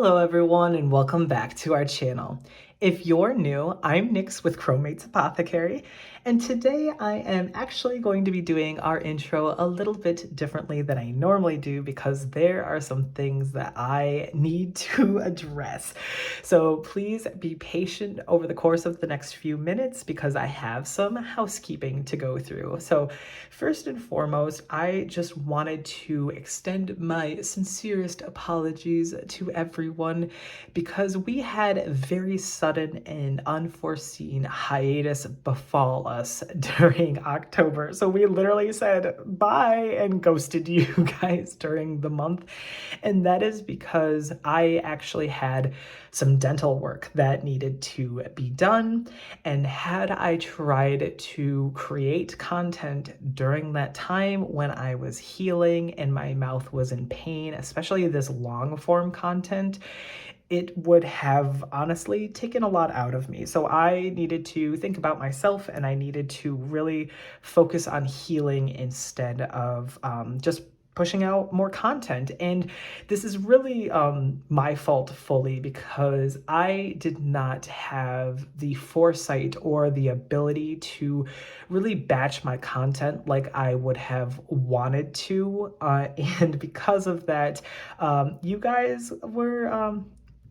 Hello everyone and welcome back to our channel. If you're new, I'm Nyx with Chromate's Apothecary, and today I am actually going to be doing our intro a little bit differently than I normally do because there are some things that I need to address. So please be patient over the course of the next few minutes because I have some housekeeping to go through. So first and foremost, I just wanted to extend my sincerest apologies to everyone because we had a very sudden and unforeseen hiatus befall us during October. So we literally said bye and ghosted you guys during the month. And that is because I actually had some dental work that needed to be done. And had I tried to create content during that time when I was healing and my mouth was in pain, especially this long form content, it would have honestly taken a lot out of me. So I needed to think about myself and I needed to really focus on healing instead of just pushing out more content. And this is really my fault fully because I did not have the foresight or the ability to really batch my content like I would have wanted to. And because of that, you guys were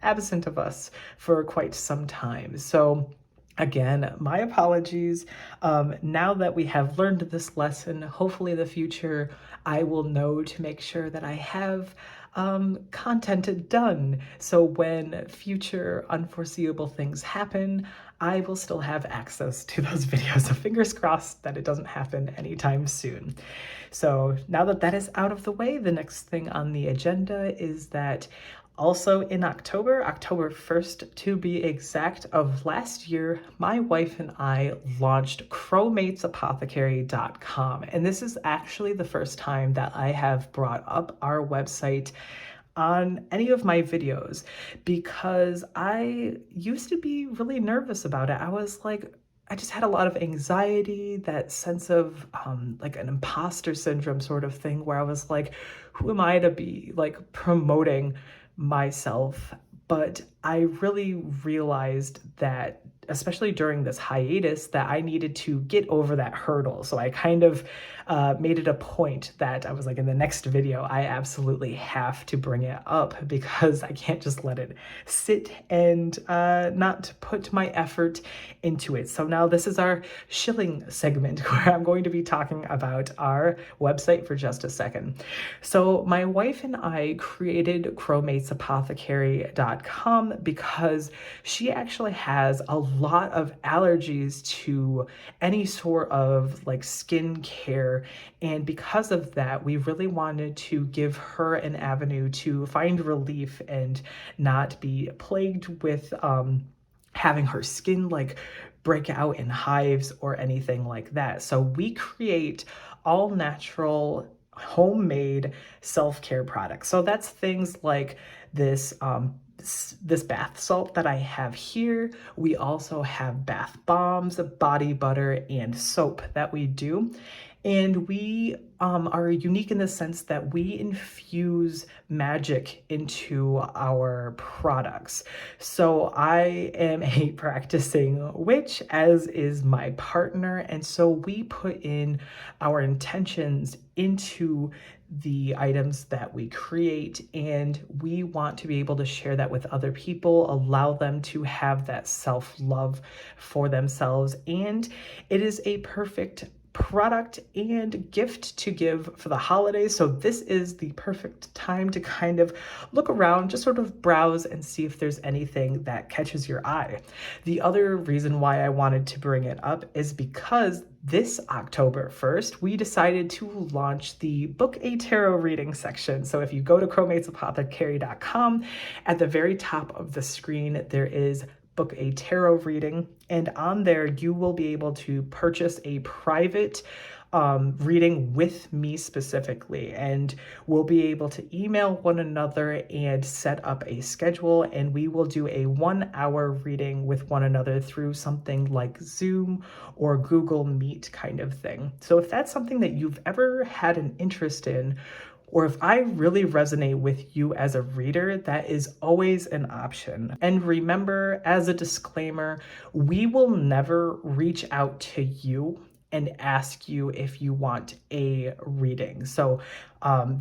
absent of us for quite some time. So again, my apologies. Now that we have learned this lesson, hopefully in the future, I will know to make sure that I have content done. So when future unforeseeable things happen, I will still have access to those videos. So fingers crossed that it doesn't happen anytime soon. So now that that is out of the way, the next thing on the agenda is that also in October 1st to be exact, of last year, my wife and I launched chromatesapothecary.com. And this is actually the first time that I have brought up our website on any of my videos because I used to be really nervous about it. I just had a lot of anxiety, that sense of like an imposter syndrome sort of thing where I was like, who am I to be like promoting myself? But I really realized that, especially during this hiatus, that I needed to get over that hurdle. So I kind of made it a point that I was like, in the next video, I absolutely have to bring it up because I can't just let it sit and not put my effort into it. So now this is our shilling segment where I'm going to be talking about our website for just a second. So my wife and I created chromatesapothecary.com because she actually has a lot of allergies to any sort of like skin care. And because of that, we really wanted to give her an avenue to find relief and not be plagued with having her skin like break out in hives or anything like that. So we create all natural homemade self-care products. So that's things like this this bath salt that I have here. We also have bath bombs, body butter, and soap that we do. And we are unique in the sense that we infuse magic into our products. So I am a practicing witch, as is my partner. And so we put in our intentions into the items that we create, and we want to be able to share that with other people, allow them to have that self-love for themselves. And it is a perfect product and gift to give for the holidays. So this is the perfect time to kind of look around, just sort of browse and see if there's anything that catches your eye. The other reason why I wanted to bring it up is because this October 1st, we decided to launch the Book a Tarot reading section. So if you go to chromatesapothecary.com, at the very top of the screen, there is Book a Tarot reading, and on there you will be able to purchase a private reading with me specifically, and we'll be able to email one another and set up a schedule, and we will do a 1-hour reading with one another through something like Zoom or Google Meet kind of thing. So if that's something that you've ever had an interest in, or if I really resonate with you as a reader, that is always an option. And remember, as a disclaimer, we will never reach out to you and ask you if you want a reading. So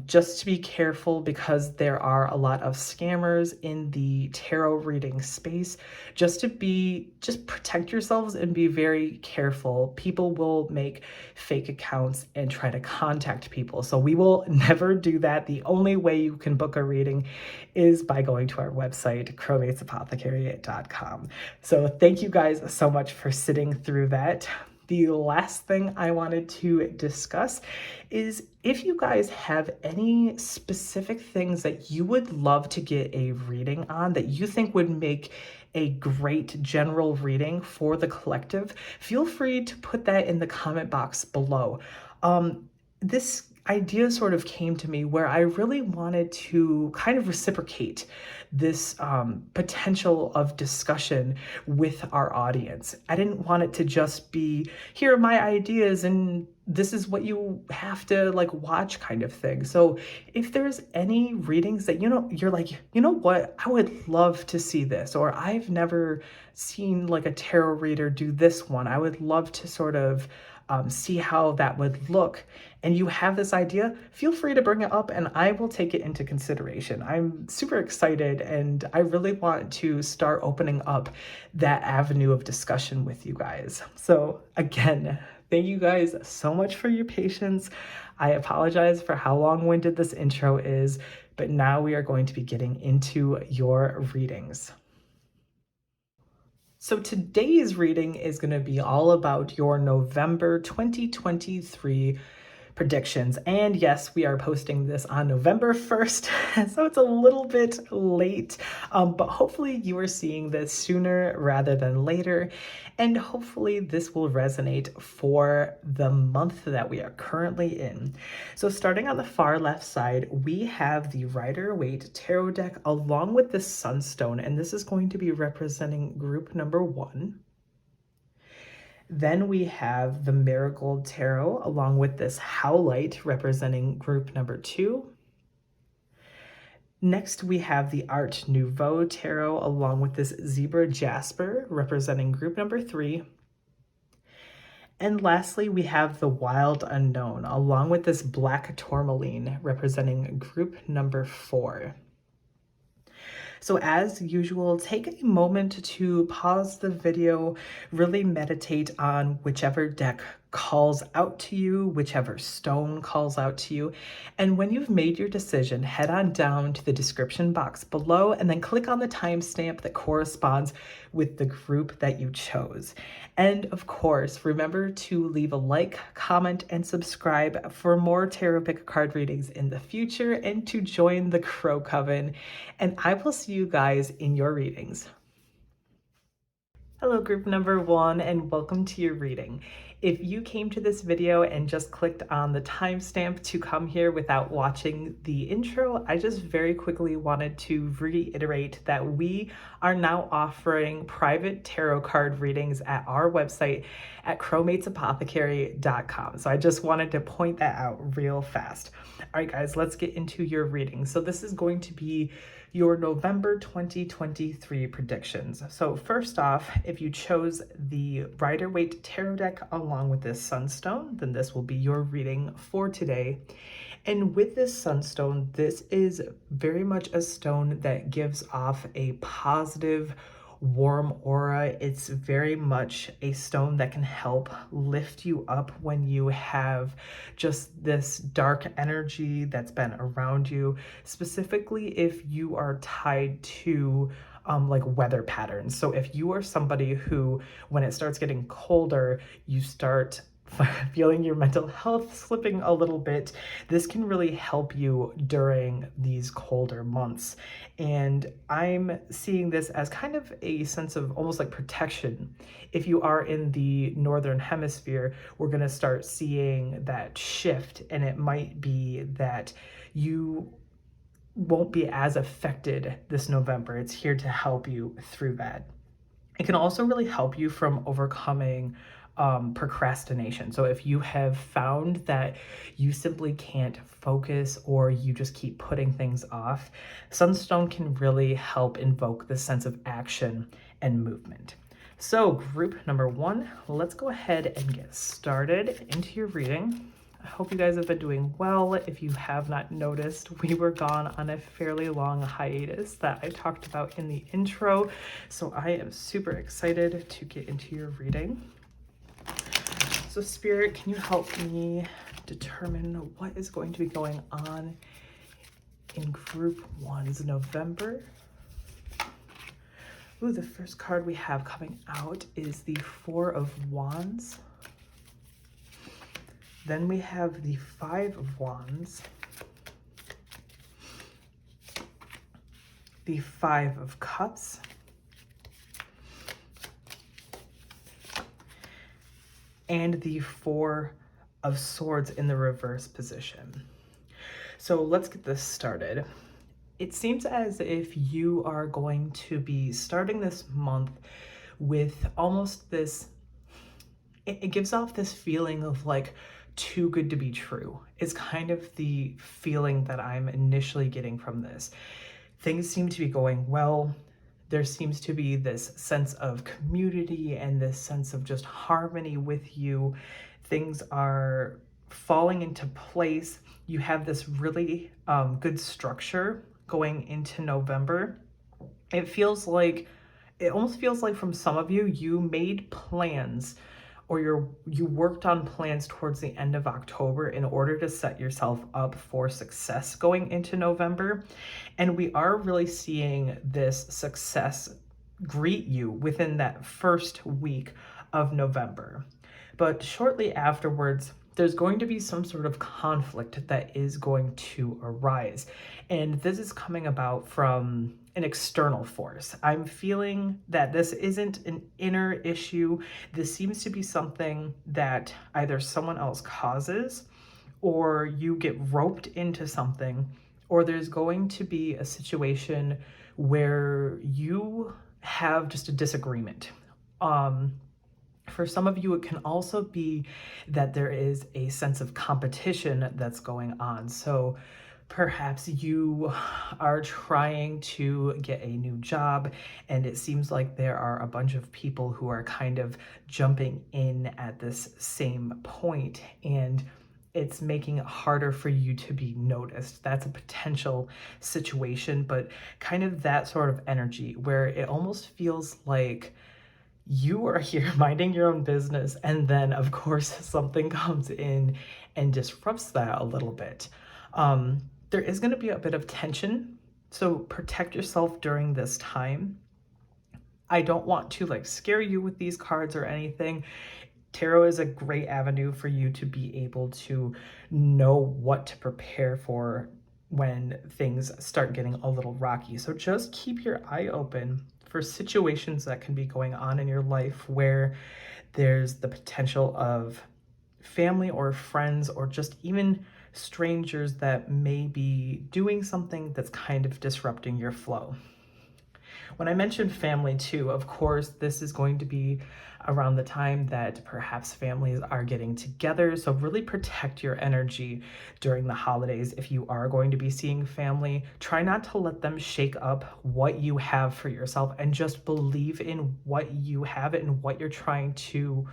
just to be careful, because there are a lot of scammers in the tarot reading space, just protect yourselves and be very careful. People will make fake accounts and try to contact people. So we will never do that. The only way you can book a reading is by going to our website, crowmatesapothecary.com. So thank you guys so much for sitting through that. The last thing I wanted to discuss is if you guys have any specific things that you would love to get a reading on that you think would make a great general reading for the collective, feel free to put that in the comment box below. This idea sort of came to me where I really wanted to kind of reciprocate this potential of discussion with our audience. I didn't want it to just be, here are my ideas and this is what you have to like watch kind of thing. So if there's any readings that, you're like, you know what, I would love to see this, or I've never seen like a tarot reader do this one, I would love to sort of see how that would look, and you have this idea, feel free to bring it up and I will take it into consideration. I'm super excited and I really want to start opening up that avenue of discussion with you guys. So again, thank you guys so much for your patience. I apologize for how long-winded this intro is, but now we are going to be getting into your readings. So today's reading is going to be all about your November 2023 predictions. And yes, we are posting this on November 1st, so it's a little bit late, but hopefully you are seeing this sooner rather than later. And hopefully this will resonate for the month that we are currently in. So starting on the far left side, we have the Rider-Waite Tarot deck along with the Sunstone, and this is going to be representing group number 1. Then we have the Marigold Tarot along with this Howlite representing group number 2. Next, we have the Art Nouveau Tarot along with this Zebra Jasper representing group number 3. And lastly, we have the Wild Unknown along with this Black Tourmaline representing group number 4. So as usual, take a moment to pause the video, really meditate on whichever deck calls out to you, whichever stone calls out to you. And when you've made your decision, head on down to the description box below and then click on the timestamp that corresponds with the group that you chose. And of course, remember to leave a like, comment, and subscribe for more tarot pick a card readings in the future and to join the Crow Coven. And I will see you guys in your readings. Hello, group number 1, and welcome to your reading. If you came to this video and just clicked on the timestamp to come here without watching the intro, I just very quickly wanted to reiterate that we are now offering private tarot card readings at our website at crowmatesapothecary.com. So I just wanted to point that out real fast. All right, guys, let's get into your reading. So this is going to be your November 2023 predictions. So first off, if you chose the Rider-Waite Tarot deck along with this Sunstone, then this will be your reading for today. And with this Sunstone, this is very much a stone that gives off a positive, warm aura. It's very much a stone that can help lift you up when you have just this dark energy that's been around you, specifically if you are tied to like weather patterns. So if you are somebody who, when it starts getting colder, you start feeling your mental health slipping a little bit, this can really help you during these colder months. And I'm seeing this as kind of a sense of almost like protection. If you are in the northern hemisphere, we're going to start seeing that shift, and it might be that you won't be as affected this November. It's here to help you through that. It can also really help you from overcoming procrastination. So if you have found that you simply can't focus or you just keep putting things off, Sunstone can really help invoke this sense of action and movement. So group number 1, let's go ahead and get started into your reading. I hope you guys have been doing well. If you have not noticed, we were gone on a fairly long hiatus that I talked about in the intro, so I am super excited to get into your reading. So Spirit, can you help me determine what is going to be going on in Group 1's November? Ooh, the first card we have coming out is the Four of Wands. Then we have the Five of Wands, the Five of Cups, and the Four of Swords in the reverse position. So let's get this started. It seems as if you are going to be starting this month with almost this, it gives off this feeling of like too good to be true. It's kind of the feeling that I'm initially getting from this. Things seem to be going well. There seems to be this sense of community and this sense of just harmony with you. Things are falling into place. You have this really good structure going into November. It almost feels like from some of you, you made plans or you worked on plans towards the end of October in order to set yourself up for success going into November. And we are really seeing this success greet you within that first week of November. But shortly afterwards, there's going to be some sort of conflict that is going to arise. And this is coming about from an external force. I'm feeling that this isn't an inner issue. This seems to be something that either someone else causes, or you get roped into something, or there's going to be a situation where you have just a disagreement. For some of you, it can also be that there is a sense of competition that's going on. So perhaps you are trying to get a new job, and it seems like there are a bunch of people who are kind of jumping in at this same point, and it's making it harder for you to be noticed. That's a potential situation, but kind of that sort of energy where it almost feels like you are here minding your own business, and then of course something comes in and disrupts that a little bit. There is going to be a bit of tension, so protect yourself during this time. I don't want to like scare you with these cards or anything. Tarot is a great avenue for you to be able to know what to prepare for when things start getting a little rocky. So just keep your eye open for situations that can be going on in your life where there's the potential of family or friends or just even strangers that may be doing something that's kind of disrupting your flow. When I mentioned family too, of course, this is going to be around the time that perhaps families are getting together. So really protect your energy during the holidays. If you are going to be seeing family, try not to let them shake up what you have for yourself, and just believe in what you have and what you're trying to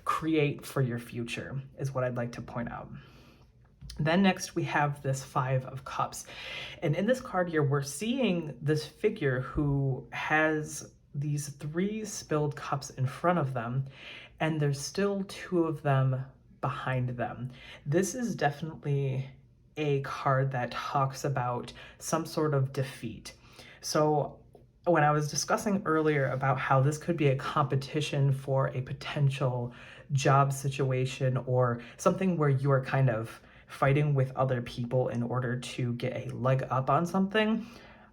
create for your future is what I'd like to point out. Then next we have this Five of Cups. And in this card here, we're seeing this figure who has these 3 spilled cups in front of them, and there's still 2 of them behind them. This is definitely a card that talks about some sort of defeat. So when I was discussing earlier about how this could be a competition for a potential job situation or something where you are kind of fighting with other people in order to get a leg up on something,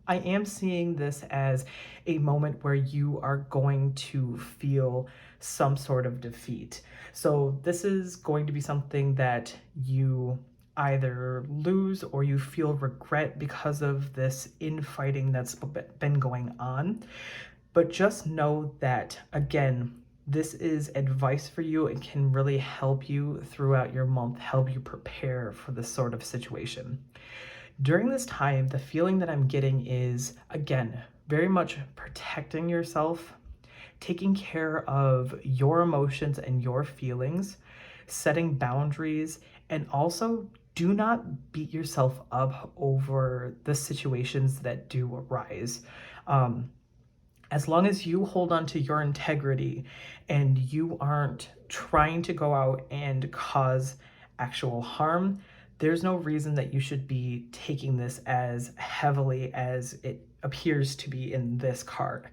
I am seeing this as a moment where you are going to feel some sort of defeat. So this is going to be something that you either lose or you feel regret because of this infighting that's been going on. But just know that, again, this is advice for you. It can really help you throughout your month, help you prepare for this sort of situation. During this time, the feeling that I'm getting is, again, very much protecting yourself, taking care of your emotions and your feelings, setting boundaries, and also do not beat yourself up over the situations that do arise. Um, as long as you hold on to your integrity and you aren't trying to go out and cause actual harm, there's no reason that you should be taking this as heavily as it appears to be in this card.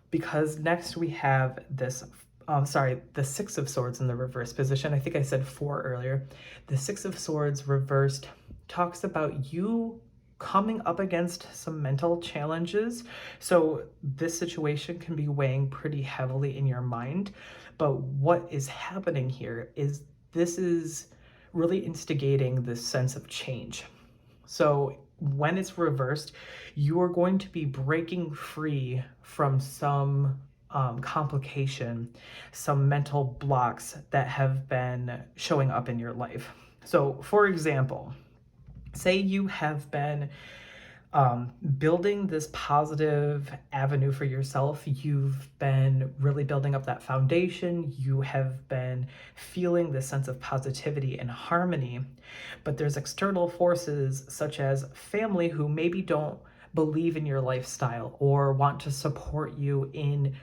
Because next we have this, the Six of Swords in the reverse position. I think I said four earlier. The Six of Swords reversed talks about you coming up against some mental challenges. So this situation can be weighing pretty heavily in your mind. But what is happening here is this is really instigating this sense of change. So when it's reversed, you are going to be breaking free from some complication, some mental blocks that have been showing up in your life. So, for example, say you have been building this positive avenue for yourself. You've been really building up that foundation. You have been feeling this sense of positivity and harmony. But there's external forces such as family who maybe don't believe in your lifestyle or want to support you in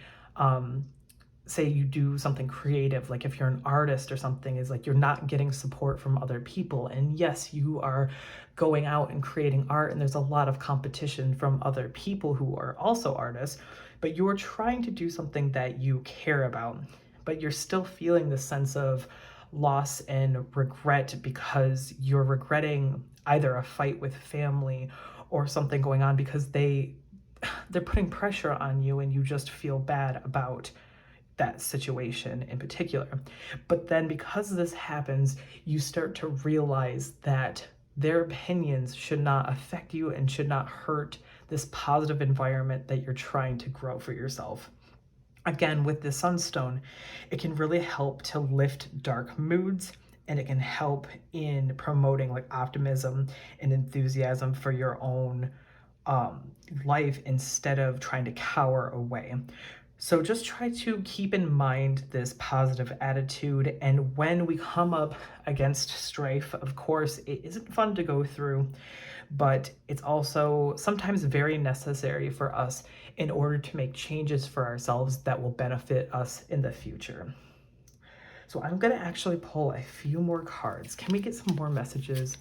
say you do something creative, like if you're an artist or something, is like you're not getting support from other people. And yes, you are going out and creating art, and there's a lot of competition from other people who are also artists, but you're trying to do something that you care about, but you're still feeling this sense of loss and regret because you're regretting either a fight with family or something going on because they're putting pressure on you and you just feel bad about that situation in particular. But then because this happens, you start to realize that their opinions should not affect you and should not hurt this positive environment that you're trying to grow for yourself. Again, with the Sunstone, it can really help to lift dark moods, and it can help in promoting like optimism and enthusiasm for your own life instead of trying to cower away. So just try to keep in mind this positive attitude. And when we come up against strife, of course, it isn't fun to go through, but it's also sometimes very necessary for us in order to make changes for ourselves that will benefit us in the future. So I'm going to actually pull a few more cards. Can we get some more messages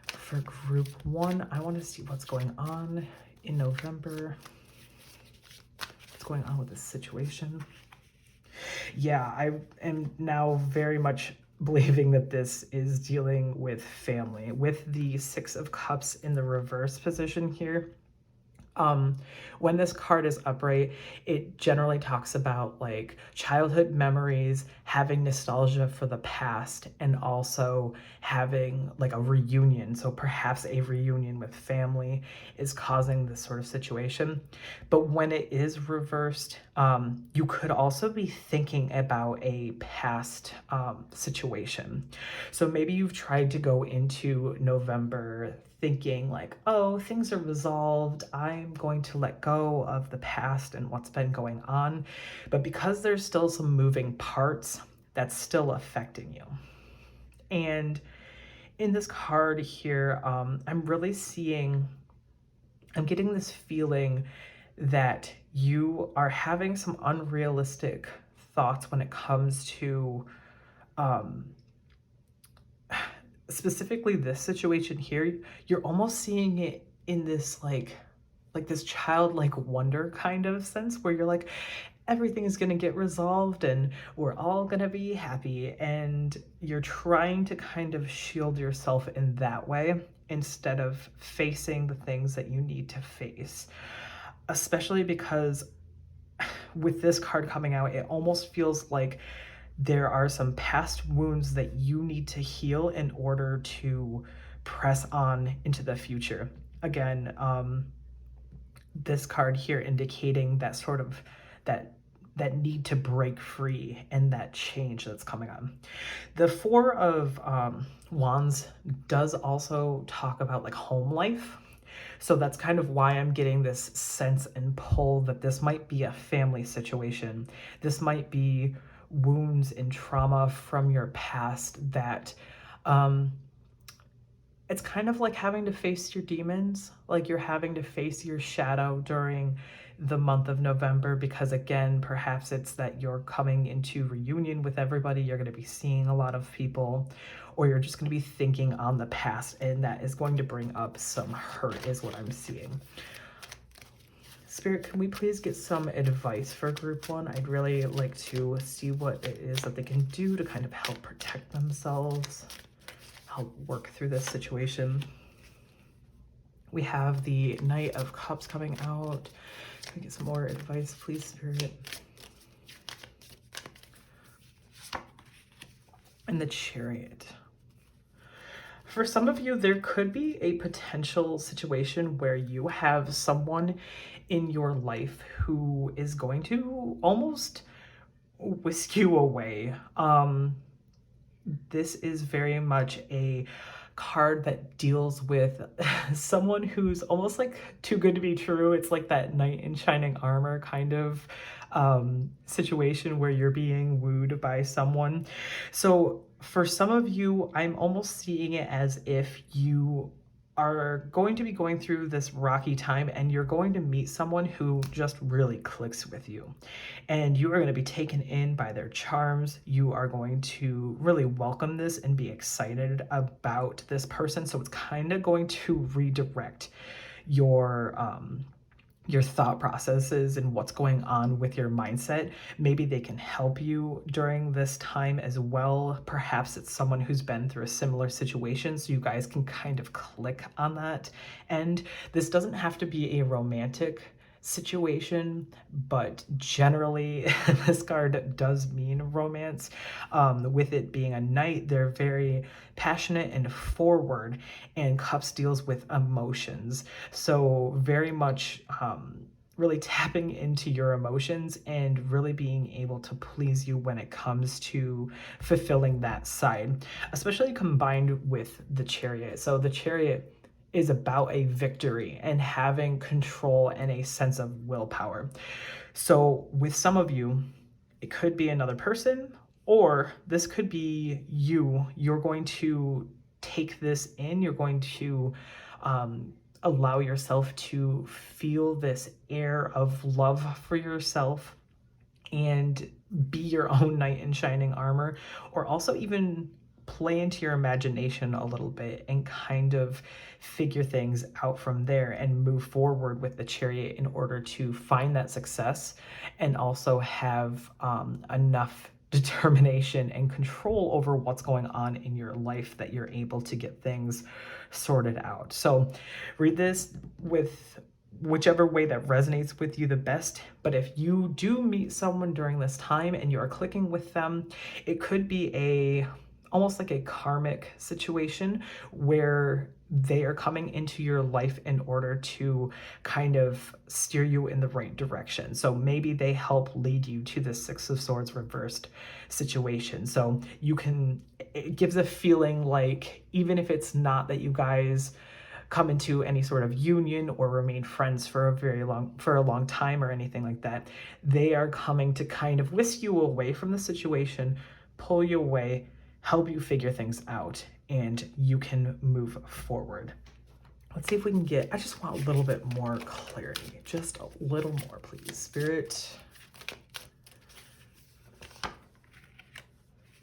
for group one? I want to see what's going on in November. Going on with this situation. Yeah, I am now very much believing that this is dealing with family. With the Six of Cups in the reverse position here, when this card is upright, it generally talks about like childhood memories, having nostalgia for the past, and also having like a reunion. So perhaps a reunion with family is causing this sort of situation. But when it is reversed, you could also be thinking about a past situation. So maybe you've tried to go into November thinking like, oh, things are resolved. I'm going to let go of the past and what's been going on. But because there's still some moving parts, that's still affecting you. And in this card here, I'm getting this feeling that you are having some unrealistic thoughts when it comes to specifically this situation here. You're almost seeing it in this like this childlike wonder kind of sense where you're like, everything is going to get resolved and we're all going to be happy, and you're trying to kind of shield yourself in that way instead of facing the things that you need to face, especially because with this card coming out, it almost feels like there are some past wounds that you need to heal in order to press on into the future. Again, this card here indicating that sort of that need to break free and that change that's coming on. The Four of Wands does also talk about like home life. So that's kind of why I'm getting this sense and pull that this might be a family situation. This might be wounds and trauma from your past that it's kind of like having to face your demons, like you're having to face your shadow during the month of November, because again, perhaps it's that you're coming into reunion with everybody, you're going to be seeing a lot of people, or you're just going to be thinking on the past, and that is going to bring up some hurt is what I'm seeing. Spirit, can we please get some advice for group one? I'd really like to see what it is that they can do to kind of help protect themselves, help work through this situation. We have the Knight of Cups coming out. Can we get some more advice, please, Spirit? And the Chariot. For some of you, there could be a potential situation where you have someone in your life who is going to almost whisk you away. This is very much a card that deals with someone who's almost like too good to be true. It's like that knight in shining armor kind of situation where you're being wooed by someone. So for some of you, I'm almost seeing it as if you are going to be going through this rocky time and you're going to meet someone who just really clicks with you. And you are going to be taken in by their charms. You are going to really welcome this and be excited about this person. So it's kind of going to redirect your thought processes and what's going on with your mindset. Maybe they can help you during this time as well. Perhaps it's someone who's been through a similar situation, so you guys can kind of click on that. And this doesn't have to be a romantic situation, but generally this card does mean romance. With it being a knight, they're very passionate and forward, and Cups deals with emotions. So very much really tapping into your emotions and really being able to please you when it comes to fulfilling that side, especially combined with the Chariot. So the Chariot is about a victory and having control and a sense of willpower. So with some of you, it could be another person, or this could be you. You're going to take this in. You're going to allow yourself to feel this air of love for yourself and be your own knight in shining armor, or also even play into your imagination a little bit and kind of figure things out from there and move forward with the Chariot in order to find that success and also have enough determination and control over what's going on in your life that you're able to get things sorted out. So read this with whichever way that resonates with you the best. But if you do meet someone during this time and you are clicking with them, it could be almost like a karmic situation where they are coming into your life in order to kind of steer you in the right direction. So maybe they help lead you to the Six of Swords reversed situation. So it gives a feeling like, even if it's not that you guys come into any sort of union or remain friends for a long time or anything like that, they are coming to kind of whisk you away from the situation, pull you away, help you figure things out, and you can move forward. Let's see if we can I just want a little bit more clarity. Just a little more, please, Spirit.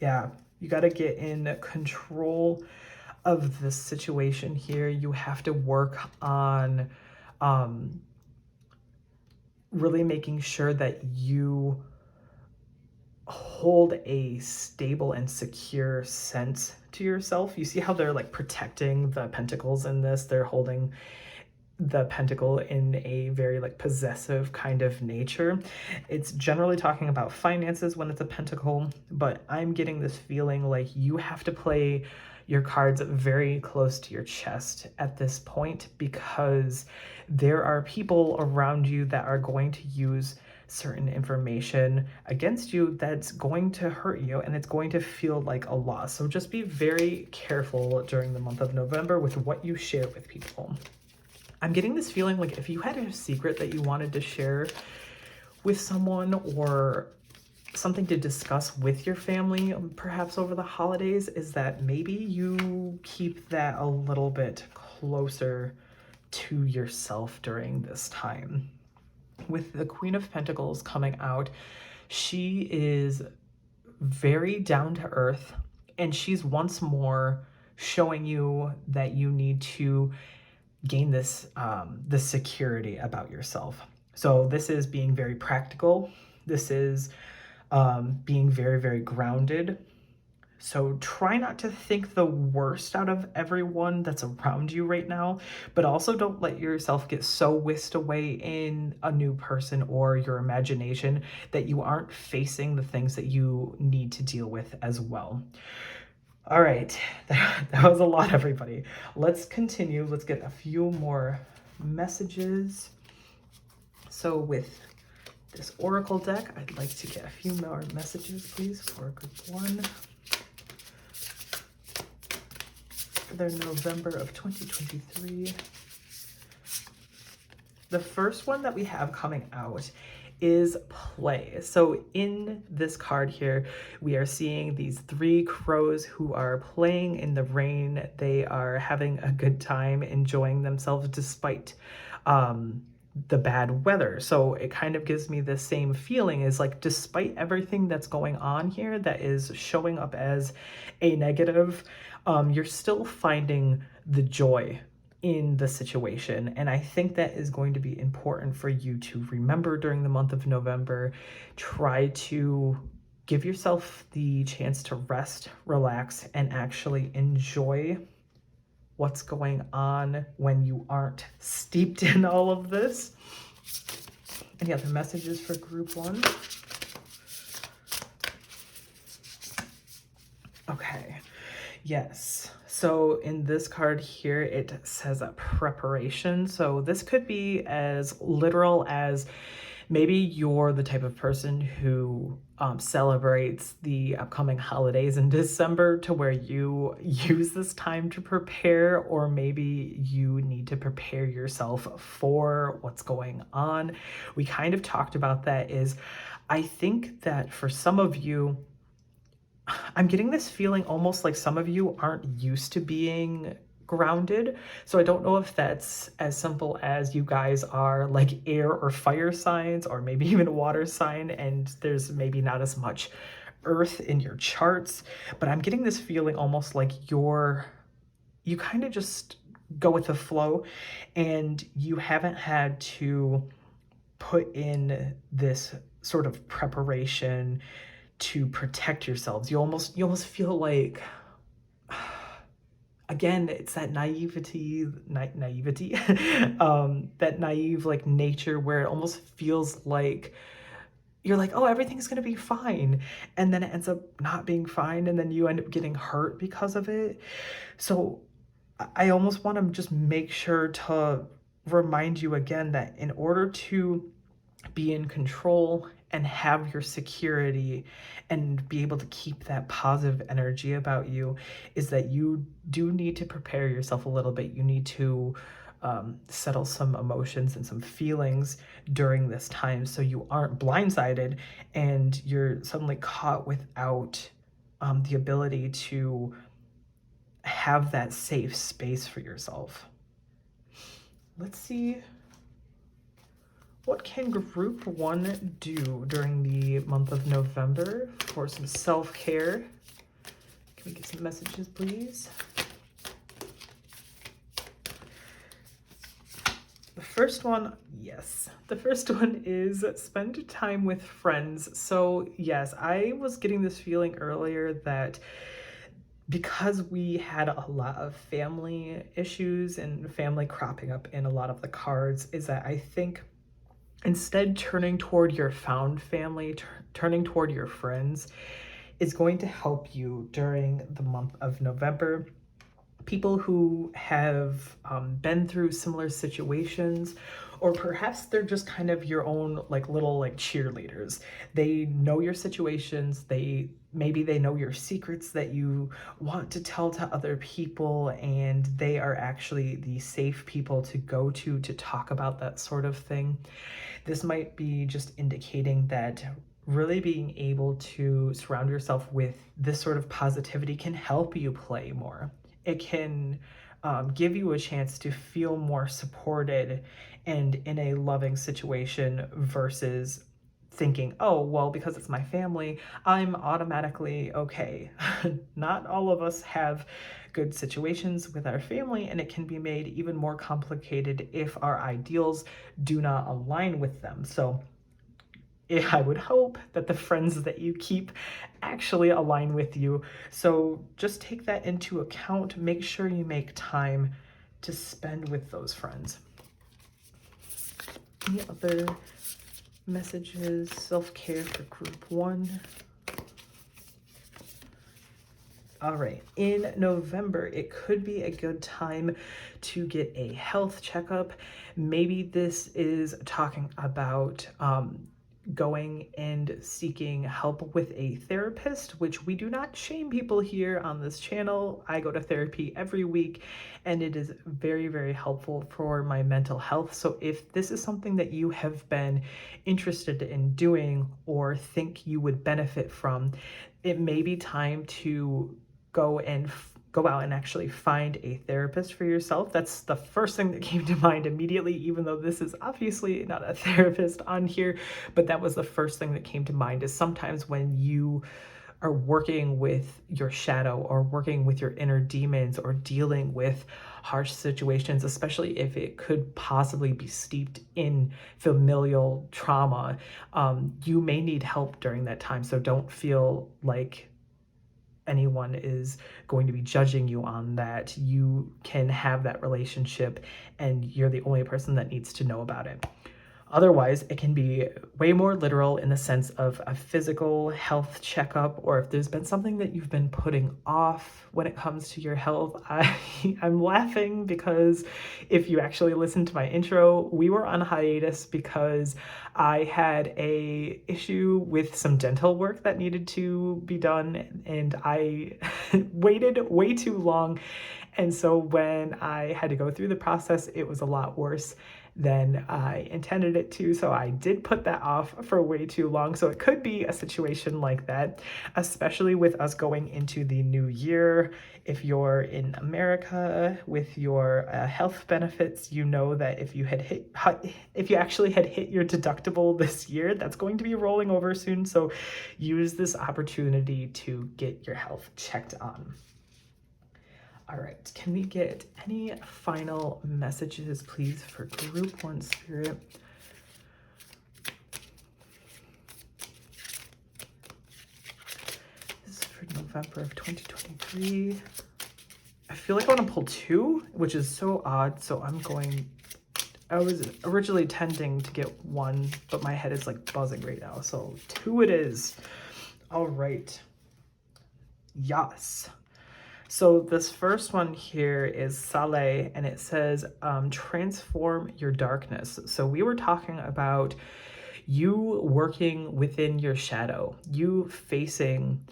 Yeah, you got to get in control of this situation here. You have to work on really making sure that you hold a stable and secure sense to yourself. You see how they're like protecting the pentacles in this? They're holding the pentacle in a very like possessive kind of nature. It's generally talking about finances when it's a pentacle, but I'm getting this feeling like you have to play your cards very close to your chest at this point, because there are people around you that are going to use certain information against you that's going to hurt you, and it's going to feel like a loss. So just be very careful during the month of November with what you share with people. I'm getting this feeling like if you had a secret that you wanted to share with someone, or something to discuss with your family, perhaps over the holidays, is that maybe you keep that a little bit closer to yourself during this time. With the Queen of Pentacles coming out, she is very down to earth, and she's once more showing you that you need to gain this security about yourself. So this is being very practical. This is being very, very grounded. So try not to think the worst out of everyone that's around you right now, but also don't let yourself get so whisked away in a new person or your imagination that you aren't facing the things that you need to deal with as well. All right, that was a lot, everybody. Let's continue. Let's get a few more messages. So with this oracle deck, I'd like to get a few more messages, please, for group 1 for their November of 2023. The first one that we have coming out is play. So in this card here, we are seeing these 3 crows who are playing in the rain. They are having a good time, enjoying themselves despite the bad weather. So it kind of gives me the same feeling, is like, despite everything that's going on here that is showing up as a negative, you're still finding the joy in the situation. And I think that is going to be important for you to remember during the month of November. Try to give yourself the chance to rest, relax, and actually enjoy what's going on when you aren't steeped in all of this. Any other messages for group 1? Okay, yes. So in this card here, it says a preparation. So this could be as literal as maybe you're the type of person who celebrates the upcoming holidays in December, to where you use this time to prepare, or maybe you need to prepare yourself for what's going on. We kind of talked about that. Is I think that for some of you, I'm getting this feeling almost like some of you aren't used to being grounded. So I don't know if that's as simple as you guys are like air or fire signs, or maybe even a water sign, and there's maybe not as much earth in your charts. But I'm getting this feeling almost like you kind of just go with the flow, and you haven't had to put in this sort of preparation to protect yourselves. You almost feel like, again, it's that naivety, that naive like nature, where it almost feels like you're like, oh, everything's gonna be fine, and then it ends up not being fine, and then you end up getting hurt because of it. So I almost want to just make sure to remind you again that in order to be in control and have your security and be able to keep that positive energy about you, is that you do need to prepare yourself a little bit. You need to settle some emotions and some feelings during this time, so you aren't blindsided and you're suddenly caught without the ability to have that safe space for yourself. Let's see, what can group 1 do during the month of November for some self-care? Can we get some messages, please? The first one, yes. The first one is spend time with friends. So yes, I was getting this feeling earlier that because we had a lot of family issues and family cropping up in a lot of the cards, is that I think instead turning toward your found family, turning toward your friends, is going to help you during the month of November. people who have been through similar situations, or perhaps they're just kind of your own like little like cheerleaders. They know your situations, maybe they know your secrets that you want to tell to other people, and they are actually the safe people to go to talk about that sort of thing. This might be just indicating that really being able to surround yourself with this sort of positivity can help you play more. It can give you a chance to feel more supported and in a loving situation versus thinking, oh, well, because it's my family, I'm automatically okay. Not all of us have good situations with our family, and it can be made even more complicated if our ideals do not align with them. So I would hope that the friends that you keep actually align with you. So just take that into account. Make sure you make time to spend with those friends. Any other messages? Self-care for group 1. All right, in November, it could be a good time to get a health checkup. Maybe this is talking about going and seeking help with a therapist, which we do not shame people here on this channel. I go to therapy every week, and it is very, very helpful for my mental health. So if this is something that you have been interested in doing or think you would benefit from, it may be time to go out and actually find a therapist for yourself. That's the first thing that came to mind immediately, even though this is obviously not a therapist on here, but that was the first thing that came to mind. Is sometimes when you are working with your shadow or working with your inner demons or dealing with harsh situations, especially if it could possibly be steeped in familial trauma, you may need help during that time. So don't feel like anyone is going to be judging you on that. You can have that relationship, and you're the only person that needs to know about it. Otherwise, it can be way more literal in the sense of a physical health checkup, or if there's been something that you've been putting off when it comes to your health. I'm laughing because if you actually listen to my intro, we were on hiatus because I had a issue with some dental work that needed to be done, and I waited way too long. And so when I had to go through the process, it was a lot worse than I intended it to. So I did put that off for way too long. So it could be a situation like that, especially with us going into the new year. If you're in America with your health benefits, you know that if you actually had hit your deductible this year, that's going to be rolling over soon. So use this opportunity to get your health checked on. All right, can we get any final messages, please, for group 1 spirit? This is for November of 2023. I feel like I want to pull 2, which is so odd. So I was originally tending to get 1, but my head is like buzzing right now. So 2 it is. All right. Yes. So this first one here is Saleh, and it says, transform your darkness. So we were talking about you working within your shadow, you facing,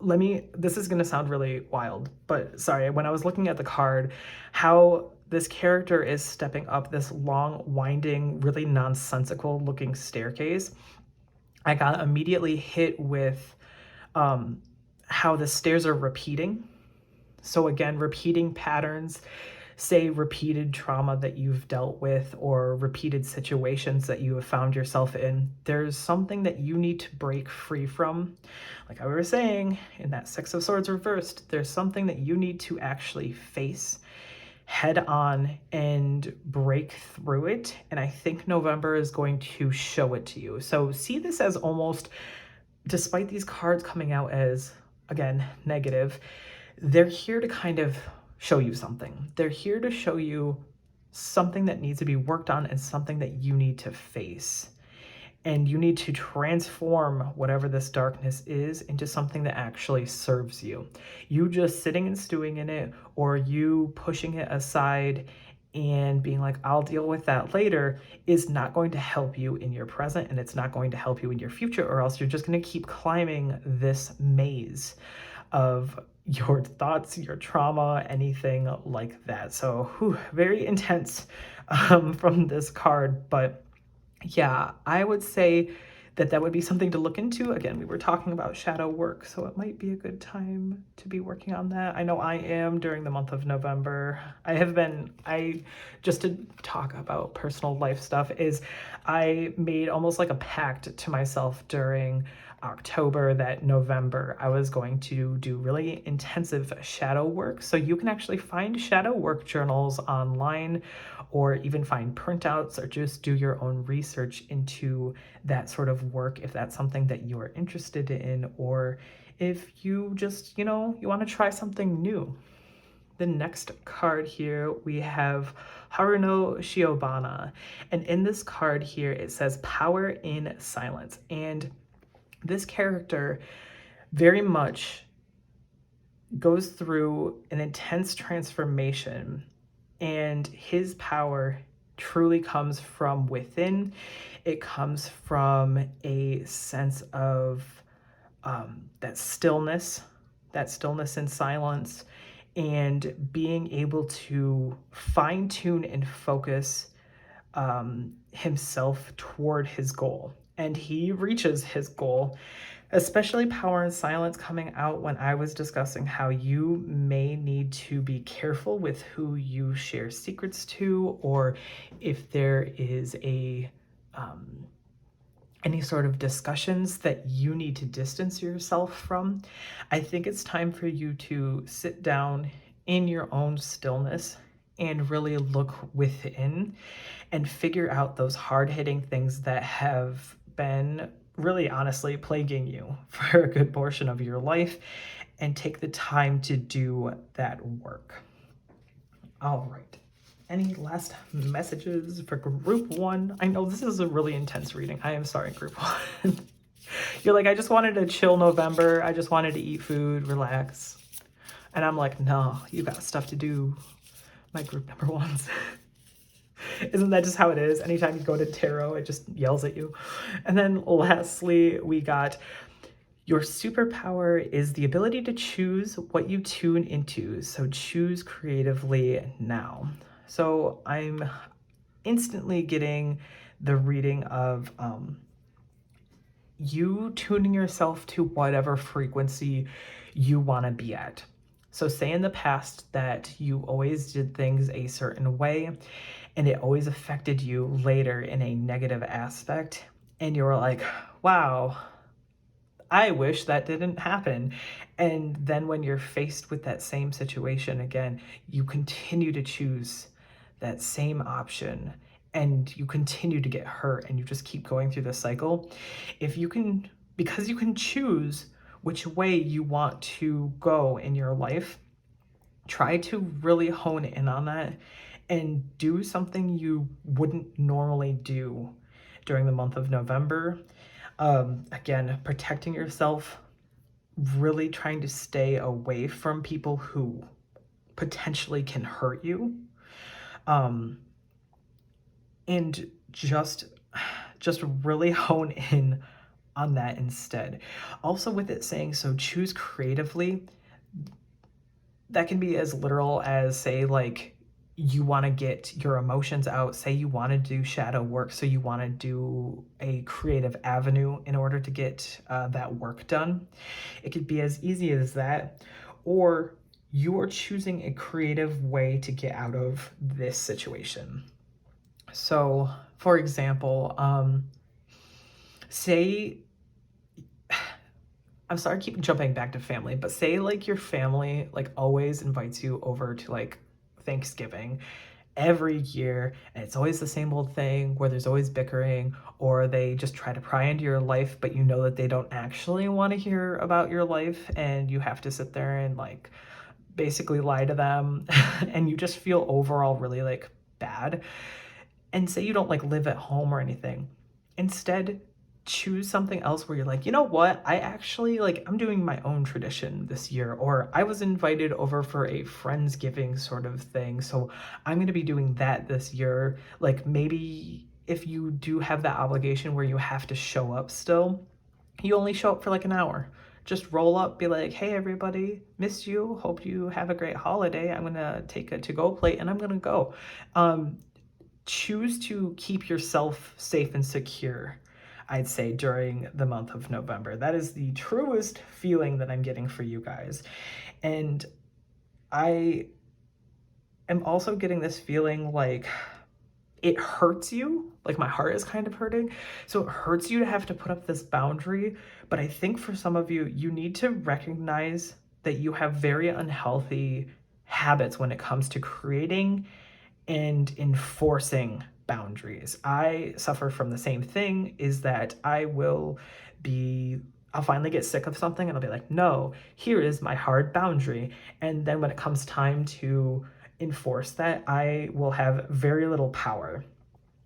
this is going to sound really wild, but sorry, when I was looking at the card, how this character is stepping up this long, winding, really nonsensical looking staircase, I got immediately hit with how the stairs are repeating. So again, repeating patterns, say repeated trauma that you've dealt with or repeated situations that you have found yourself in. There's something that you need to break free from. Like I was saying, in that Six of Swords reversed, there's something that you need to actually face head on and break through it. And I think November is going to show it to you. So see this as almost, despite these cards coming out as, again, negative, they're here to kind of show you something. They're here to show you something that needs to be worked on and something that you need to face. And you need to transform whatever this darkness is into something that actually serves you. You just sitting and stewing in it, or you pushing it aside and being like, I'll deal with that later, is not going to help you in your present, and it's not going to help you in your future, or else you're just going to keep climbing this maze of your thoughts, your trauma, anything like that. So very intense from this card. But yeah, I would say that that would be something to look into. Again, we were talking about shadow work, so it might be a good time to be working on that. I know I am during the month of November. I just to talk about personal life stuff, is I made almost like a pact to myself during October that November I was going to do really intensive shadow work. So you can actually find shadow work journals online, or even find printouts, or just do your own research into that sort of work if that's something that you are interested in, or if you just, you want to try something new. The next card here, we have Haruno Shiobana. And in this card here, it says power in silence. And this character very much goes through an intense transformation, and his power truly comes from within. It comes from a sense of that stillness and silence, and being able to fine tune and focus himself toward his goal. And he reaches his goal, especially power and silence coming out when I was discussing how you may need to be careful with who you share secrets to, or if there is any sort of discussions that you need to distance yourself from. I think it's time for you to sit down in your own stillness and really look within and figure out those hard-hitting things that have been really honestly plaguing you for a good portion of your life, and take the time to do that work. All right. Any last messages for group one? I know this is a really intense reading. I am sorry, group one. You're like, I just wanted to chill November. I just wanted to eat food, relax. And I'm like, no, you got stuff to do, my group number ones. Isn't that just how it is? Anytime you go to tarot, it just yells at you. And then lastly, we got your superpower is the ability to choose what you tune into. So choose creatively now. So I'm instantly getting the reading of you tuning yourself to whatever frequency you want to be at. So say in the past that you always did things a certain way, and it always affected you later in a negative aspect, and you were like, wow, I wish that didn't happen. And then when you're faced with that same situation again, you continue to choose that same option, and you continue to get hurt, and you just keep going through the cycle. If you can, because you can choose which way you want to go in your life, try to really hone in on that and do something you wouldn't normally do during the month of November. Again, protecting yourself, really trying to stay away from people who potentially can hurt you. And just really hone in on that instead. Also with it saying, so choose creatively, that can be as literal as, say, like, you want to get your emotions out. Say you want to do shadow work, so you want to do a creative avenue in order to get that work done. It could be as easy as that, or you are choosing a creative way to get out of this situation. So, for example, say, I'm sorry, I keep jumping back to family, but say like your family like always invites you over to like Thanksgiving every year, and it's always the same old thing where there's always bickering, or they just try to pry into your life, but you know that they don't actually want to hear about your life, and you have to sit there and like basically lie to them and you just feel overall really like bad. And say you don't like live at home or anything. Instead, choose something else where you're like, you know what, I actually like, I'm doing my own tradition this year, or I was invited over for a Friendsgiving sort of thing, so I'm going to be doing that this year. Like maybe if you do have that obligation where you have to show up still, you only show up for like an hour. Just roll up, be like, hey everybody, missed you, hope you have a great holiday, I'm gonna take a to-go plate and I'm gonna go. Choose to keep yourself safe and secure, I'd say, during the month of November. That is the truest feeling that I'm getting for you guys. And I am also getting this feeling like it hurts you, like my heart is kind of hurting. So it hurts you to have to put up this boundary. But I think for some of you, you need to recognize that you have very unhealthy habits when it comes to creating and enforcing boundaries. I suffer from the same thing, is that I'll finally get sick of something and I'll be like, no, here is my hard boundary. And then when it comes time to enforce that, I will have very little power.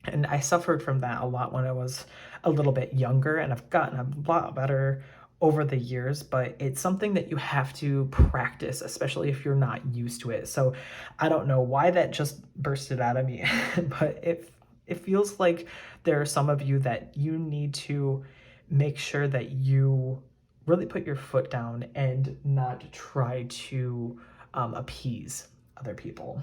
And I suffered from that a lot when I was a little bit younger, and I've gotten a lot better over the years, but it's something that you have to practice, especially if you're not used to it. So I don't know why that just bursted out of me, but it feels like there are some of you that you need to make sure that you really put your foot down and not try to appease other people.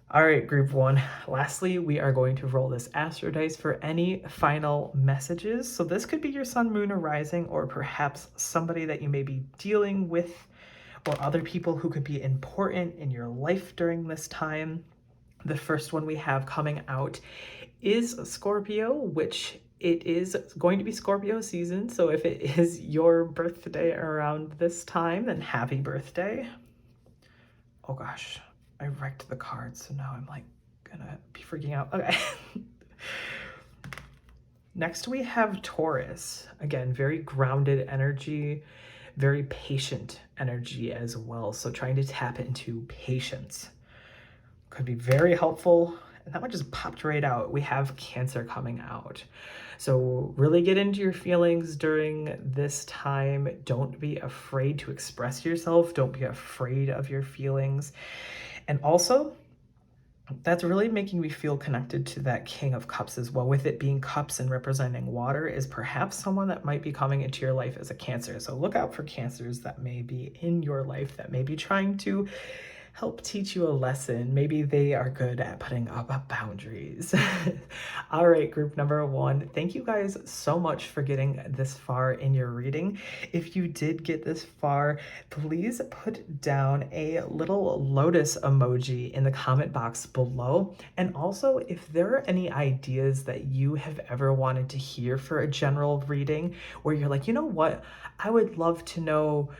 All right, group one. Lastly, we are going to roll this astro dice for any final messages. So this could be your sun, moon, or rising, or perhaps somebody that you may be dealing with, or other people who could be important in your life during this time. The first one we have coming out is Scorpio, which it is going to be Scorpio season. So if it is your birthday around this time, then happy birthday. Oh gosh, I wrecked the cards, so now I'm like gonna be freaking out. Okay. Next we have Taurus. Again, very grounded energy, very patient energy as well. So trying to tap into patience could be very helpful. And that one just popped right out. We have Cancer coming out. So really get into your feelings during this time. Don't be afraid to express yourself. Don't be afraid of your feelings. And also, that's really making me feel connected to that King of Cups as well, with it being cups and representing water, is perhaps someone that might be coming into your life as a Cancer. So look out for Cancers that may be in your life, that may be trying to help teach you a lesson. Maybe they are good at putting up boundaries. All right, group number one, thank you guys so much for getting this far in your reading. If you did get this far, please put down a little lotus emoji in the comment box below. And also, if there are any ideas that you have ever wanted to hear for a general reading, where you're like, you know what, I would love to know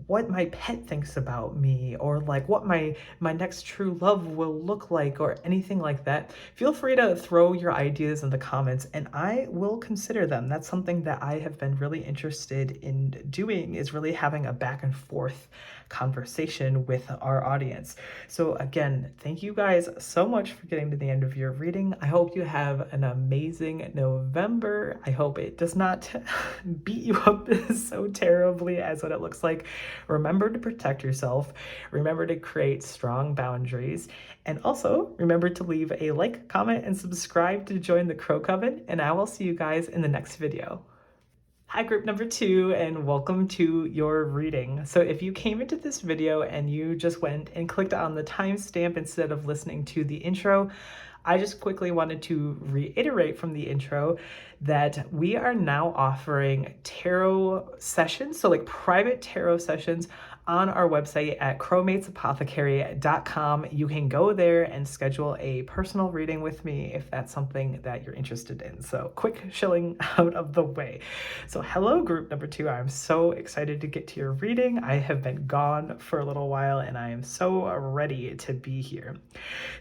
what my pet thinks about me, or like what my next true love will look like, or anything like that, feel free to throw your ideas in the comments and I will consider them. That's something that I have been really interested in doing, is really having a back and forth conversation with our audience. So again, thank you guys so much for getting to the end of your reading. I hope you have an amazing November. I hope it does not beat you up so terribly as what it looks like. Remember to protect yourself. Remember to create strong boundaries. And also remember to leave a like, comment, and subscribe to join the Crow Coven. And I will see you guys in the next video. Hi, group number two, and welcome to your reading. So if you came into this video and you just went and clicked on the timestamp instead of listening to the intro, I just quickly wanted to reiterate from the intro that we are now offering tarot sessions, so like private tarot sessions, on our website at crowmatesapothecary.com. You can go there and schedule a personal reading with me if that's something that you're interested in. So quick shilling out of the way. So hello, group number two. I'm so excited to get to your reading. I have been gone for a little while and I am so ready to be here.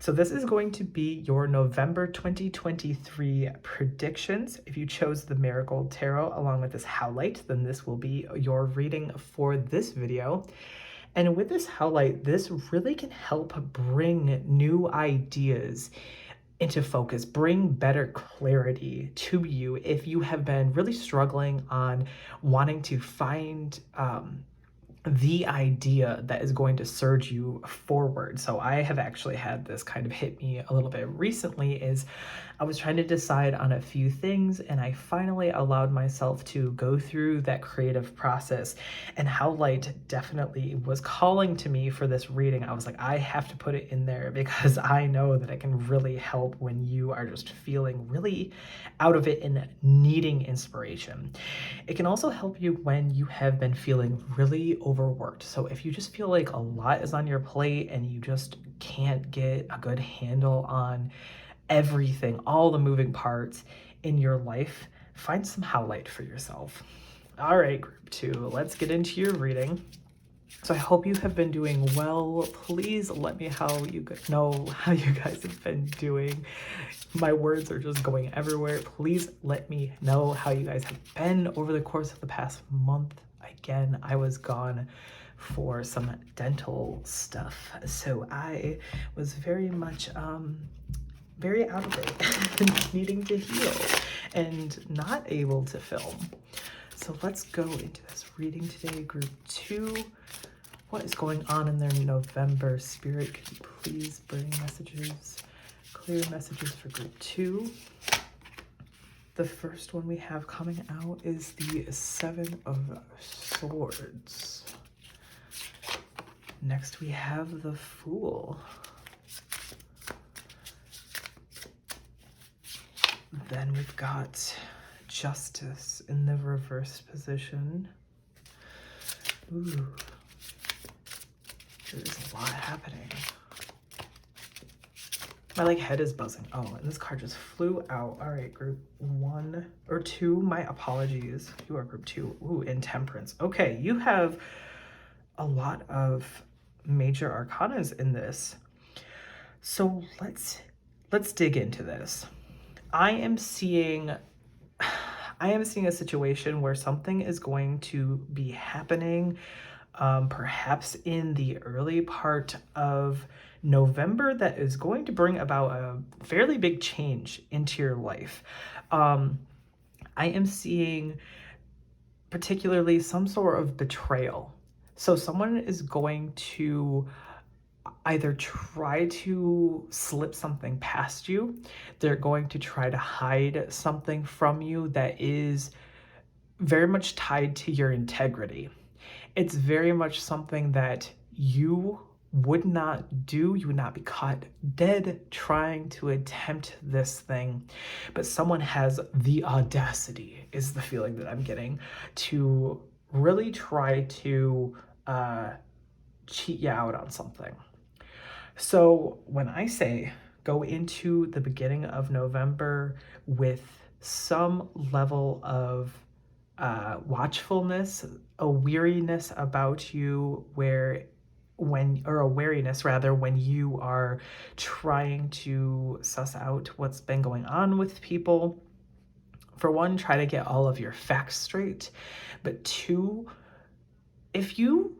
So this is going to be your November 2023 predictions. If you chose the Marigold Tarot along with this Howlite, then this will be your reading for this video. And with this Howlite, this really can help bring new ideas into focus, bring better clarity to you if you have been really struggling on wanting to find the idea that is going to surge you forward. So I have actually had this kind of hit me a little bit recently. Is I was trying to decide on a few things, and I finally allowed myself to go through that creative process. And How Light definitely was calling to me for this reading. I was like, I have to put it in there because I know that it can really help when you are just feeling really out of it and needing inspiration. It can also help you when you have been feeling really overworked. So if you just feel like a lot is on your plate and you just can't get a good handle on everything, all the moving parts in your life, find some How Light for yourself. All right, group 2, let's get into your reading. So I hope you have been doing well. Please let me know how you guys have been doing. My words are just going everywhere. Please let me know how you guys have been over the course of the past month. Again, I was gone for some dental stuff, so I was very much very out of it, needing to heal and not able to film. So let's go into this reading today, group 2. What is going on in their November? Spirit, could you please bring messages, clear messages for group 2? The first one we have coming out is the 7 of Swords. Next we have the Fool. Then we've got Justice in the reverse position. Ooh. There's a lot happening. My head is buzzing. Oh, and this card just flew out. All right, group 1 or 2. My apologies. You are group 2. Ooh, Intemperance. Okay, you have a lot of major arcanas in this. So let's dig into this. I am seeing a situation where something is going to be happening, perhaps in the early part of November, that is going to bring about a fairly big change into your life. I am seeing particularly some sort of betrayal. So someone is going to either try to slip something past you, they're going to try to hide something from you that is very much tied to your integrity. It's very much something that you would not do. You would not be caught dead trying to attempt this thing, but someone has the audacity, is the feeling that I'm getting, to really try to cheat you out on something. So when I say go into the beginning of November with some level of watchfulness, a weariness about you, a wariness rather, when you are trying to suss out what's been going on with people. For one, try to get all of your facts straight. But 2, if you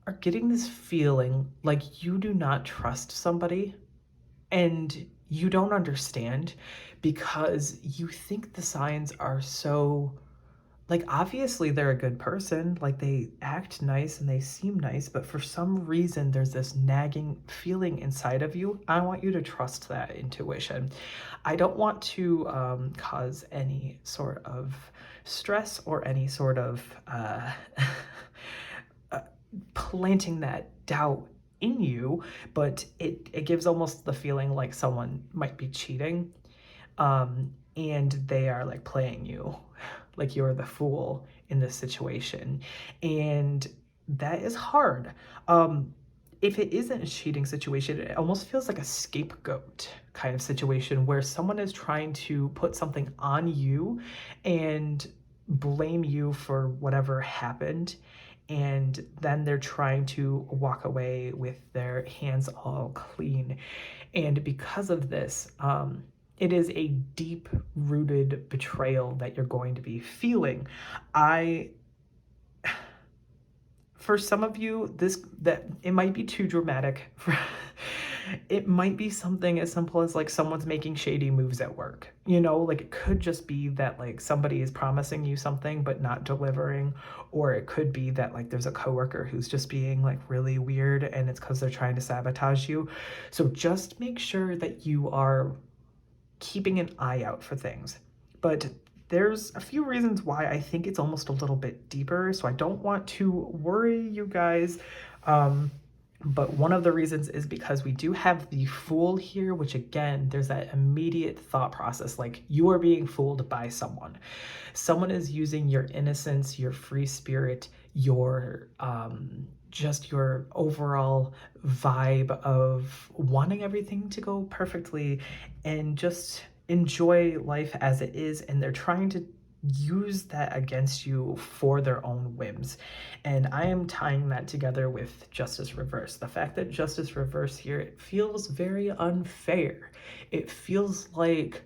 are getting this feeling like you do not trust somebody and you don't understand because you think the signs are so, obviously they're a good person, they act nice and they seem nice, but for some reason there's this nagging feeling inside of you. I want you to trust that intuition. I don't want to cause any sort of stress or any sort of planting that doubt in you, but it gives almost the feeling like someone might be cheating, and they are playing you, like you're the fool in this situation, and that is hard. If it isn't a cheating situation, it almost feels like a scapegoat kind of situation where someone is trying to put something on you and blame you for whatever happened, and then they're trying to walk away with their hands all clean. And because of this, it is a deep-rooted betrayal that you're going to be feeling. For some of you, that it might be too dramatic It might be something as simple as like someone's making shady moves at work. You know, like it could just be that like somebody is promising you something but not delivering, or it could be that like there's a coworker who's just being like really weird and it's because they're trying to sabotage you. So just make sure that you are keeping an eye out for things. But there's a few reasons why I think it's almost a little bit deeper, so I don't want to worry you guys. But one of the reasons is because we do have the Fool here, which again, there's that immediate thought process, like you are being fooled by someone. Someone is using your innocence, your free spirit, your just your overall vibe of wanting everything to go perfectly and just enjoy life as it is, and they're trying to use that against you for their own whims. And I am tying that together with justice reverse. The fact that justice reverse here, it feels very unfair. It feels like,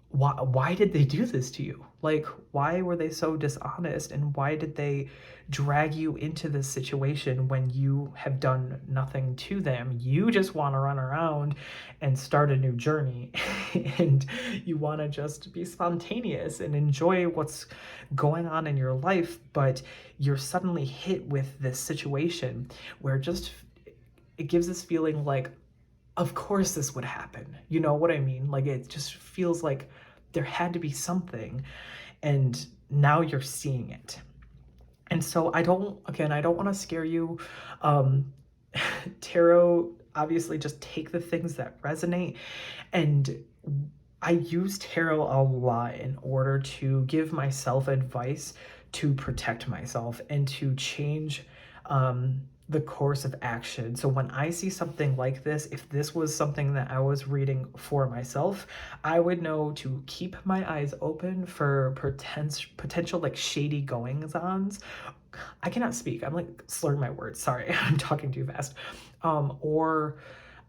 why did they do this to you? Like, why were they so dishonest, and why did they drag you into this situation when you have done nothing to them? You just want to run around and start a new journey and you want to just be spontaneous and enjoy what's going on in your life, but you're suddenly hit with this situation where just it gives this feeling like, of course this would happen. You know what I mean? Like it just feels like there had to be something, and now you're seeing it. And so I don't want to scare you. Um, Tarot, obviously, just take the things that resonate. And I use tarot a lot in order to give myself advice to protect myself and to change the course of action. So when I see something like this, if this was something that I was reading for myself, I would know to keep my eyes open for potential like shady goings-ons. I cannot speak. I'm like slurring my words. Sorry, I'm talking too fast. Or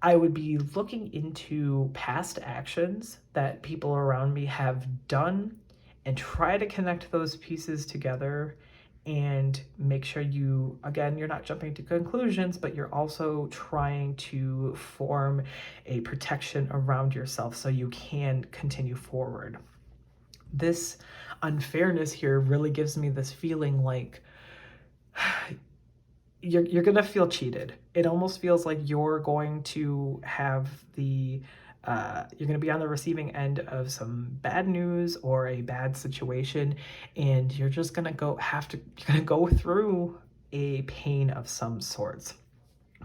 I would be looking into past actions that people around me have done and try to connect those pieces together and make sure you, again, you're not jumping to conclusions, but you're also trying to form a protection around yourself so you can continue forward. This unfairness here really gives me this feeling like you're gonna feel cheated. It almost feels like you're going to have the you're going to be on the receiving end of some bad news or a bad situation, and you're just going to you're going to go through a pain of some sorts.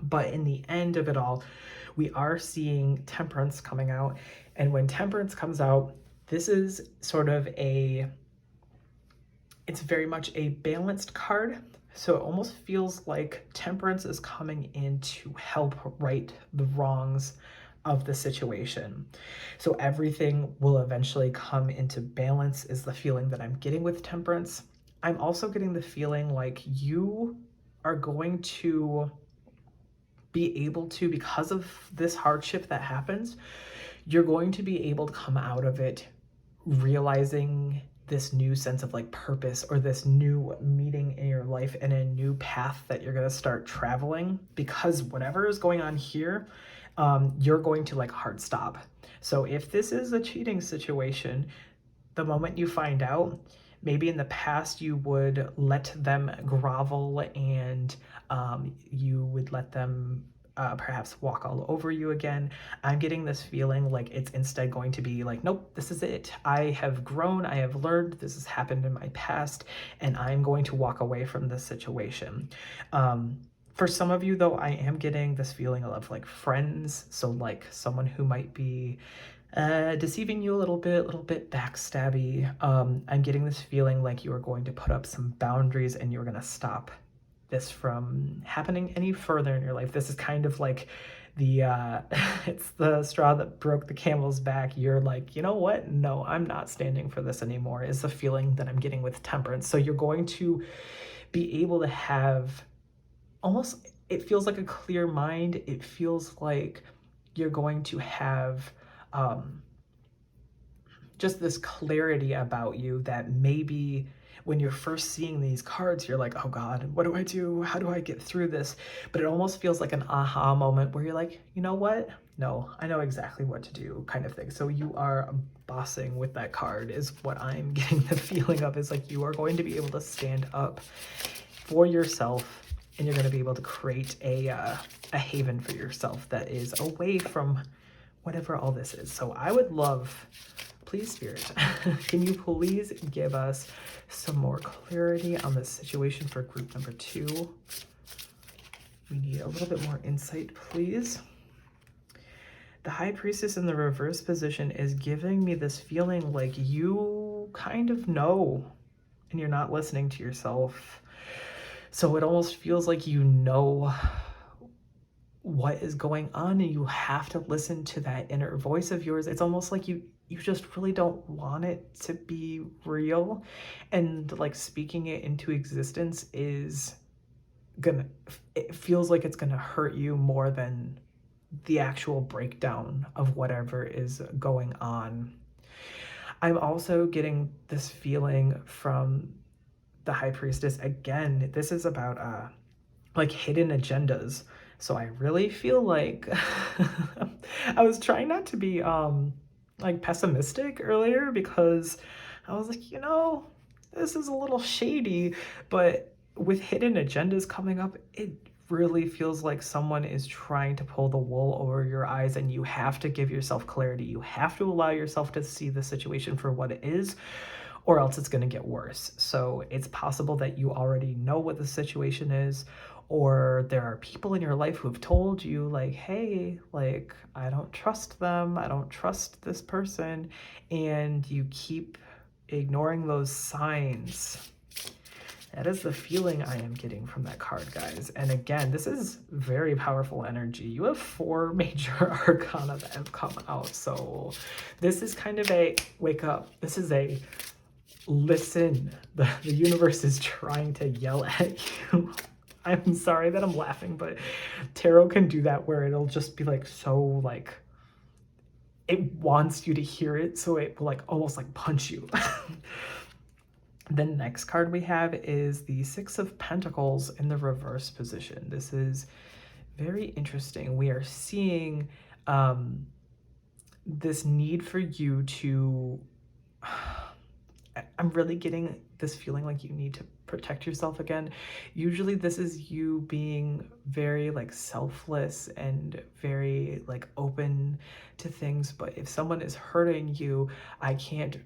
But in the end of it all, we are seeing Temperance coming out, and when Temperance comes out, this is sort of it's very much a balanced card. So it almost feels like Temperance is coming in to help right the wrongs of the situation. So everything will eventually come into balance is the feeling that I'm getting with Temperance. I'm also getting the feeling like you are going to be able to, because of this hardship that happens, you're going to be able to come out of it realizing this new sense of like purpose, or this new meeting in your life and a new path that you're going to start traveling, because whatever is going on here, you're going to like hard stop. So if this is a cheating situation, the moment you find out, maybe in the past you would let them grovel and you would let them perhaps walk all over you again. I'm getting this feeling like it's instead going to be like, nope, this is it. I have grown, I have learned, this has happened in my past, and I'm going to walk away from this situation. For some of you, though, I am getting this feeling of like friends. So like someone who might be deceiving you a little bit backstabby. I'm getting this feeling like you are going to put up some boundaries and you're going to stop this from happening any further in your life. This is kind of like the it's the straw that broke the camel's back. You're like, you know what? No, I'm not standing for this anymore, is the feeling that I'm getting with Temperance. So you're going to be able to have almost, it feels like a clear mind. It feels like you're going to have just this clarity about you that maybe when you're first seeing these cards, you're like, oh God, what do I do? How do I get through this? But it almost feels like an aha moment where you're like, you know what? no, I know exactly what to do kind of thing. So you are bossing with that card is what I'm getting the feeling of, is like you are going to be able to stand up for yourself, and you're going to be able to create a haven for yourself that is away from whatever all this is. So I would love, please Spirit, can you please give us some more clarity on the situation for group number 2? We need a little bit more insight, please. The High Priestess in the reverse position is giving me this feeling like you kind of know and you're not listening to yourself. So it almost feels like you know what is going on and you have to listen to that inner voice of yours. It's almost like you just really don't want it to be real, and like speaking it into existence is gonna, it feels like it's gonna hurt you more than the actual breakdown of whatever is going on. I'm also getting this feeling from the High Priestess. Again, this is about like hidden agendas. So I really feel like I was trying not to be like pessimistic earlier, because I was like, you know, this is a little shady, but with hidden agendas coming up, it really feels like someone is trying to pull the wool over your eyes, and you have to give yourself clarity. You have to allow yourself to see the situation for what it is, or else it's going to get worse. So it's possible that you already know what the situation is, or there are people in your life who have told you like, hey, like, I don't trust them, I don't trust this person, and you keep ignoring those signs. That is the feeling I am getting from that card, guys. And again, this is very powerful energy. You have 4 major arcana that have come out. So this is kind of a wake up. This is a listen. The universe is trying to yell at you. I'm sorry that I'm laughing, but tarot can do that where it'll just be like so like, it wants you to hear it, so it will like almost like punch you. The next card we have is the 6 of Pentacles in the reverse position. This is very interesting. We are seeing this need for you to, I'm really getting this feeling like you need to protect yourself again. Usually this is you being very like selfless and very like open to things, but if someone is hurting you, I can't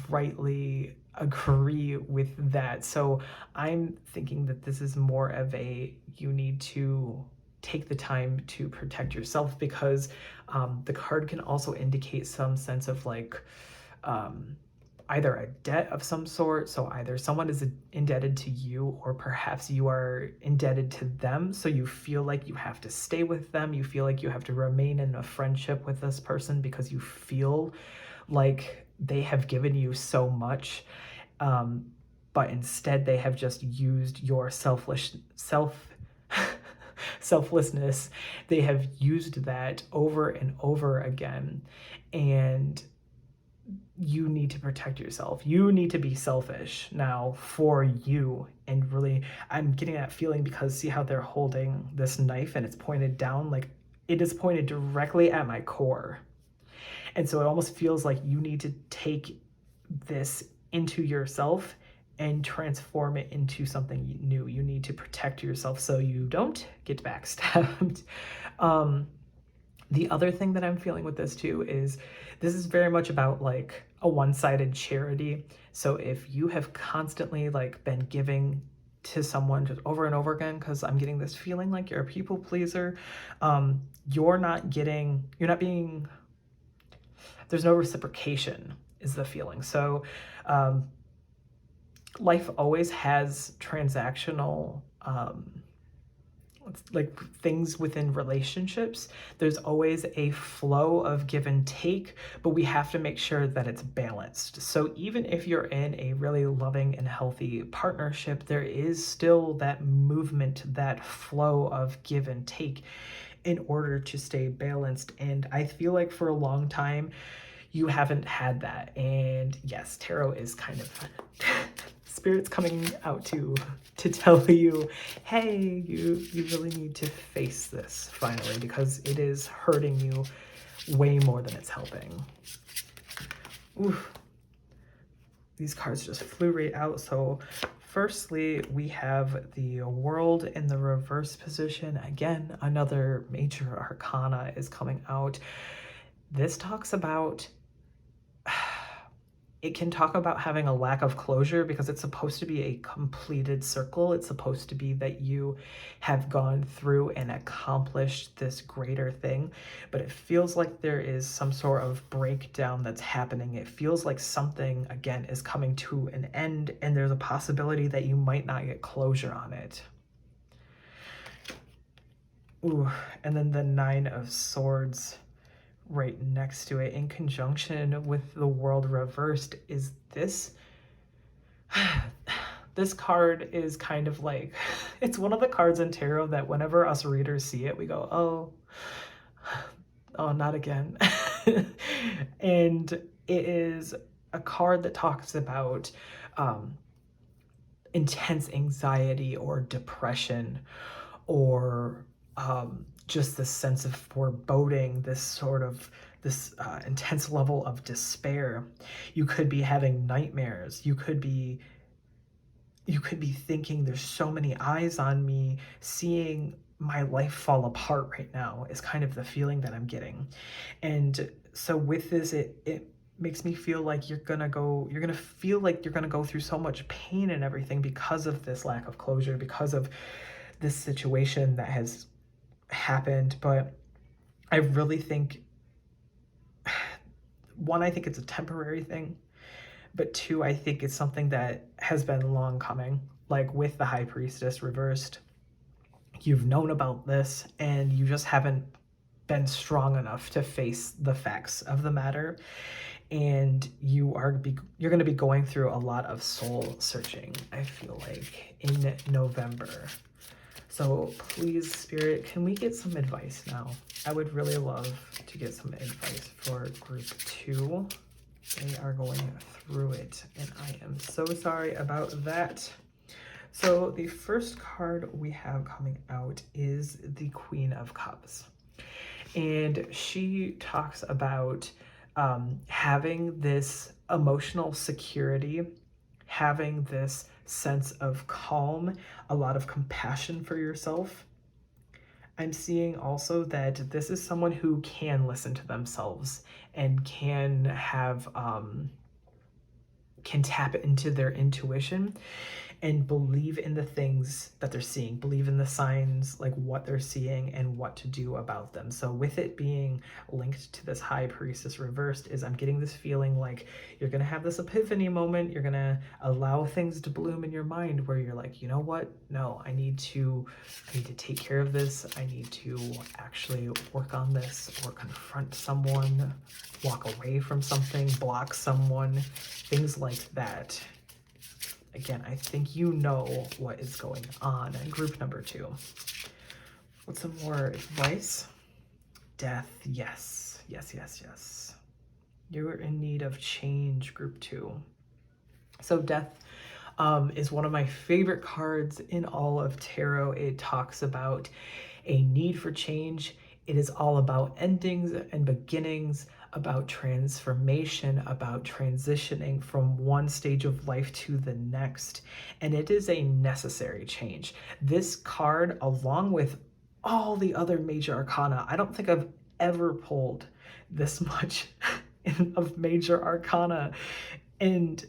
rightly agree with that. So I'm thinking that this is more of a, you need to take the time to protect yourself, because the card can also indicate some sense of like either a debt of some sort. So either someone is indebted to you, or perhaps you are indebted to them. So you feel like you have to stay with them. You feel like you have to remain in a friendship with this person because you feel like they have given you so much, but instead they have just used your selflessness. They have used that over and over again, and you need to protect yourself. You need to be selfish now for you. And really, I'm getting that feeling because see how they're holding this knife and it's pointed down, like it is pointed directly at my core. And so it almost feels like you need to take this into yourself and transform it into something new. You need to protect yourself so you don't get backstabbed. The other thing that I'm feeling with this too is this is very much about like a one-sided charity. So if you have constantly like been giving to someone just over and over again, because I'm getting this feeling like you're a people pleaser, you're not being, there's no reciprocation is the feeling. So life always has transactional like things within relationships. There's always a flow of give and take, but we have to make sure that it's balanced. So even if you're in a really loving and healthy partnership, there is still that movement, that flow of give and take in order to stay balanced. And I feel like for a long time, you haven't had that. And yes, tarot is kind of Spirit's coming out to tell you, hey, you really need to face this finally, because it is hurting you way more than it's helping. Oof. These cards just flew right out. So firstly, we have the World in the reverse position. Again, another major arcana is coming out. This talks about, it can talk about having a lack of closure, because it's supposed to be a completed circle. It's supposed to be that you have gone through and accomplished this greater thing, but it feels like there is some sort of breakdown that's happening. It feels like something, again, is coming to an end, and there's a possibility that you might not get closure on it. Ooh, and then the Nine of Swords right next to it in conjunction with the World reversed is this. This card is kind of like, it's one of the cards in tarot that whenever us readers see it, we go, oh, not again. And it is a card that talks about intense anxiety or depression, or just this sense of foreboding, this intense level of despair. You could be having nightmares. You could be thinking, there's so many eyes on me, seeing my life fall apart right now is kind of the feeling that I'm getting. And so with this, it makes me feel like you're gonna feel like you're gonna go through so much pain and everything because of this lack of closure, because of this situation that has happened. But I really think, one, I think it's a temporary thing, but two, I think it's something that has been long coming. Like with the High Priestess reversed, you've known about this and you just haven't been strong enough to face the facts of the matter, and you're going to be going through a lot of soul searching, I feel like, in November. So please, Spirit, can we get some advice now? I would really love to get some advice for group 2. They are going through it, and I am so sorry about that. So the first card we have coming out is the Queen of Cups. And she talks about having this emotional security, having this sense of calm, a lot of compassion for yourself. I'm seeing also that this is someone who can listen to themselves and can have, can tap into their intuition and believe in the things that they're seeing, believe in the signs, like what they're seeing and what to do about them. So with it being linked to this High Priestess reversed, is I'm getting this feeling like you're gonna have this epiphany moment. You're gonna allow things to bloom in your mind where you're like, you know what? No, I need to take care of this. I need to actually work on this, or confront someone, walk away from something, block someone, things like that. Again, I think you know what is going on. And group number 2. What's some more advice? Death. Yes. Yes, yes, yes. You're in need of change, group 2. So death is one of my favorite cards in all of tarot. It talks about a need for change. It is all about endings and beginnings, about transformation, about transitioning from one stage of life to the next. And it is a necessary change. This card, along with all the other major arcana, I don't think I've ever pulled this much of major arcana and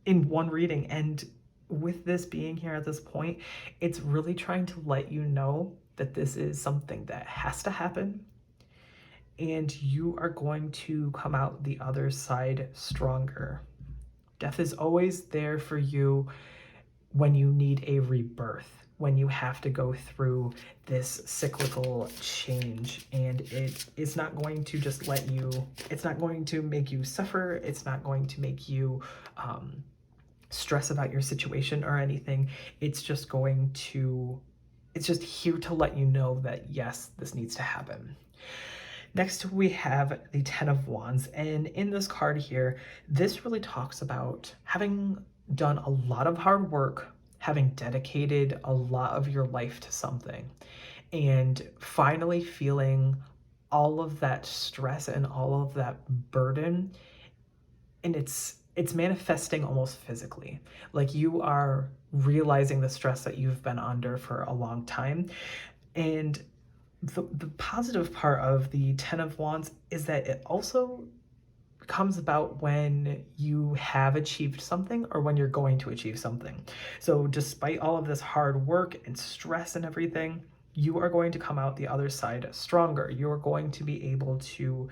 in one reading. And with this being here at this point, it's really trying to let you know that this is something that has to happen, and you are going to come out the other side stronger. Death is always there for you when you need a rebirth, when you have to go through this cyclical change, and it is not going to just let you, it's not going to make you suffer, it's not going to make you stress about your situation or anything. It's just going to, it's just here to let you know that yes, this needs to happen. Next, we have the Ten of Wands, and in this card here, this really talks about having done a lot of hard work, having dedicated a lot of your life to something, and finally feeling all of that stress and all of that burden, and it's manifesting almost physically. Like you are realizing the stress that you've been under for a long time. And the positive part of the Ten of Wands is that it also comes about when you have achieved something or when you're going to achieve something. So despite all of this hard work and stress and everything, you are going to come out the other side stronger. You're going to be able to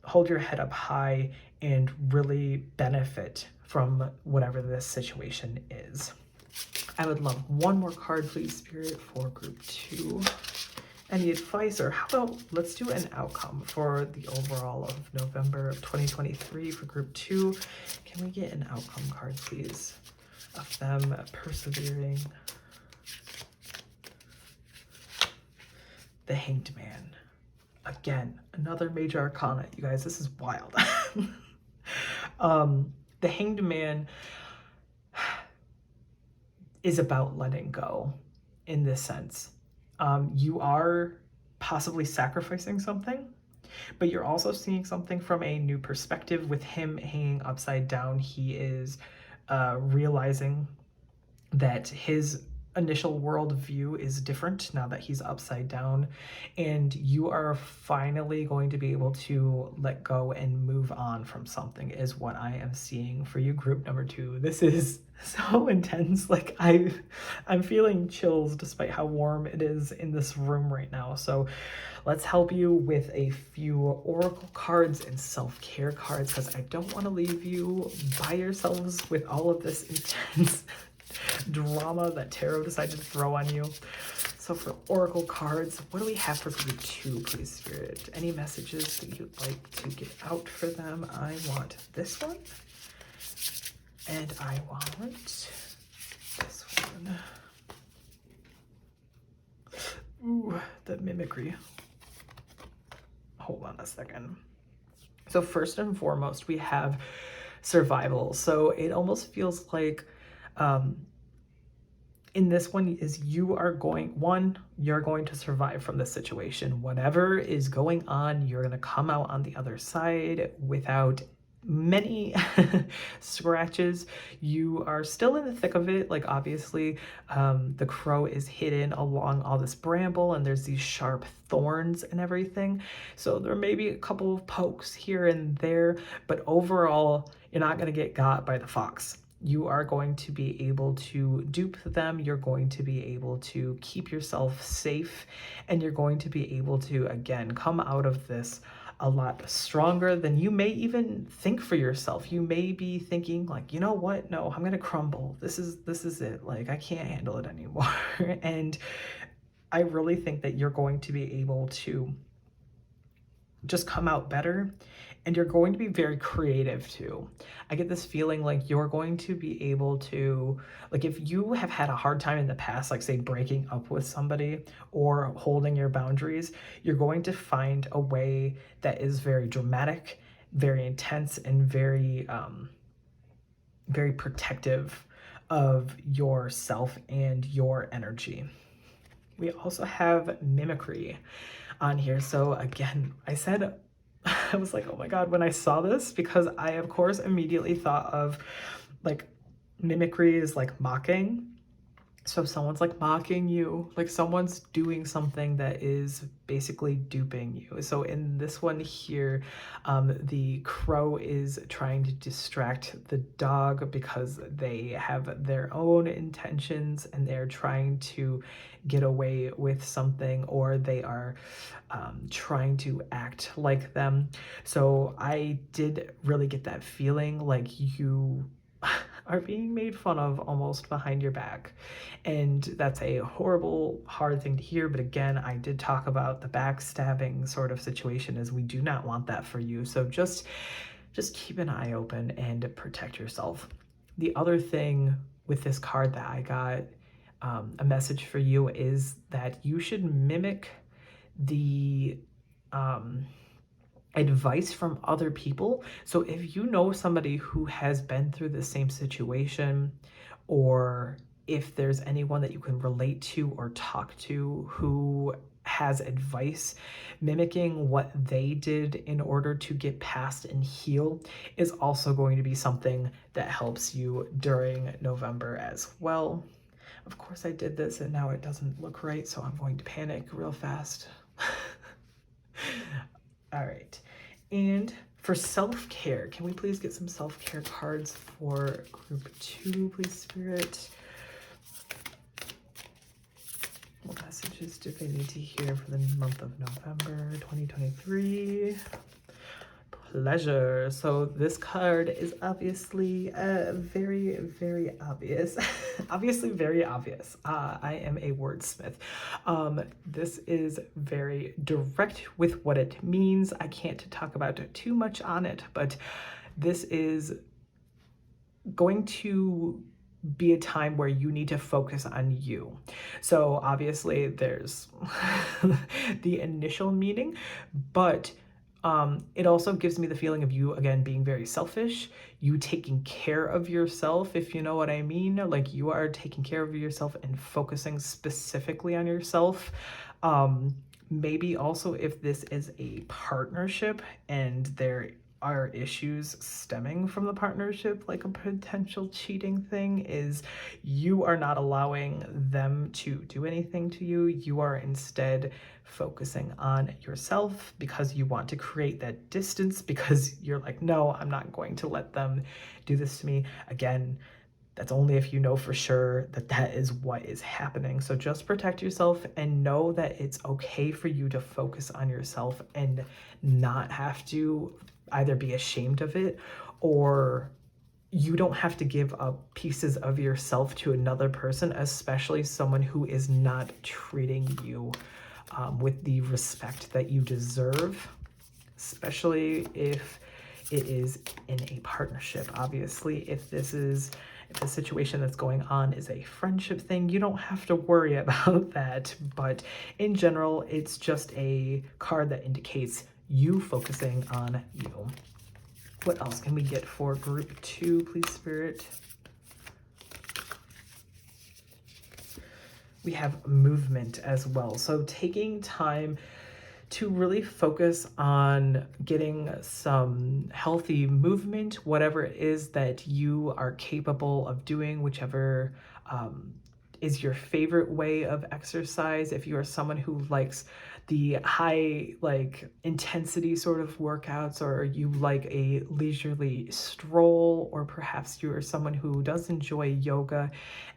hold your head up high and really benefit from whatever this situation is. I would love one more card, please, Spirit, for group 2. Any advice, or how about let's do an outcome for the overall of November of 2023 for group 2. Can we get an outcome card, please, of them persevering? The Hanged Man. Again, another major arcana. You guys, this is wild. The Hanged Man is about letting go in this sense. You are possibly sacrificing something, but you're also seeing something from a new perspective. With him hanging upside down, he is realizing that his initial worldview is different now that he's upside down, and you are finally going to be able to let go and move on from something, is what I am seeing for you, group number 2. This is so intense. Like I'm feeling chills despite how warm it is in this room right now. So let's help you with a few oracle cards and self-care cards, because I don't want to leave you by yourselves with all of this intense drama that tarot decided to throw on you. So for oracle cards, what do we have for group 2, please, Spirit? Any messages that you'd like to get out for them? I want this one, and I want this one. Ooh, the mimicry. Hold on a second. So first and foremost, we have survival. So it almost feels like in this one is you're going to survive from this situation. Whatever is going on, you're going to come out on the other side without many scratches. You are still in the thick of it. Like obviously the crow is hidden along all this bramble, and there's these sharp thorns and everything, so there may be a couple of pokes here and there, but overall you're not going to get got by the fox. You are going to be able to dupe them, you're going to be able to keep yourself safe, and you're going to be able to, again, come out of this a lot stronger than you may even think for yourself. You may be thinking like, you know what, no, I'm gonna crumble. This is it. Like, I can't handle it anymore. And I really think that you're going to be able to just come out better, and you're going to be very creative too. I get this feeling like you're going to be able to, like if you have had a hard time in the past, like say breaking up with somebody or holding your boundaries, you're going to find a way that is very dramatic, very intense, and very, very protective of yourself and your energy. We also have mimicry on here. So again, I was like, oh my God, when I saw this, because I of course immediately thought of like mimicry is like mocking. So if someone's like mocking you, like someone's doing something that is basically duping you. So in this one here, the crow is trying to distract the dog because they have their own intentions and they're trying to get away with something, or they are trying to act like them. So I did really get that feeling like you are being made fun of almost behind your back. And that's a horrible, hard thing to hear. But again, I did talk about the backstabbing sort of situation, as we do not want that for you. So just keep an eye open and protect yourself. The other thing with this card that I got, a message for you, is that you should mimic the advice from other people. So if you know somebody who has been through the same situation, or if there's anyone that you can relate to or talk to who has advice mimicking what they did in order to get past and heal, is also going to be something that helps you during November as well. Of course, I did this and now it doesn't look right, so I'm going to panic real fast. All right. And for self-care, can we please get some self-care cards for group 2, please, Spirit? What messages do they need to hear for the month of November 2023? Pleasure. So this card is obviously very, very obvious. Obviously very obvious. I am a wordsmith. This is very direct with what it means. I can't talk about too much on it, but this is going to be a time where you need to focus on you. So obviously there's the initial meaning, but it also gives me the feeling of you, again, being very selfish, you taking care of yourself, if you know what I mean. Like, you are taking care of yourself and focusing specifically on yourself. Maybe also if this is a partnership and there are issues stemming from the partnership, like a potential cheating thing, is you are not allowing them to do anything to you. You are instead focusing on yourself because you want to create that distance, because you're like, no, I'm not going to let them do this to me. Again, that's only if you know for sure that that is what is happening. So just protect yourself and know that it's okay for you to focus on yourself and not have to either be ashamed of it, or you don't have to give up pieces of yourself to another person, especially someone who is not treating you with the respect that you deserve, especially if it is in a partnership. Obviously, if the situation that's going on is a friendship thing, you don't have to worry about that. But in general, it's just a card that indicates you focusing on you. What else can we get for group 2, please, Spirit? We have movement as well. So taking time to really focus on getting some healthy movement, whatever it is that you are capable of doing, whichever is your favorite way of exercise. If you are someone who likes the high, like, intensity sort of workouts, or you like a leisurely stroll, or perhaps you are someone who does enjoy yoga,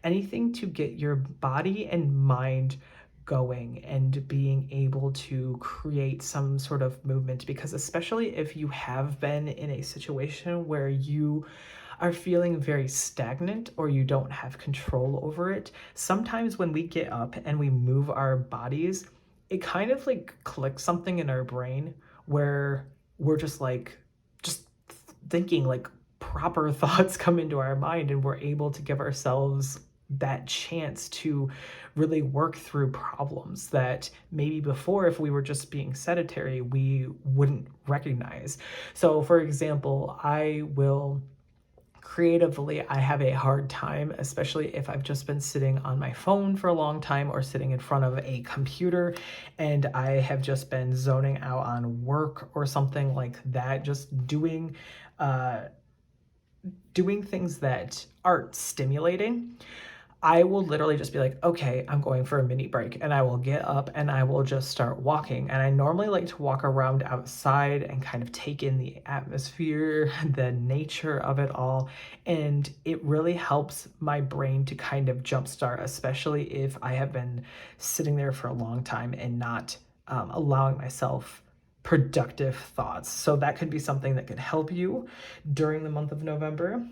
anything to get your body and mind going and being able to create some sort of movement. Because especially if you have been in a situation where you are feeling very stagnant or you don't have control over it, sometimes when we get up and we move our bodies, it kind of like clicks something in our brain where we're just thinking, like, proper thoughts come into our mind, and we're able to give ourselves that chance to really work through problems that maybe before, if we were just being sedentary, we wouldn't recognize. So for example, creatively, I have a hard time, especially if I've just been sitting on my phone for a long time or sitting in front of a computer and I have just been zoning out on work or something like that, just doing things that aren't stimulating. I will literally just be like, okay, I'm going for a mini break, and I will get up and I will just start walking. And I normally like to walk around outside and kind of take in the atmosphere, the nature of it all. And it really helps my brain to kind of jumpstart, especially if I have been sitting there for a long time and not allowing myself productive thoughts. So that could be something that could help you during the month of November.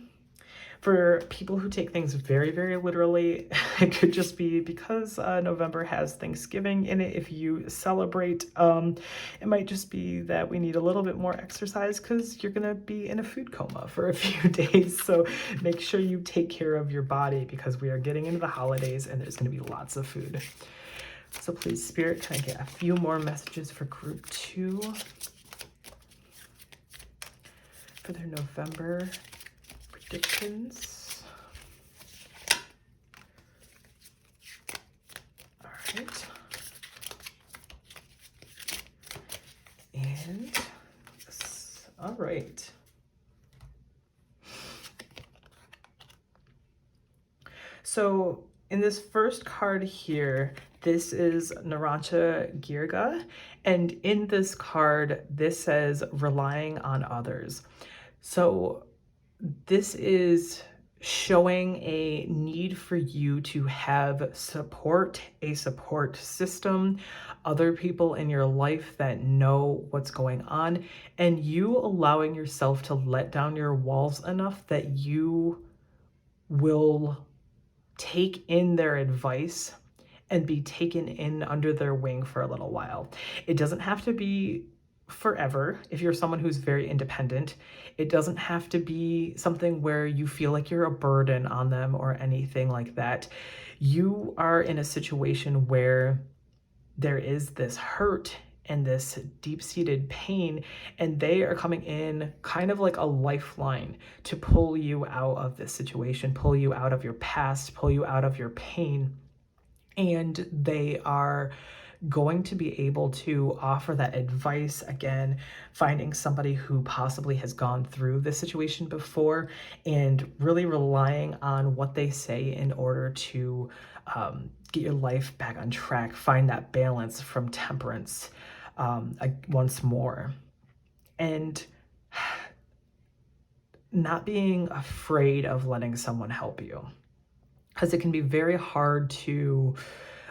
For people who take things very, very literally, it could just be because November has Thanksgiving in it. If you celebrate, it might just be that we need a little bit more exercise because you're going to be in a food coma for a few days. So make sure you take care of your body because we are getting into the holidays and there's going to be lots of food. So please, Spirit, can I get a few more messages for group 2? for their November predictions. All right. And this, all right. So in this first card here, this is Narancha Girga, and in this card, this says relying on others. So this is showing a need for you to have support, a support system, other people in your life that know what's going on, and you allowing yourself to let down your walls enough that you will take in their advice and be taken in under their wing for a little while. It doesn't have to be forever if you're someone who's very independent. It doesn't have to be something where you feel like you're a burden on them or anything like that. You are in a situation where there is this hurt and this deep-seated pain, and they are coming in kind of like a lifeline to pull you out of this situation, pull you out of your past, pull you out of your pain. And they are going to be able to offer that advice again, finding somebody who possibly has gone through this situation before and really relying on what they say in order to get your life back on track, find that balance from temperance once more. And not being afraid of letting someone help you, because it can be very hard to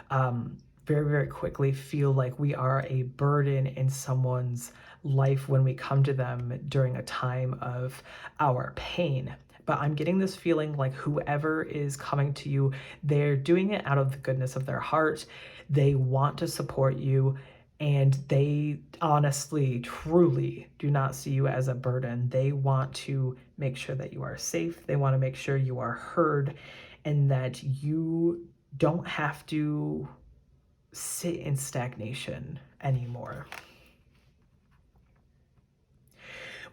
very, very quickly feel like we are a burden in someone's life when we come to them during a time of our pain. But I'm getting this feeling like whoever is coming to you, they're doing it out of the goodness of their heart. They want to support you, and they honestly, truly do not see you as a burden. They want to make sure that you are safe. They want to make sure you are heard and that you don't have to sit in stagnation anymore.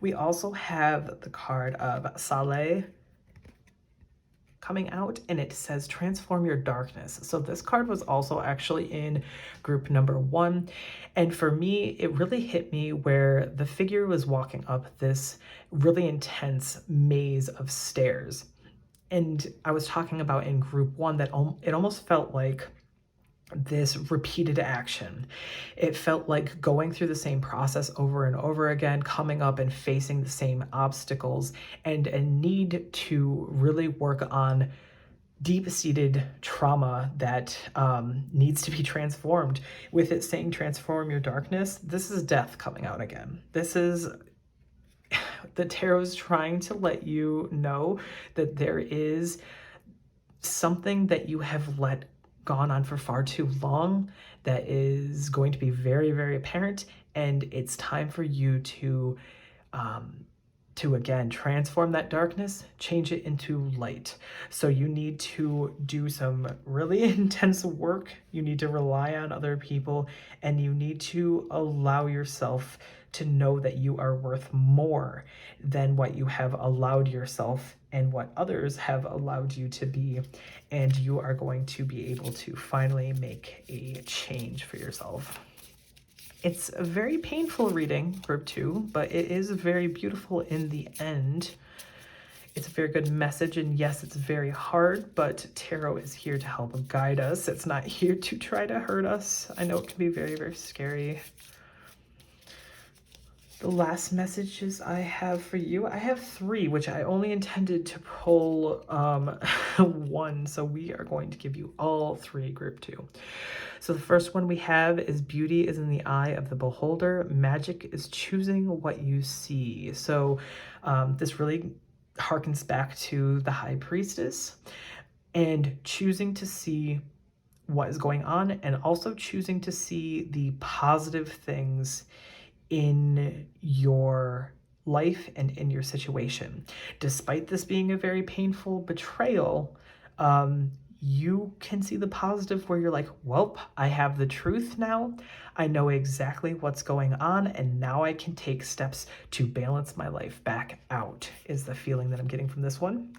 We also have the card of Saleh coming out, and it says transform your darkness. So this card was also actually in group number 1, and for me it really hit me where the figure was walking up this really intense maze of stairs. And I was talking about in group 1 that it almost felt like this repeated action. It felt like going through the same process over and over again, coming up and facing the same obstacles, and a need to really work on deep-seated trauma that needs to be transformed. With it saying transform your darkness, this is death coming out again. This is the tarot is trying to let you know that there is something that you have let gone on for far too long that is going to be very, very apparent, and it's time for you to again transform that darkness, change it into light. So you need to do some really intense work. You need to rely on other people, and you need to allow yourself to know that you are worth more than what you have allowed yourself and what others have allowed you to be. And you are going to be able to finally make a change for yourself. It's a very painful reading, group 2, but it is very beautiful in the end. It's a very good message, and yes, it's very hard, but tarot is here to help guide us. It's not here to try to hurt us. I know it can be very, very scary. The last messages I have for you, I have 3, which I only intended to pull 1, so we are going to give you all 3, group 2. So the first one we have is beauty is in the eye of the beholder. Magic is choosing what you see. So this really harkens back to the High Priestess and choosing to see what is going on, and also choosing to see the positive things in your life and in your situation. Despite this being a very painful betrayal, you can see the positive where you're like, well, I have the truth now. I know exactly what's going on, and now I can take steps to balance my life back out, is the feeling that I'm getting from this one.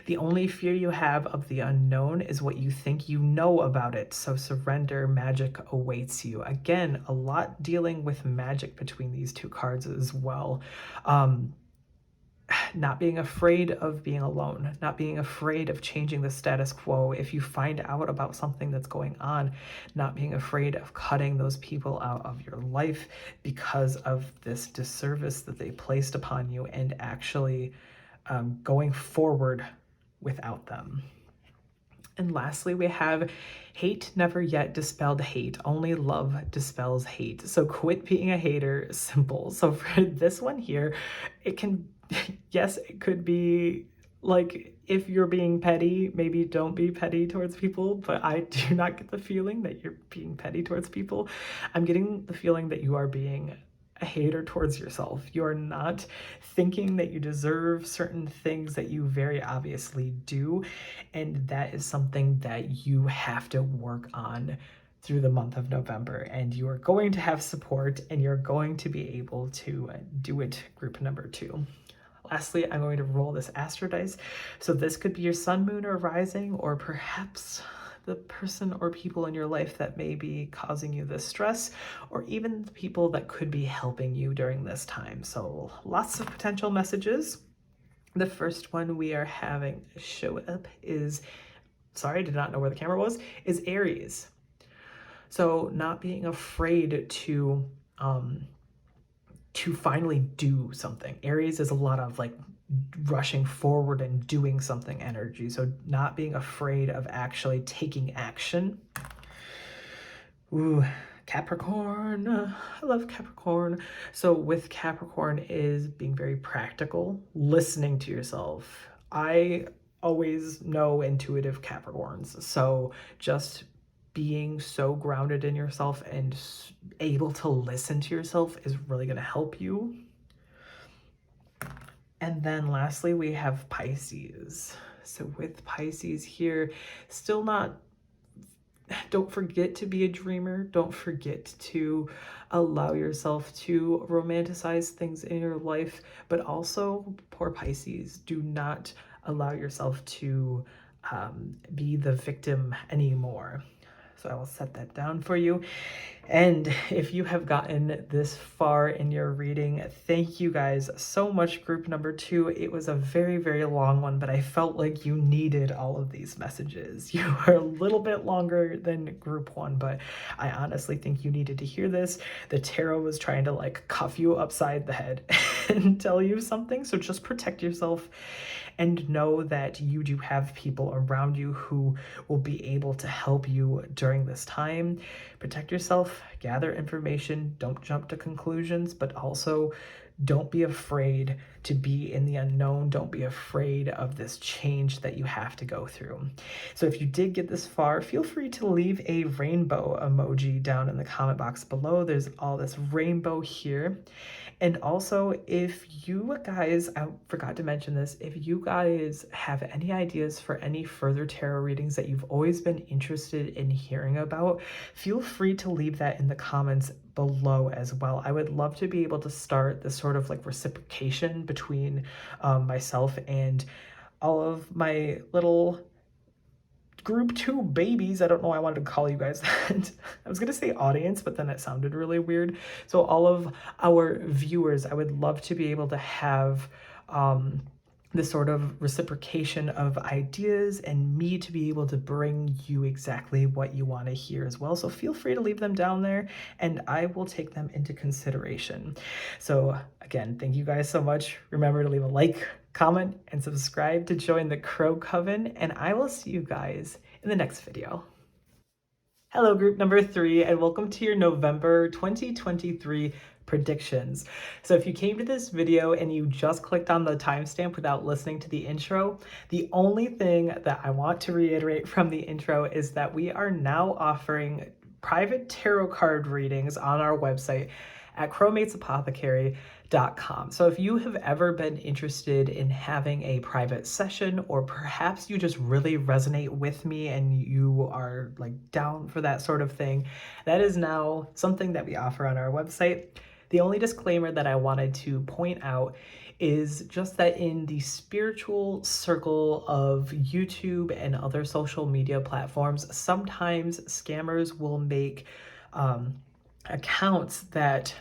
The only fear you have of the unknown is what you think you know about it. So surrender, magic awaits you. Again, a lot dealing with magic between these two cards as well. Not being afraid of being alone, not being afraid of changing the status quo. If you find out about something that's going on, not being afraid of cutting those people out of your life because of this disservice that they placed upon you, and actually going forward without them. And lastly, we have hate never yet dispelled hate. Only love dispels hate. So quit being a hater, simple. So for this one here, it can, yes, it could be like, if you're being petty, maybe don't be petty towards people, but I do not get the feeling that you're being petty towards people. I'm getting the feeling that you are being a hater towards yourself. You're not thinking that you deserve certain things that you very obviously do, and that is something that you have to work on through the month of November, and you are going to have support, and you're going to be able to do it, group number 2. Lastly, I'm going to roll this astro dice. So this could be your sun, moon, or rising, or perhaps the person or people in your life that may be causing you this stress, or even the people that could be helping you during this time. So lots of potential messages. The first one we are having show up is, sorry, I did not know where the camera was, is Aries. So not being afraid to finally do something. Aries is a lot of like rushing forward and doing something energy. So not being afraid of actually taking action. Ooh, Capricorn. I love Capricorn. So with Capricorn is being very practical, listening to yourself. I always know intuitive Capricorns. So just being so grounded in yourself and able to listen to yourself is really going to help you. And then lastly, we have Pisces. So with Pisces here, still not, don't forget to be a dreamer. Don't forget to allow yourself to romanticize things in your life, but also, poor Pisces, do not allow yourself to be the victim anymore. So I will set that down for you. And if you have gotten this far in your reading, thank you guys so much, group number 2. It was a very, very long one, but I felt like you needed all of these messages. You were a little bit longer than group 1, but I honestly think you needed to hear this. The tarot was trying to like cuff you upside the head and tell you something. So just protect yourself and know that you do have people around you who will be able to help you during this time. Protect yourself, gather information, don't jump to conclusions, but also don't be afraid to be in the unknown. Don't be afraid of this change that you have to go through. So if you did get this far, feel free to leave a rainbow emoji down in the comment box below. There's all this rainbow here. And also, if you guys, I forgot to mention this, if you guys have any ideas for any further tarot readings that you've always been interested in hearing about, feel free to leave that in the comments below as well. I would love to be able to start this sort of like reciprocation between myself and all of my little group 2 babies. I don't know why I wanted to call you guys that. I was gonna say audience, but then it sounded really weird. So all of our viewers, I would love to be able to have this sort of reciprocation of ideas, and me to be able to bring you exactly what you want to hear as well. So feel free to leave them down there and I will take them into consideration. So again, thank you guys so much. Remember to leave a like, comment, and subscribe to join the Crow Coven, and I will see you guys in the next video. Hello, group number 3, and welcome to your November 2023 predictions. So if you came to this video and you just clicked on the timestamp without listening to the intro, the only thing that I want to reiterate from the intro is that we are now offering private tarot card readings on our website at Crowmates Apothecary So if you have ever been interested in having a private session, or perhaps you just really resonate with me and you are like down for that sort of thing, that is now something that we offer on our website. The only disclaimer that I wanted to point out is just that in the spiritual circle of YouTube and other social media platforms, sometimes scammers will make accounts that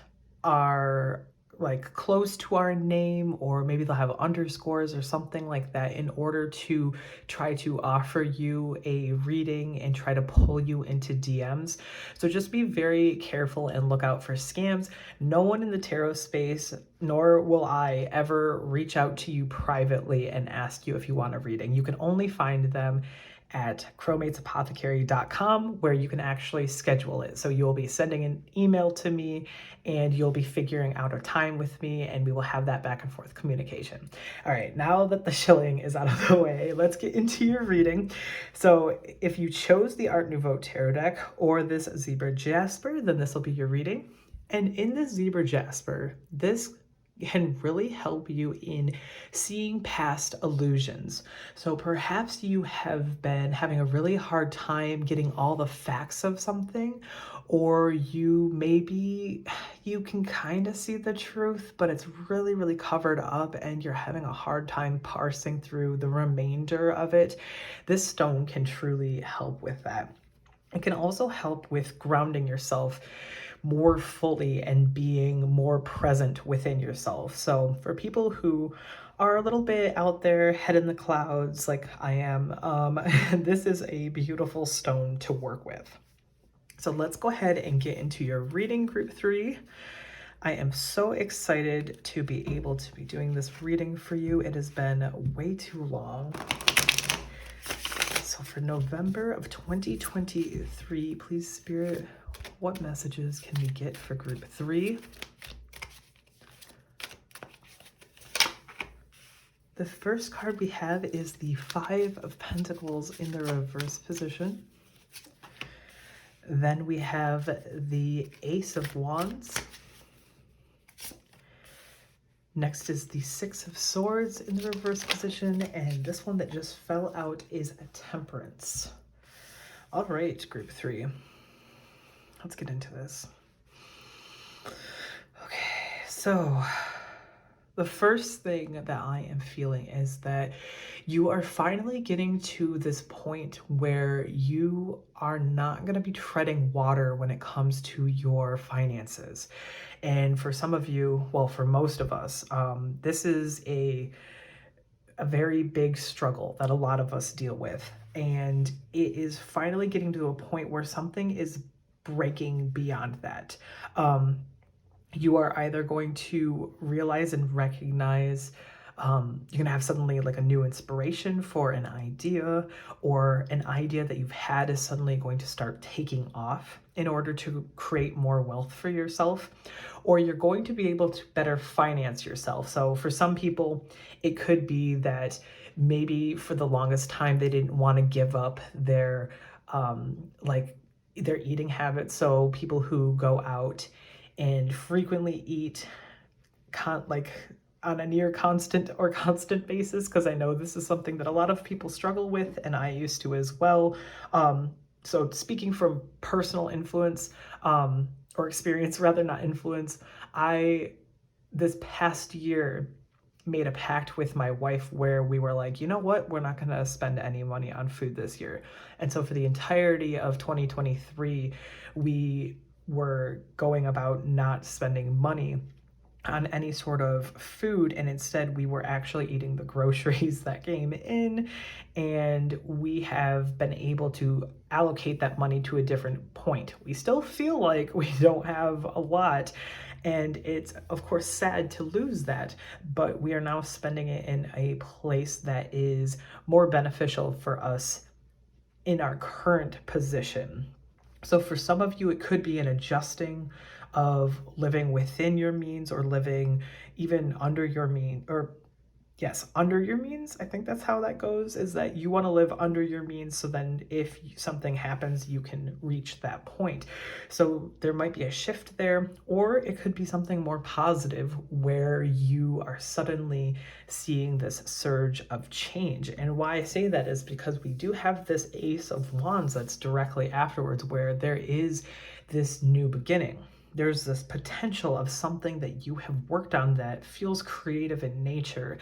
are like close to our name, or maybe they'll have underscores or something like that, in order to try to offer you a reading and try to pull you into DMs. So just be very careful and look out for scams. No one in the tarot space, nor will I, ever reach out to you privately and ask you if you want a reading. You can only find them at crowmatesapothecary.com, where you can actually schedule it. So you'll be sending an email to me and you'll be figuring out a time with me, and we will have that back and forth communication. All right, now that the shilling is out of the way, let's get into your reading. So if you chose the Art Nouveau Tarot deck or this Zebra Jasper, then this will be your reading. And in this Zebra Jasper, this can really help you in seeing past illusions. So perhaps you have been having a really hard time getting all the facts of something, or you can kind of see the truth, but it's really, really covered up and you're having a hard time parsing through the remainder of it. This stone can truly help with that. It can also help with grounding yourself more fully and being more present within yourself. So for people who are a little bit out there, head in the clouds like I am, this is a beautiful stone to work with. So let's go ahead and get into your reading, group 3. I am so excited to be able to be doing this reading for you. It has been way too long. So for November of 2023, please, Spirit, what messages can we get for group 3? The first card we have is the 5 of Pentacles in the reverse position. Then we have the Ace of Wands. Next is the 6 of Swords in the reverse position, and this one that just fell out is a Temperance. All right, group 3. Let's get into this. Okay, so the first thing that I am feeling is that you are finally getting to this point where you are not going to be treading water when it comes to your finances. And for some of you, well, for most of us, this is a very big struggle that a lot of us deal with. And it is finally getting to a point where something is breaking beyond that. You are either going to realize and recognize you're gonna have suddenly like a new inspiration for an idea, or an idea that you've had is suddenly going to start taking off in order to create more wealth for yourself, or you're going to be able to better finance yourself. So for some people, it could be that maybe for the longest time they didn't want to give up their their eating habits. So people who go out and frequently eat on a near constant or constant basis, because I know this is something that a lot of people struggle with, and I used to as well. So speaking from personal influence, or experience rather, not influence, I, this past year, made a pact with my wife where we were like, you know what, we're not going to spend any money on food this year. And so for the entirety of 2023, we were going about not spending money on any sort of food, and instead we were actually eating the groceries that came in, and we have been able to allocate that money to a different point. We still feel like we don't have a lot, and it's of course sad to lose that, but we are now spending it in a place that is more beneficial for us in our current position. So for some of you, it could be an adjusting of living within your means, or living even under your means, or Yes, under your means. I think that's how that goes, is that you want to live under your means so then if something happens, you can reach that point. So there might be a shift there, or it could be something more positive where you are suddenly seeing this surge of change. And why I say that is because we do have this Ace of Wands that's directly afterwards, where there is this new beginning. There's this potential of something that you have worked on that feels creative in nature,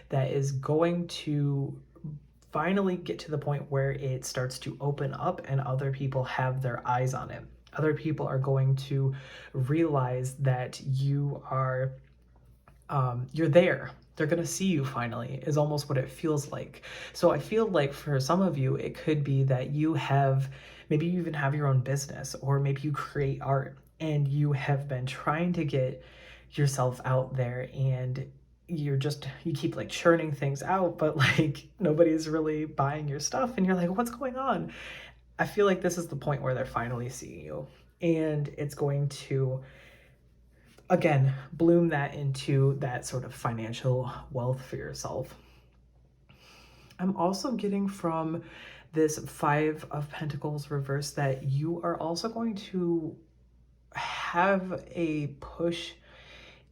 that is going to finally get to the point where it starts to open up and other people have their eyes on it. Other people are going to realize that you're there. They're going to see you finally, is almost what it feels like. So I feel like for some of you, it could be that maybe you even have your own business, or maybe you create art and you have been trying to get yourself out there, and you keep like churning things out, but like nobody's really buying your stuff, and you're like, what's going on? I feel like this is the point where they're finally seeing you, and it's going to again bloom that into that sort of financial wealth for yourself. I'm also getting from this Five of Pentacles reverse that you are also going to have a push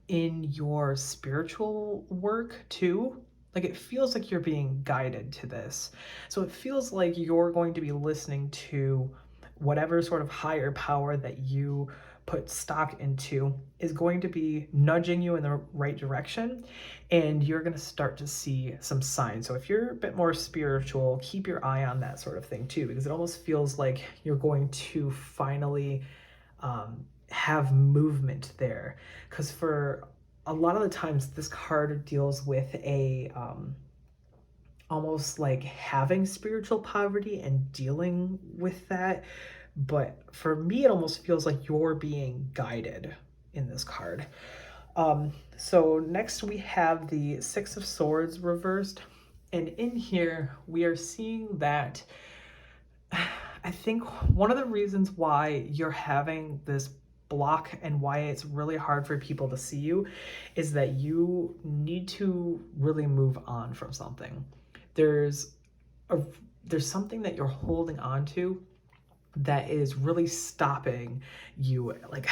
in your spiritual work too. Like, it feels like you're being guided to this. So it feels like you're going to be listening to whatever sort of higher power that you put stock into is going to be nudging you in the right direction, and you're going to start to see some signs. So if you're a bit more spiritual, keep your eye on that sort of thing too, because it almost feels like you're going to finally have movement there. Because for a lot of the times, this card deals with a almost like having spiritual poverty and dealing with that. But for me, it almost feels like you're being guided in this card. So next we have the Six of Swords reversed. And in here, we are seeing that I think one of the reasons why you're having this block and why it's really hard for people to see you is that you need to really move on from something. There's something that you're holding on to that is really stopping you. Like,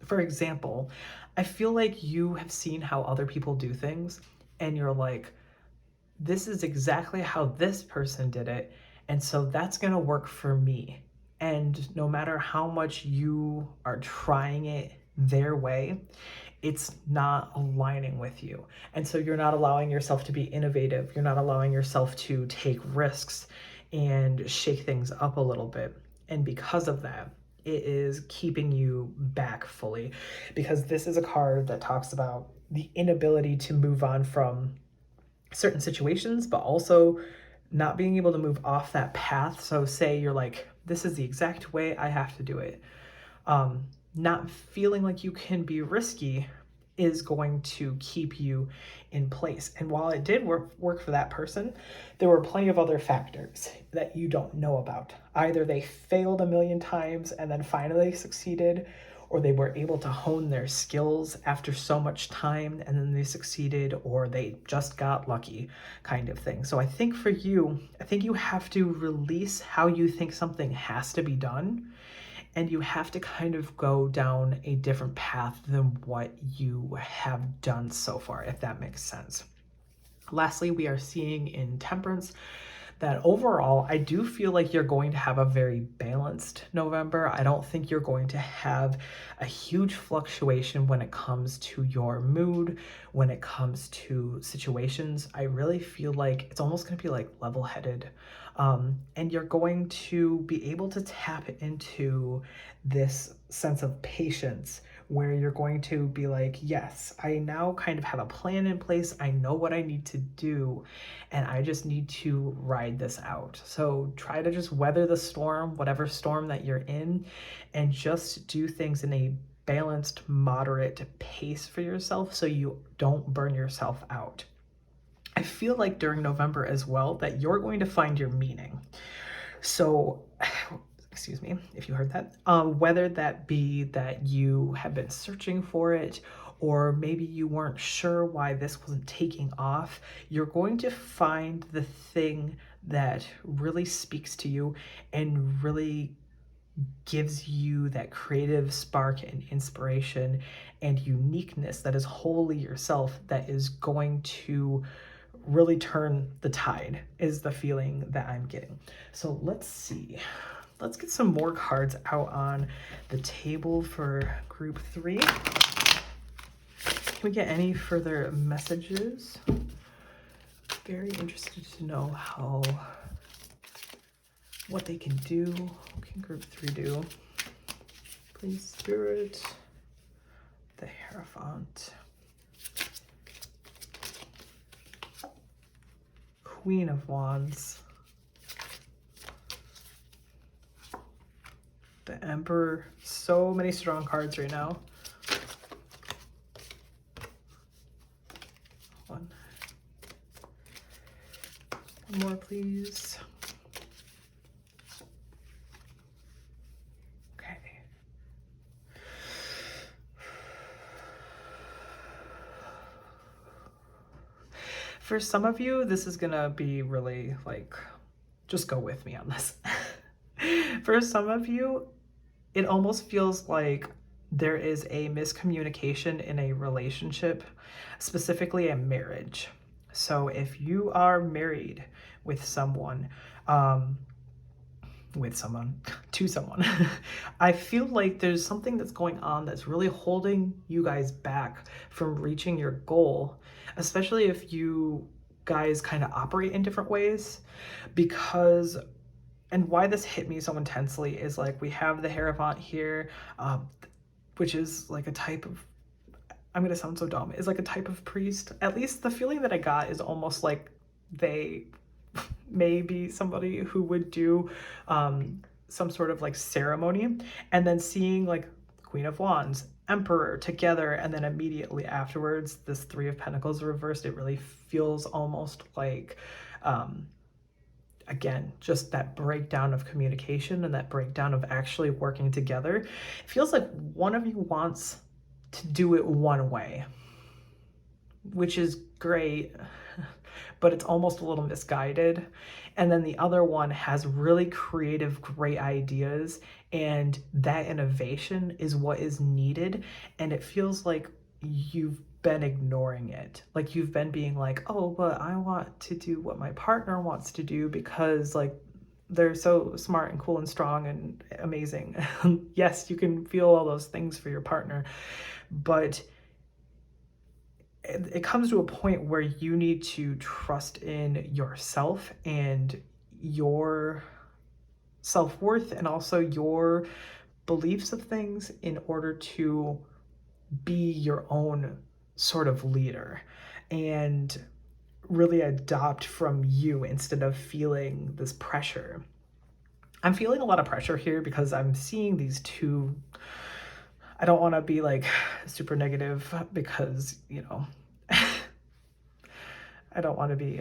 for example, I feel like you have seen how other people do things and you're like, this is exactly how this person did it, and so that's going to work for me. And no matter how much you are trying it their way, it's not aligning with you. And so you're not allowing yourself to be innovative. You're not allowing yourself to take risks and shake things up a little bit. And because of that, it is keeping you back fully, because this is a card that talks about the inability to move on from certain situations, but also not being able to move off that path. So say you're like, this is the exact way I have to do it. Not feeling like you can be risky is going to keep you in place. And while it did work for that person, there were plenty of other factors that you don't know about. Either they failed a million times and then finally succeeded, or they were able to hone their skills after so much time and then they succeeded, or they just got lucky, kind of thing. So I think for you, I think you have to release how you think something has to be done, and you have to kind of go down a different path than what you have done so far, if that makes sense. Lastly, we are seeing in Temperance that overall, I do feel like you're going to have a very balanced November. I don't think you're going to have a huge fluctuation when it comes to your mood, when it comes to situations. I really feel like it's almost going to be like level-headed. And you're going to be able to tap into this sense of patience, where you're going to be like, yes, I now kind of have a plan in place. I know what I need to do, and I just need to ride this out. So try to just weather the storm, whatever storm that you're in, and just do things in a balanced, moderate pace for yourself so you don't burn yourself out. I feel like during November as well that you're going to find your meaning. So excuse me if you heard that, whether that be that you have been searching for it, or maybe you weren't sure why this wasn't taking off, you're going to find the thing that really speaks to you and really gives you that creative spark and inspiration and uniqueness that is wholly yourself, that is going to really turn the tide, is the feeling that I'm getting. So let's see. Let's get some more cards out on the table for group 3. Can we get any further messages? Very interested to know what they can do. What can group 3 do? Please, Spirit. The Hierophant. Queen of Wands. The Emperor. So many strong cards right now. One more, please. Okay. For some of you, this is gonna be really like, just go with me on this. For some of you, it almost feels like there is a miscommunication in a relationship, specifically a marriage. So if you are married with someone, to someone, I feel like there's something that's going on that's really holding you guys back from reaching your goal, especially if you guys kind of operate in different ways. Because, and why this hit me so intensely is like, we have the Hierophant here, which is like a type of, I'm gonna sound so dumb, is like a type of priest. At least the feeling that I got is almost like they may be somebody who would do some sort of like ceremony, and then seeing like Queen of Wands, Emperor together, and then immediately afterwards this Three of Pentacles reversed. It really feels almost like again, just that breakdown of communication and that breakdown of actually working together. It feels like one of you wants to do it one way, which is great, but it's almost a little misguided. And then the other one has really creative, great ideas, and that innovation is what is needed. And it feels like you've been ignoring it. Like you've been being like, oh, but I want to do what my partner wants to do because like they're so smart and cool and strong and amazing. Yes, you can feel all those things for your partner, but it comes to a point where you need to trust in yourself and your self-worth and also your beliefs of things in order to be your own sort of leader and really adopt from you instead of feeling this pressure. I'm feeling a lot of pressure here because I'm seeing these two. I don't want to be like super negative because, you know, I don't want to be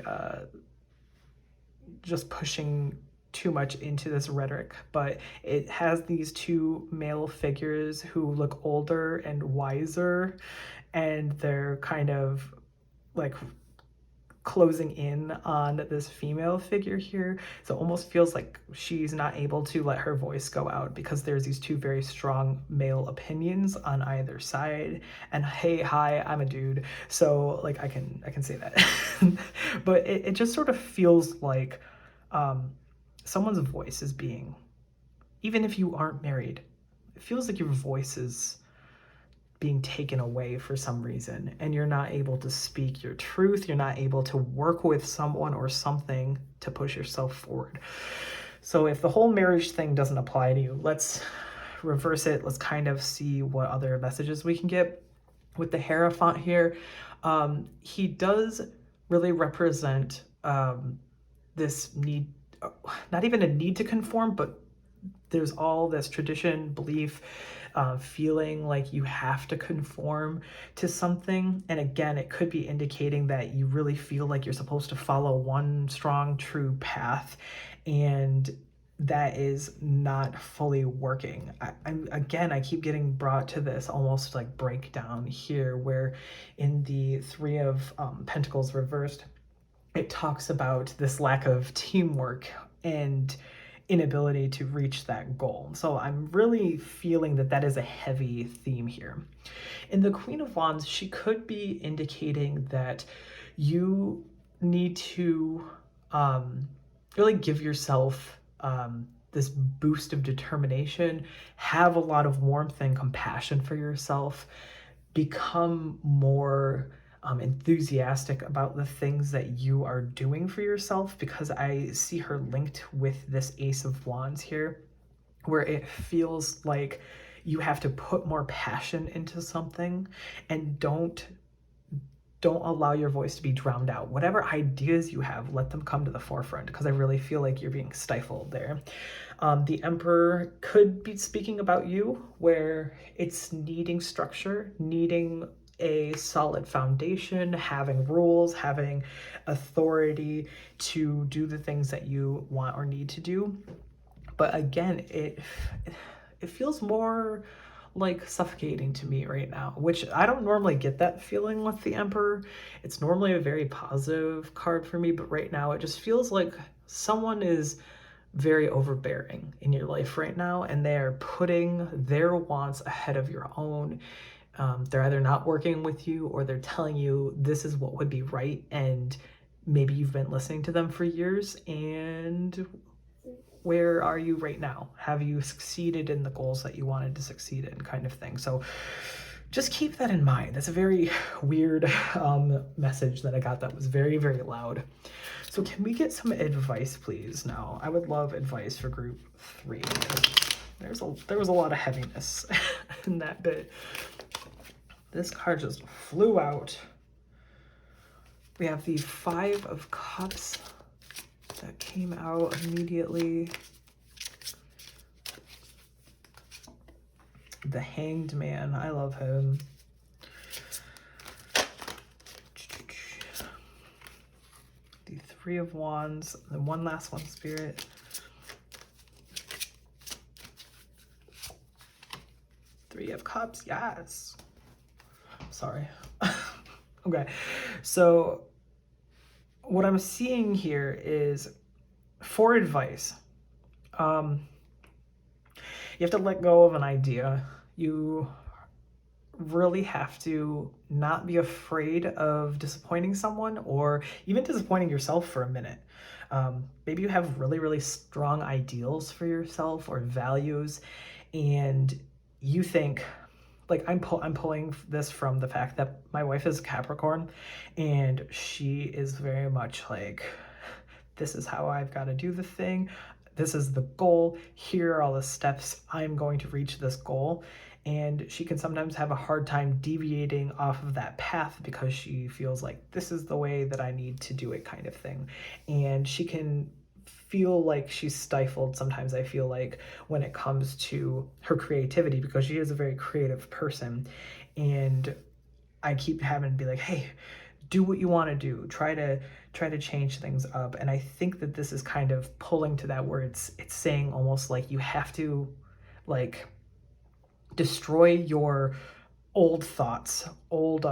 just pushing too much into this rhetoric, but it has these two male figures who look older and wiser, and they're kind of like closing in on this female figure here. So it almost feels like she's not able to let her voice go out because there's these two very strong male opinions on either side. And hey, hi, I'm a dude, so like I can say that. But it just sort of feels like someone's voice is being, even if you aren't married, it feels like your voice is being taken away for some reason, and you're not able to speak your truth. You're not able to work with someone or something to push yourself forward. So if the whole marriage thing doesn't apply to you, let's reverse it. Let's kind of see what other messages we can get. With the Hierophant here, he does really represent this need, not even a need to conform, but there's all this tradition, belief, feeling like you have to conform to something. And again, it could be indicating that you really feel like you're supposed to follow one strong, true path. And that is not fully working. I keep getting brought to this almost like breakdown here, where in the Three of Pentacles reversed, it talks about this lack of teamwork and inability to reach that goal. So I'm really feeling that that is a heavy theme here. In the Queen of Wands, she could be indicating that you need to really give yourself this boost of determination, have a lot of warmth and compassion for yourself, become more enthusiastic about the things that you are doing for yourself, because I see her linked with this Ace of Wands here, where it feels like you have to put more passion into something, and don't allow your voice to be drowned out. Whatever ideas you have, let them come to the forefront, because I really feel like you're being stifled there. The Emperor could be speaking about you, where it's needing structure, needing a solid foundation, having rules, having authority to do the things that you want or need to do. But again, it feels more like suffocating to me right now, which I don't normally get that feeling with the Emperor. It's normally a very positive card for me, but right now it just feels like someone is very overbearing in your life right now, and they are putting their wants ahead of your own. They're either not working with you, or they're telling you this is what would be right, and maybe you've been listening to them for years, and where are you right now? Have you succeeded in the goals that you wanted to succeed in, kind of thing? So just keep that in mind. That's a very weird message that I got that was very, very loud. So can we get some advice, please? Now, I would love advice for group 3. There was a lot of heaviness in that bit. This card just flew out. We have the 5 of Cups that came out immediately. The Hanged Man, I love him. The 3 of Wands, and one last one, Spirit. Three of Cups, yes. Sorry. Okay, so what I'm seeing here is, for advice, you have to let go of an idea. You really have to not be afraid of disappointing someone, or even disappointing yourself for a minute. Maybe you have really, really strong ideals for yourself or values, and you think, like, I'm pulling this from the fact that my wife is Capricorn, and she is very much like, this is how I've got to do the thing. This is the goal. Here are all the steps I'm going to reach this goal. And she can sometimes have a hard time deviating off of that path, because she feels like this is the way that I need to do it, kind of thing. And she can feel like she's stifled sometimes, I feel like, when it comes to her creativity, because she is a very creative person. And I keep having to be like, hey, do what you want to do. Try to change things up. And I think that this is kind of pulling to that, where it's saying almost like you have to, like, destroy your old thoughts, old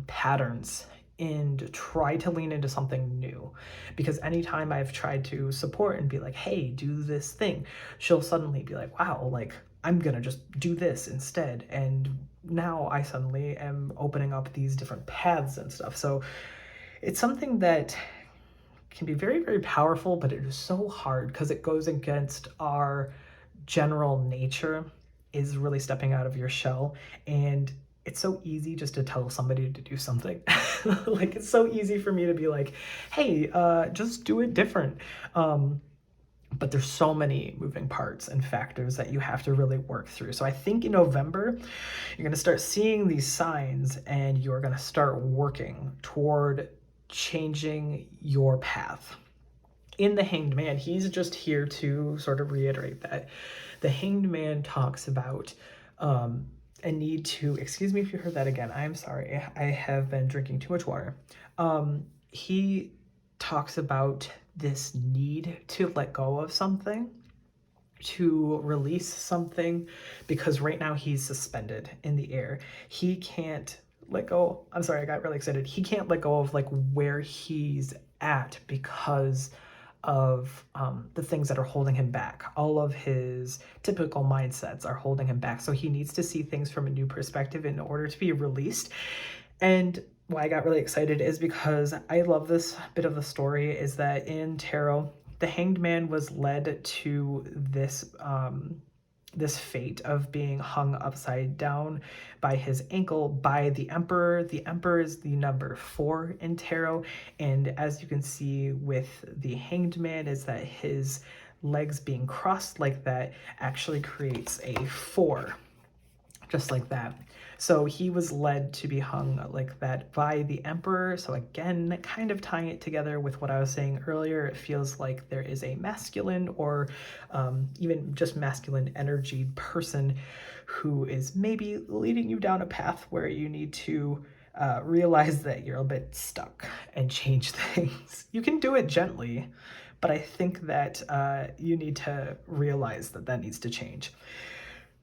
patterns, and try to lean into something new. Because anytime I've tried to support and be like, hey, do this thing, she'll suddenly be like, wow, like, I'm gonna just do this instead. And now I suddenly am opening up these different paths and stuff. So it's something that can be very, very powerful, but it is so hard because it goes against our general nature, is really stepping out of your shell. And it's so easy just to tell somebody to do something. Like, it's so easy for me to be like, hey, just do it different. But there's so many moving parts and factors that you have to really work through. So I think in November, you're going to start seeing these signs, and you're going to start working toward changing your path. In the Hanged Man, he's just here to sort of reiterate that. The Hanged Man talks about a need to, excuse me if you heard that again, I'm sorry, I have been drinking too much water. He talks about this need to let go of something, to release something, because right now he's suspended in the air. He can't let go. I'm sorry, I got really excited. He can't let go of like where he's at because of the things that are holding him back. All of his typical mindsets are holding him back. So he needs to see things from a new perspective in order to be released. And why I got really excited is because I love this bit of the story is that in tarot, the Hanged Man was led to this fate of being hung upside down by his ankle by the Emperor. The Emperor is the number 4 in tarot, and as you can see with the Hanged Man is that his legs being crossed like that actually creates a 4, just like that. So he was led to be hung like that by the Emperor. So again, kind of tying it together with what I was saying earlier, it feels like there is a masculine or even just masculine energy person who is maybe leading you down a path where you need to realize that you're a bit stuck and change things. You can do it gently, but I think that you need to realize that that needs to change.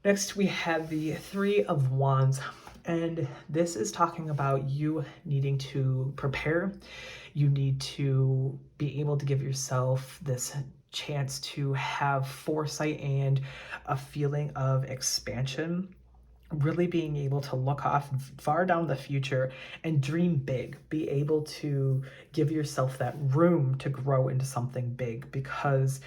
Next, we have the 3 of Wands, and this is talking about you needing to prepare. You need to be able to give yourself this chance to have foresight and a feeling of expansion, really being able to look off far down the future and dream big, be able to give yourself that room to grow into something big, because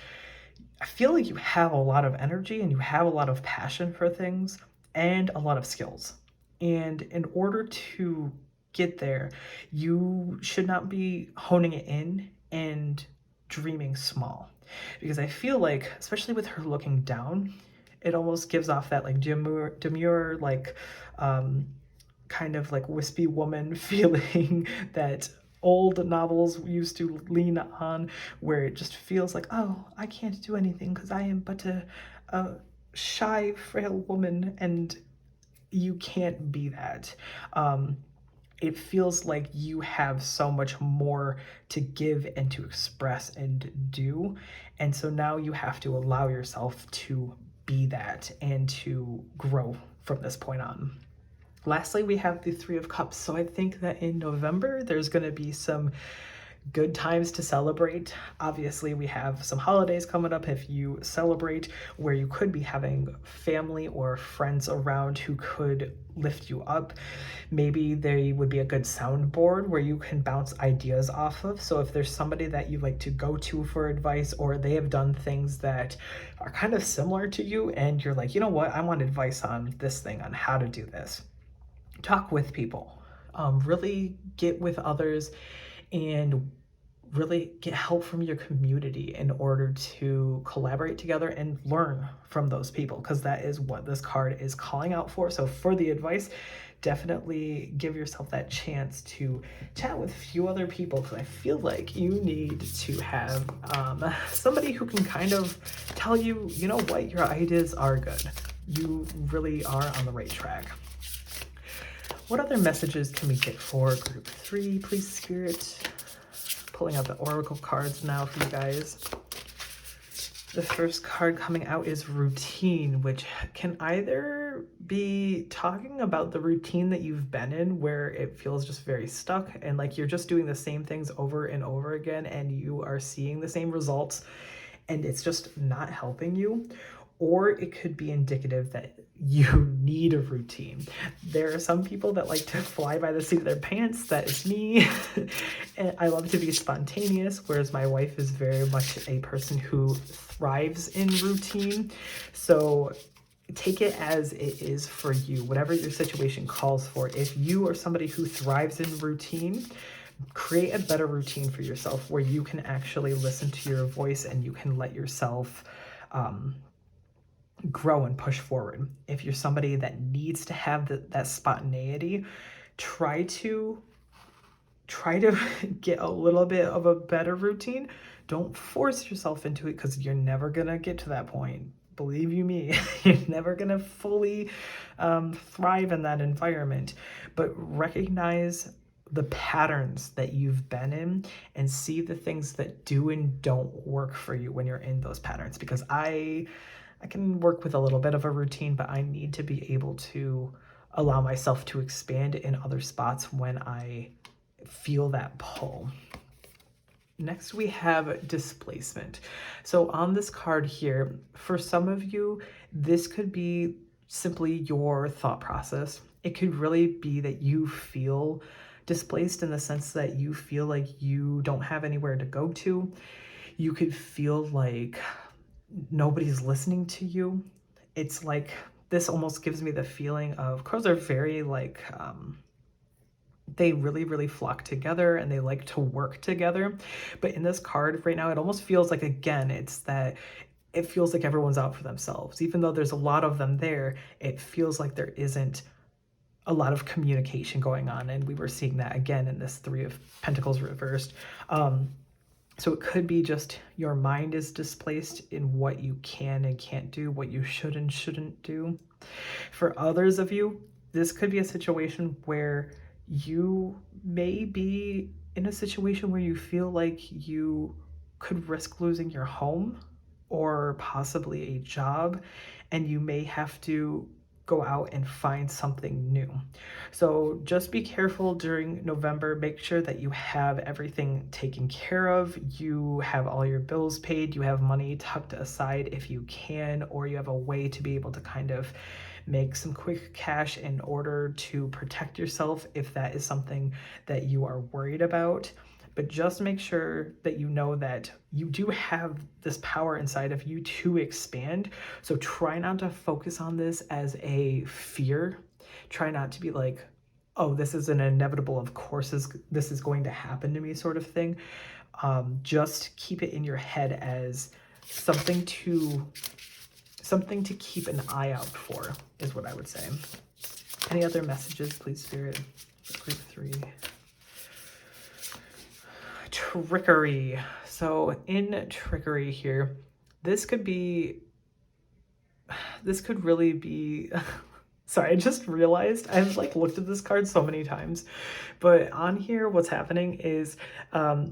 I feel like you have a lot of energy and you have a lot of passion for things and a lot of skills. And in order to get there, you should not be honing it in and dreaming small. Because I feel like, especially with her looking down, it almost gives off that like demure like kind of like wispy woman feeling that old novels used to lean on, where it just feels like, oh, I can't do anything because I am but a shy, frail woman, and you can't be that. It feels like you have so much more to give and to express and do. And so now you have to allow yourself to be that and to grow from this point on. Lastly, we have the 3 of Cups. So I think that in November, there's going to be some good times to celebrate. Obviously, we have some holidays coming up if you celebrate, where you could be having family or friends around who could lift you up. Maybe they would be a good soundboard where you can bounce ideas off of. So if there's somebody that you like to go to for advice, or they have done things that are kind of similar to you and you're like, you know what, I want advice on this thing, on how to do this. Talk with people, really get with others and really get help from your community in order to collaborate together and learn from those people, because that is what this card is calling out for. So for the advice, definitely give yourself that chance to chat with a few other people, because I feel like you need to have somebody who can kind of tell you, you know what, your ideas are good. You really are on the right track. What other messages can we get for group 3, please, Spirit? Pulling out the oracle cards now for you guys. The first card coming out is routine, which can either be talking about the routine that you've been in, where it feels just very stuck and like you're just doing the same things over and over again and you are seeing the same results and it's just not helping you. Or it could be indicative that you need a routine. There are some people that like to fly by the seat of their pants. That is me. And I love to be spontaneous, whereas my wife is very much a person who thrives in routine. So take it as it is for you, whatever your situation calls for. If you are somebody who thrives in routine, create a better routine for yourself where you can actually listen to your voice and you can let yourself grow and push forward. If you're somebody that needs to have that spontaneity, try to get a little bit of a better routine. Don't force yourself into it, because you're never gonna get to that point. Believe you me, you're never gonna fully thrive in that environment. But recognize the patterns that you've been in and see the things that do and don't work for you when you're in those patterns. Because I can work with a little bit of a routine, but I need to be able to allow myself to expand in other spots when I feel that pull. Next, we have displacement. So on this card here, for some of you, this could be simply your thought process. It could really be that you feel displaced in the sense that you feel like you don't have anywhere to go to. You could feel like nobody's listening to you. It's like, this almost gives me the feeling of, crows are very like, they really flock together and they like to work together. But in this card right now, it almost feels like, again, it's that it feels like everyone's out for themselves. Even though there's a lot of them there, it feels like there isn't a lot of communication going on. And we were seeing that again in this Three of Pentacles reversed. So it could be just your mind is displaced in what you can and can't do, what you should and shouldn't do. For others of you, this could be a situation where you may be in a situation where you feel like you could risk losing your home or possibly a job, and you may have to go out and find something new. So just be careful during November. Make sure that you have everything taken care of. You have all your bills paid. You have money tucked aside if you can, or you have a way to be able to kind of make some quick cash in order to protect yourself if that is something that you are worried about. But just make sure that you know that you do have this power inside of you to expand. So try not to focus on this as a fear. Try not to be like, oh, this is an inevitable, of course this is going to happen to me sort of thing. Just keep it in your head as something to keep an eye out for, is what I would say. Any other messages, please, Spirit? Group 3. Trickery. So in trickery here, this could really be sorry, I just realized I've like looked at this card so many times, but on here what's happening is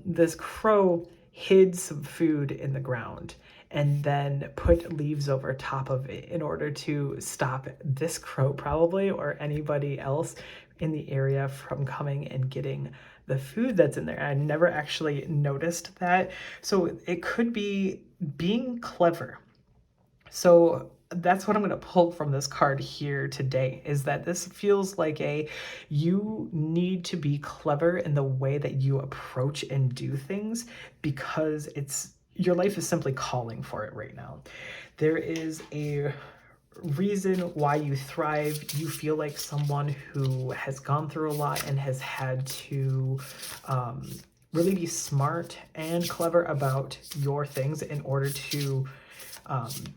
this crow hid some food in the ground and then put leaves over top of it in order to stop this crow probably, or anybody else in the area, from coming and getting the food that's in there. I never actually noticed that. So it could be being clever. So that's what I'm going to pull from this card here today, is that this feels like you need to be clever in the way that you approach and do things, because your life is simply calling for it right now. There is a reason why you thrive. You feel like someone who has gone through a lot and has had to really be smart and clever about your things in order to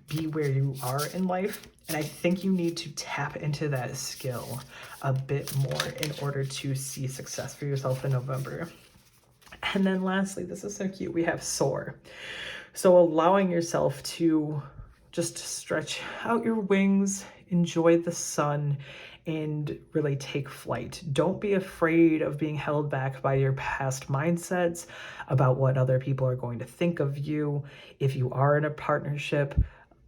be where you are in life. And I think you need to tap into that skill a bit more in order to see success for yourself in November. And then lastly, this is so cute, we have soar. So allowing yourself to just stretch out your wings, enjoy the sun, and really take flight. Don't be afraid of being held back by your past mindsets about what other people are going to think of you. If you are in a partnership,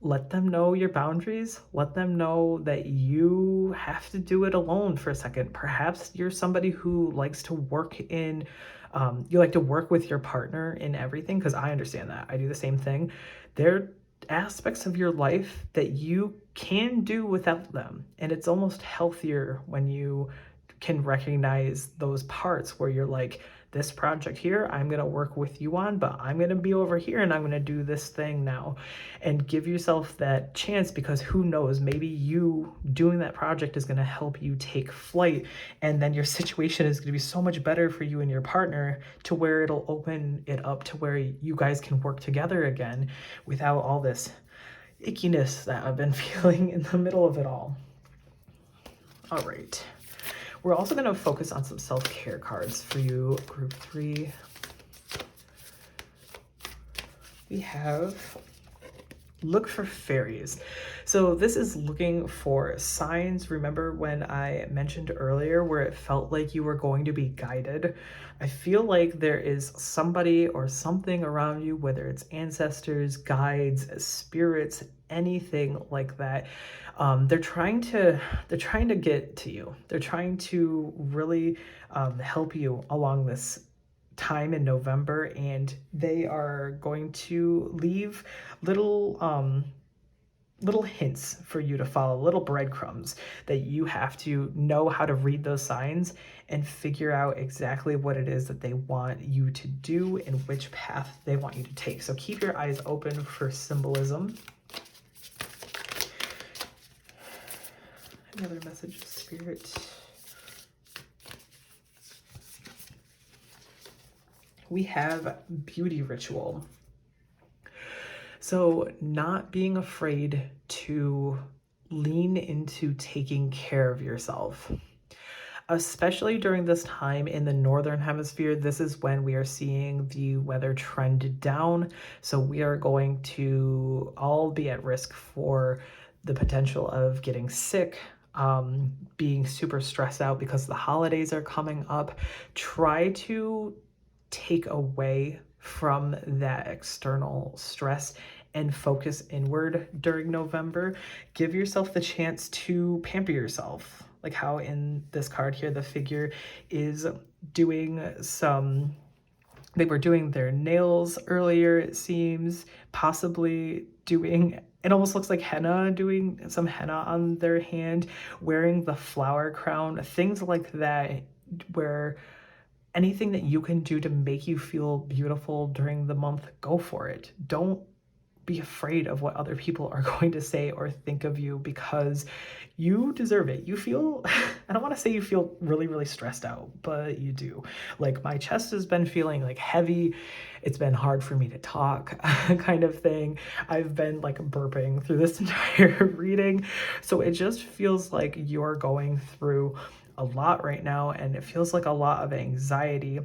let them know your boundaries. Let them know that you have to do it alone for a second. Perhaps you're somebody who likes to work in, you like to work with your partner in everything, because I understand that. I do the same thing. There aspects of your life that you can do without them, and it's almost healthier when you can recognize those parts where you're like, this project here I'm going to work with you on, but I'm going to be over here and I'm going to do this thing now. And give yourself that chance, because who knows, maybe you doing that project is going to help you take flight, and then your situation is going to be so much better for you and your partner, to where it'll open it up to where you guys can work together again without all this ickiness that I've been feeling in the middle of it all. All right. We're also going to focus on some self-care cards for you, group 3. We have look for fairies. So this is looking for signs. Remember when I mentioned earlier where it felt like you were going to be guided? I feel like there is somebody or something around you, whether it's ancestors, guides, spirits, anything like that. They're trying to get to you. They're trying to really help you along this time in November, and they are going to leave little little hints for you to follow, little breadcrumbs that you have to know how to read those signs and figure out exactly what it is that they want you to do and which path they want you to take. So keep your eyes open for symbolism. Any other messages, Spirit? We have beauty ritual. So not being afraid to lean into taking care of yourself. Especially during this time in the Northern Hemisphere, this is when we are seeing the weather trend down. So we are going to all be at risk for the potential of getting sick, being super stressed out because the holidays are coming up. Try to take away from that external stress and focus inward during November. Give yourself the chance to pamper yourself. Like how in this card here, the figure is doing some, they were doing their nails earlier, it seems, possibly doing, it almost looks like henna, doing some henna on their hand, wearing the flower crown, things like that, where anything that you can do to make you feel beautiful during the month, go for it. Don't be afraid of what other people are going to say or think of you, because you deserve it. You feel, I don't want to say you feel really, really stressed out, but you do. Like my chest has been feeling like heavy. It's been hard for me to talk kind of thing. I've been like burping through this entire reading. So it just feels like you're going through a lot right now, and it feels like a lot of anxiety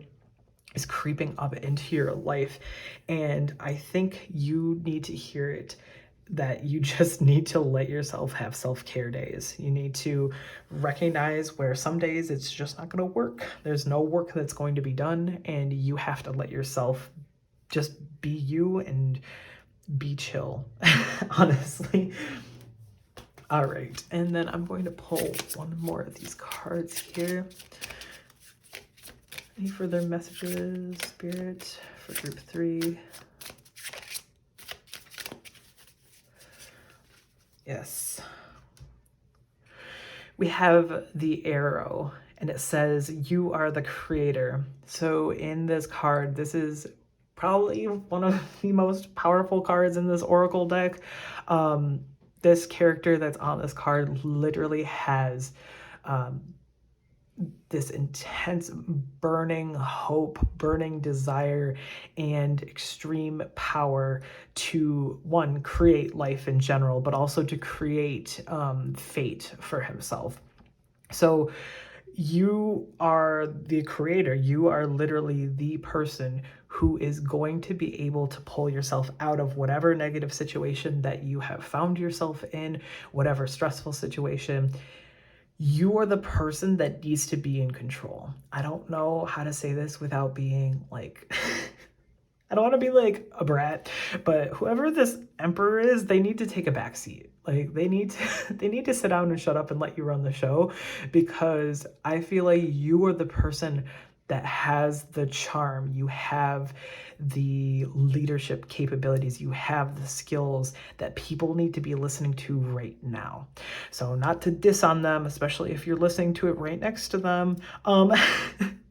is creeping up into your life. And I think you need to hear it, that you just need to let yourself have self-care days. You need to recognize where some days it's just not going to work. There's no work that's going to be done, and you have to let yourself just be you and be chill, honestly. All right, and then I'm going to pull one more of these cards here. Any further messages, Spirit, for group 3? Yes. We have the arrow, and it says, you are the creator. So in this card, this is probably one of the most powerful cards in this oracle deck. This character that's on this card literally has this intense burning hope, burning desire, and extreme power to, one, create life in general, but also to create fate for himself. So you are the creator. You are literally the person who is going to be able to pull yourself out of whatever negative situation that you have found yourself in, whatever stressful situation. You are the person that needs to be in control. I don't know how to say this without being like, I don't want to be like a brat, but whoever this emperor is, they need to take a back seat. Like they need to sit down and shut up and let you run the show, because I feel like you are the person that has the charm. You have the leadership capabilities. You have the skills that people need to be listening to right now. So not to diss on them, especially if you're listening to it right next to them.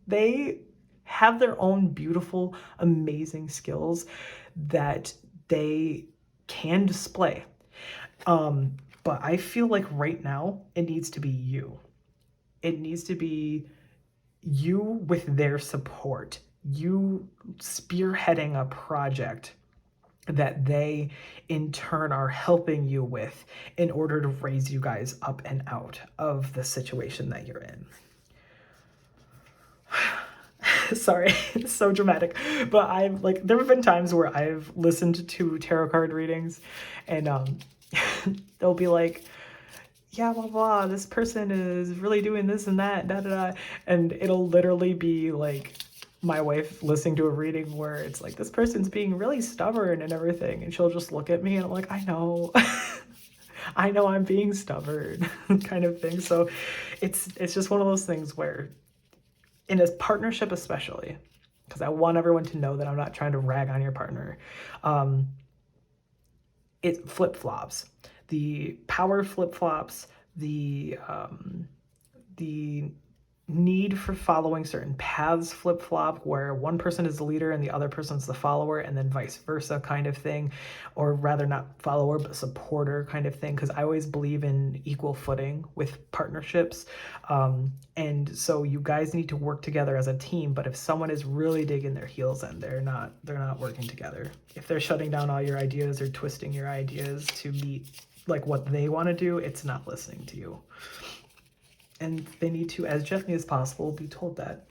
They have their own beautiful, amazing skills that they can display. But I feel like right now it needs to be you. It needs to be you with their support, you spearheading a project that they in turn are helping you with in order to raise you guys up and out of the situation that you're in. sorry, it's so dramatic, but I've like, there have been times where I've listened to tarot card readings and they'll be like, yeah, blah, blah, this person is really doing this and that, da, da, da. And it'll literally be like my wife listening to a reading where it's like, this person's being really stubborn and everything. And she'll just look at me and I'm like, I know, I know I'm being stubborn kind of thing. So it's just one of those things where in a partnership, especially, because I want everyone to know that I'm not trying to rag on your partner. It flip-flops. The power flip-flops, the need for following certain paths flip-flop, where one person is the leader and the other person's the follower, and then vice versa kind of thing, or rather not follower but supporter kind of thing, because I always believe in equal footing with partnerships. And so you guys need to work together as a team, but if someone is really digging their heels in, they're not working together. If they're shutting down all your ideas or twisting your ideas to meet like what they want to do, it's not listening to you. And they need to, as gently as possible, be told that.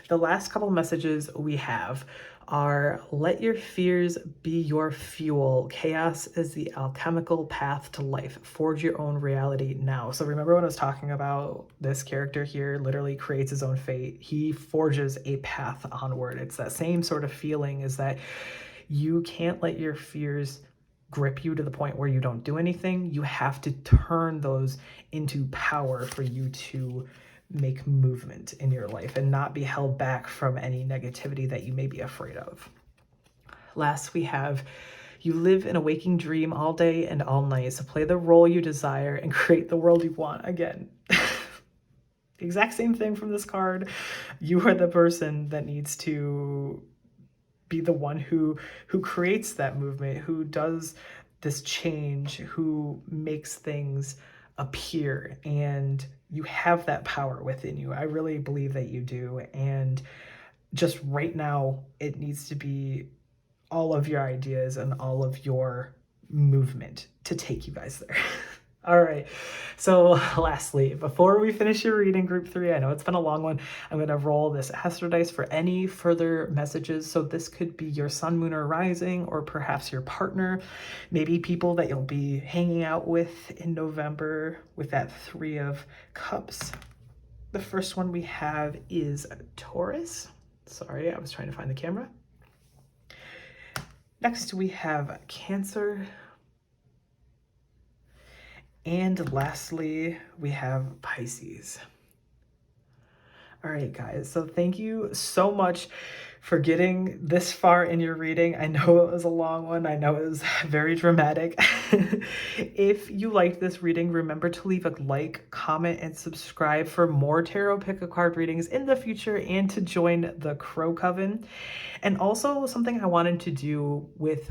The last couple messages we have are, let your fears be your fuel. Chaos is the alchemical path to life. Forge your own reality now. So remember when I was talking about this character here literally creates his own fate. He forges a path onward. It's that same sort of feeling, is that you can't let your fears grip you to the point where you don't do anything. You have to turn those into power for you to make movement in your life and not be held back from any negativity that you may be afraid of. Last, we have, you live in a waking dream all day and all night, so play the role you desire and create the world you want. Again, the exact same thing from this card. You are the person that needs to be the one who creates that movement, who does this change, who makes things appear, and you have that power within you. I really believe that you do. And just right now, it needs to be all of your ideas and all of your movement to take you guys there. All right, so lastly, before we finish your reading, group 3, I know it's been a long one, I'm going to roll this astro dice for any further messages. So this could be your sun, moon, or rising, or perhaps your partner, maybe people that you'll be hanging out with in November with that 3 of Cups. The first one we have is Taurus. Sorry, I was trying to find the camera. Next, we have Cancer. And lastly, we have Pisces. All right, guys, so thank you so much for getting this far in your reading. I know it was a long one. I know it was very dramatic. If you liked this reading, remember to leave a like, comment, and subscribe for more tarot pick-a-card readings in the future, and to join the Crow Coven. And also, something I wanted to do with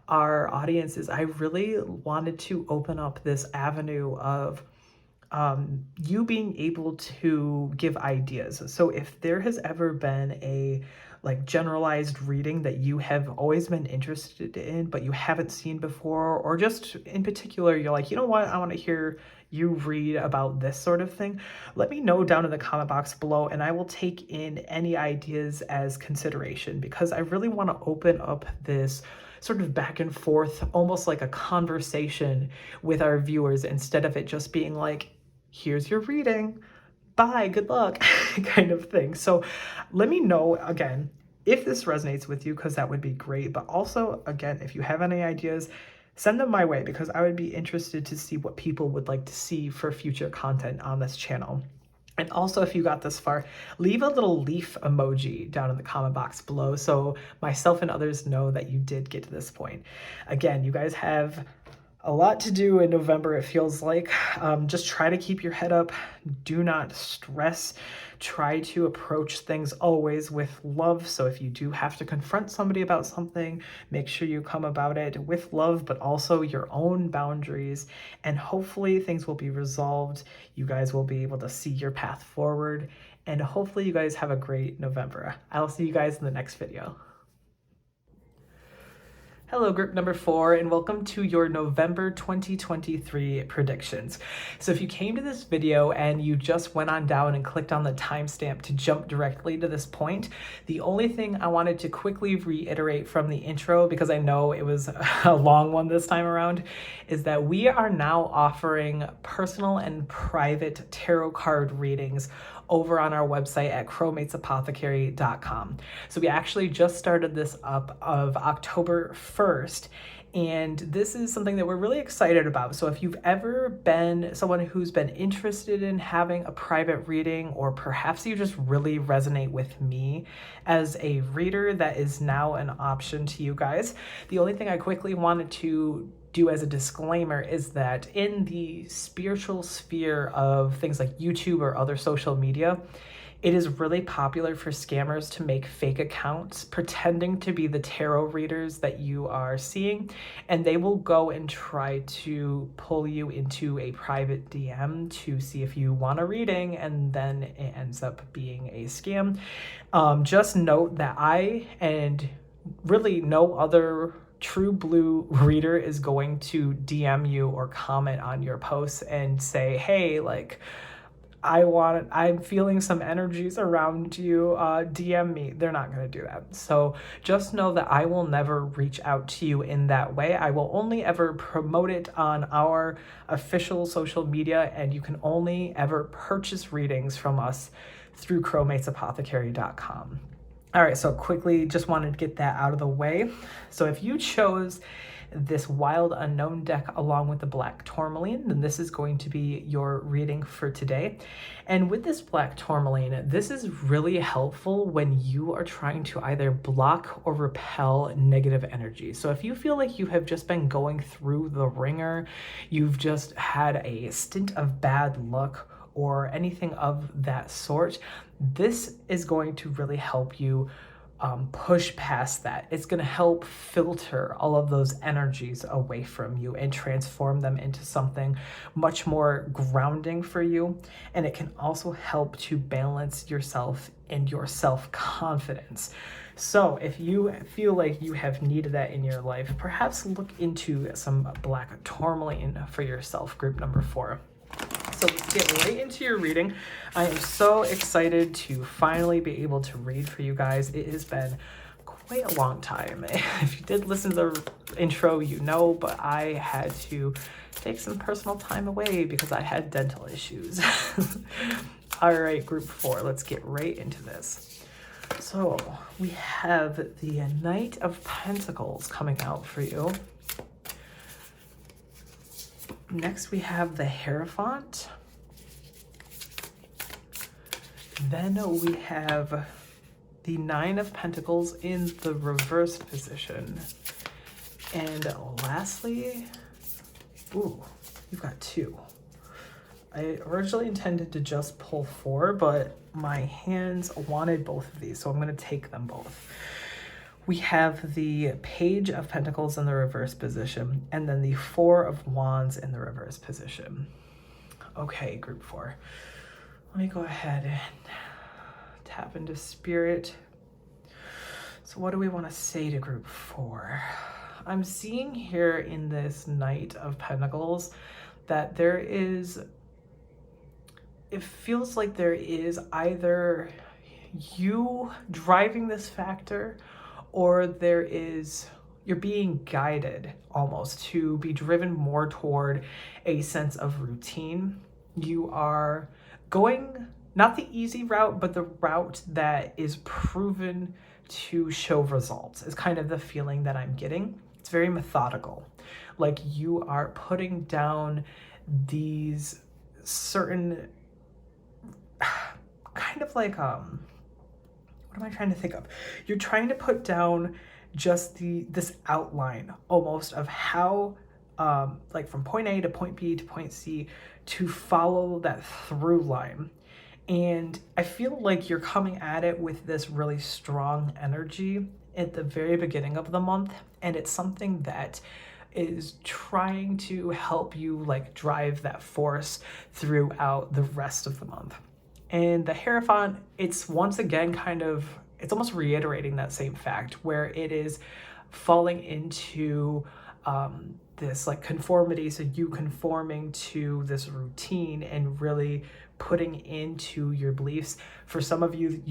our audience is I really wanted to open up this avenue of you being able to give ideas. So if there has ever been a like generalized reading that you have always been interested in but you haven't seen before, or just in particular you're like, you know what, I want to hear you read about this sort of thing, let me know down in the comment box below, and I will take in any ideas as consideration, because I really want to open up this sort of back and forth, almost like a conversation with our viewers, instead of it just being like, here's your reading, bye, good luck, kind of thing. So let me know, again, if this resonates with you, because that would be great. But also, again, if you have any ideas, send them my way, because I would be interested to see what people would like to see for future content on this channel. And also, if you got this far, leave a little leaf emoji down in the comment box below so myself and others know that you did get to this point. Again, you guys have a lot to do in November, it feels like. Just try to keep your head up. Do not stress. Try to approach things always with love. So if you do have to confront somebody about something, make sure you come about it with love, but also your own boundaries. And hopefully things will be resolved. You guys will be able to see your path forward. And hopefully you guys have a great November. I'll see you guys in the next video. Hello, group number 4, and welcome to your November 2023 predictions. So if you came to this video and you just went on down and clicked on the timestamp to jump directly to this point, the only thing I wanted to quickly reiterate from the intro, because I know it was a long one this time around, is that we are now offering personal and private tarot card readings over on our website at crowmatesapothecary.com. So we actually just started this up of October 1st, and this is something that we're really excited about. So if you've ever been someone who's been interested in having a private reading, or perhaps you just really resonate with me as a reader, that is now an option to you guys. The only thing I quickly wanted to do as a disclaimer is that in the spiritual sphere of things like YouTube or other social media, it is really popular for scammers to make fake accounts pretending to be the tarot readers that you are seeing, and they will go and try to pull you into a private DM to see if you want a reading, and then it ends up being a scam. Just note that I and really no other true blue reader is going to DM you or comment on your posts and say, hey, like, I'm feeling some energies around you, DM me. They're not going to do that. So just know that I will never reach out to you in that way. I will only ever promote it on our official social media, and you can only ever purchase readings from us through crowmatesapothecary.com. All right, so quickly, just wanted to get that out of the way. So if you chose this Wild Unknown deck along with the Black Tourmaline, then this is going to be your reading for today. And with this Black Tourmaline, this is really helpful when you are trying to either block or repel negative energy. So if you feel like you have just been going through the ringer, you've just had a stint of bad luck, or anything of that sort, this is going to really help you push past that. It's going to help filter all of those energies away from you and transform them into something much more grounding for you. And it can also help to balance yourself and your self-confidence. So if you feel like you have needed that in your life, perhaps look into some Black Tourmaline for yourself, group number 4. So let's get right into your reading. I am so excited to finally be able to read for you guys. It has been quite a long time. If you did listen to the intro, you know, but I had to take some personal time away because I had dental issues. All right, group 4, let's get right into this. So we have the Knight of Pentacles coming out for you. Next, we have the Hierophant. Then we have the Nine of Pentacles in the reverse position. And lastly, ooh, you've got 2. I originally intended to just pull 4, but my hands wanted both of these, so I'm going to take them both. We have the Page of Pentacles in the reverse position, and then the 4 of Wands in the reverse position. Okay, group 4. Let me go ahead and tap into spirit. So what do we want to say to group 4? I'm seeing here in this Knight of Pentacles that there is, it feels like there is either you driving this factor, or there is, you're being guided almost to be driven more toward a sense of routine. You are going not the easy route, but the route that is proven to show results is kind of the feeling that I'm getting. It's very methodical. Like you are putting down these certain kind of like, what am I trying to think of? You're trying to put down just this outline almost of how, like from point A to point B to point C, to follow that through line. And I feel like you're coming at it with this really strong energy at the very beginning of the month. And it's something that is trying to help you like drive that force throughout the rest of the month. And the Hierophant, it's once again kind of, it's almost reiterating that same fact where it is falling into this like conformity, so you conforming to this routine and really putting into your beliefs. For some of you,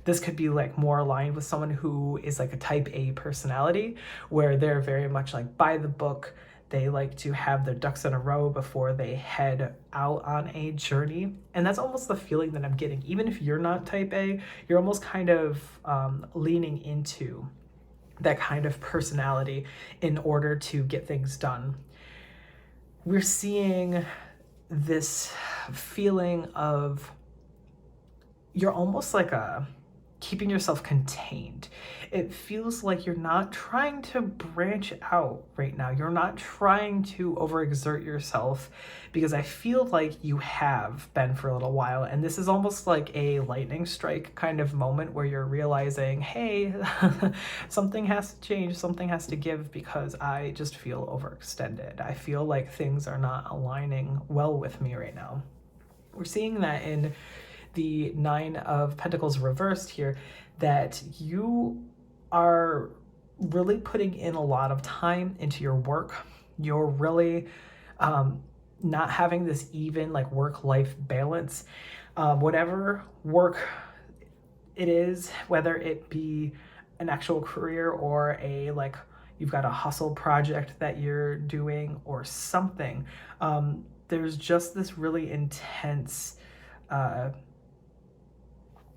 this could be like more aligned with someone who is like a type A personality, where they're very much like by the book. They like to have their ducks in a row before they head out on a journey. And that's almost the feeling that I'm getting. Even if you're not type A, you're almost kind of leaning into that kind of personality in order to get things done. We're seeing this feeling of you're almost like keeping yourself contained. It feels like you're not trying to branch out right now. You're not trying to overexert yourself, because I feel like you have been for a little while. And this is almost like a lightning strike kind of moment where you're realizing, hey, something has to change, something has to give, because I just feel overextended. I feel like things are not aligning well with me right now. We're seeing that in the Nine of Pentacles reversed here, that you are really putting in a lot of time into your work. You're really not having this even like work-life balance. Whatever work it is, whether it be an actual career or a like you've got a hustle project that you're doing or something, there's just this really intense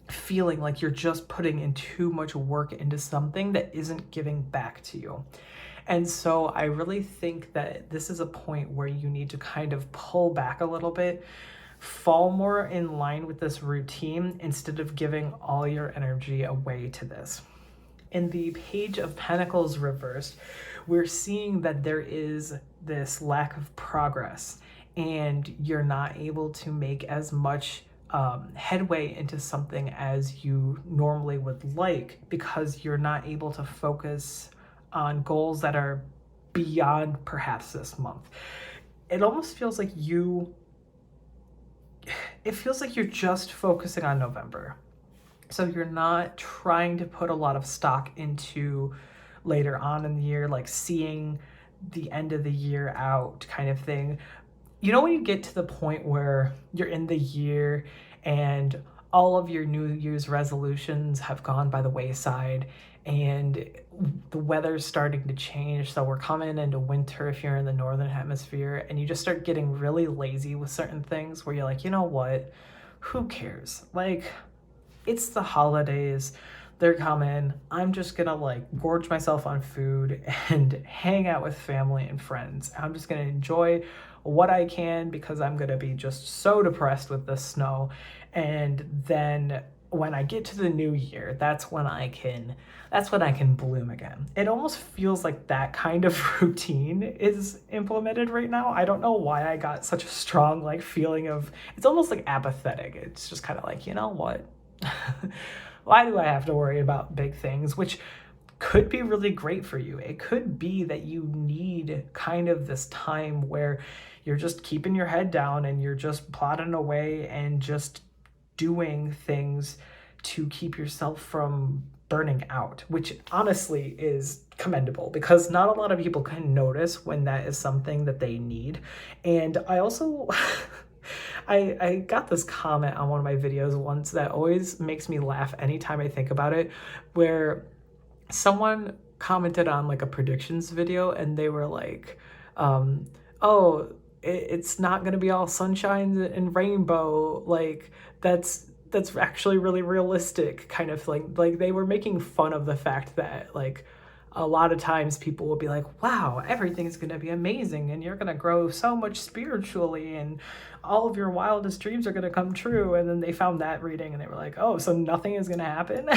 feeling like you're just putting in too much work into something that isn't giving back to you. And so I really think that this is a point where you need to kind of pull back a little bit, fall more in line with this routine instead of giving all your energy away to this. In the Page of Pentacles reversed, we're seeing that there is this lack of progress and you're not able to make as much headway into something as you normally would like, because you're not able to focus on goals that are beyond perhaps this month. It almost feels like it feels like you're just focusing on November. So you're not trying to put a lot of stock into later on in the year, like seeing the end of the year out kind of thing. You know, when you get to the point where you're in the year and all of your New Year's resolutions have gone by the wayside and the weather's starting to change. So we're coming into winter if you're in the northern hemisphere, and you just start getting really lazy with certain things where you're like, you know what, who cares? Like, it's the holidays, they're coming. I'm just gonna like gorge myself on food and hang out with family and friends. I'm just gonna enjoy what I can because I'm gonna be just so depressed with the snow. And then when I get to the new year, that's when I can bloom again. It almost feels like that kind of routine is implemented right now. I don't know why I got such a strong like feeling of, it's almost like apathetic. It's just kind of like, you know what? Why do I have to worry about big things, which could be really great for you. It could be that you need kind of this time where you're just keeping your head down and you're just plodding away and just doing things to keep yourself from burning out, which honestly is commendable because not a lot of people can notice when that is something that they need. And I also I got this comment on one of my videos once that always makes me laugh anytime I think about it, where someone commented on like a predictions video and they were like, oh, it's not going to be all sunshine and rainbow. Like that's actually really realistic kind of thing. Like they were making fun of the fact that like a lot of times people will be like, wow, everything's going to be amazing and you're going to grow so much spiritually and all of your wildest dreams are going to come true. And then they found that reading and they were like, oh, so nothing is going to happen.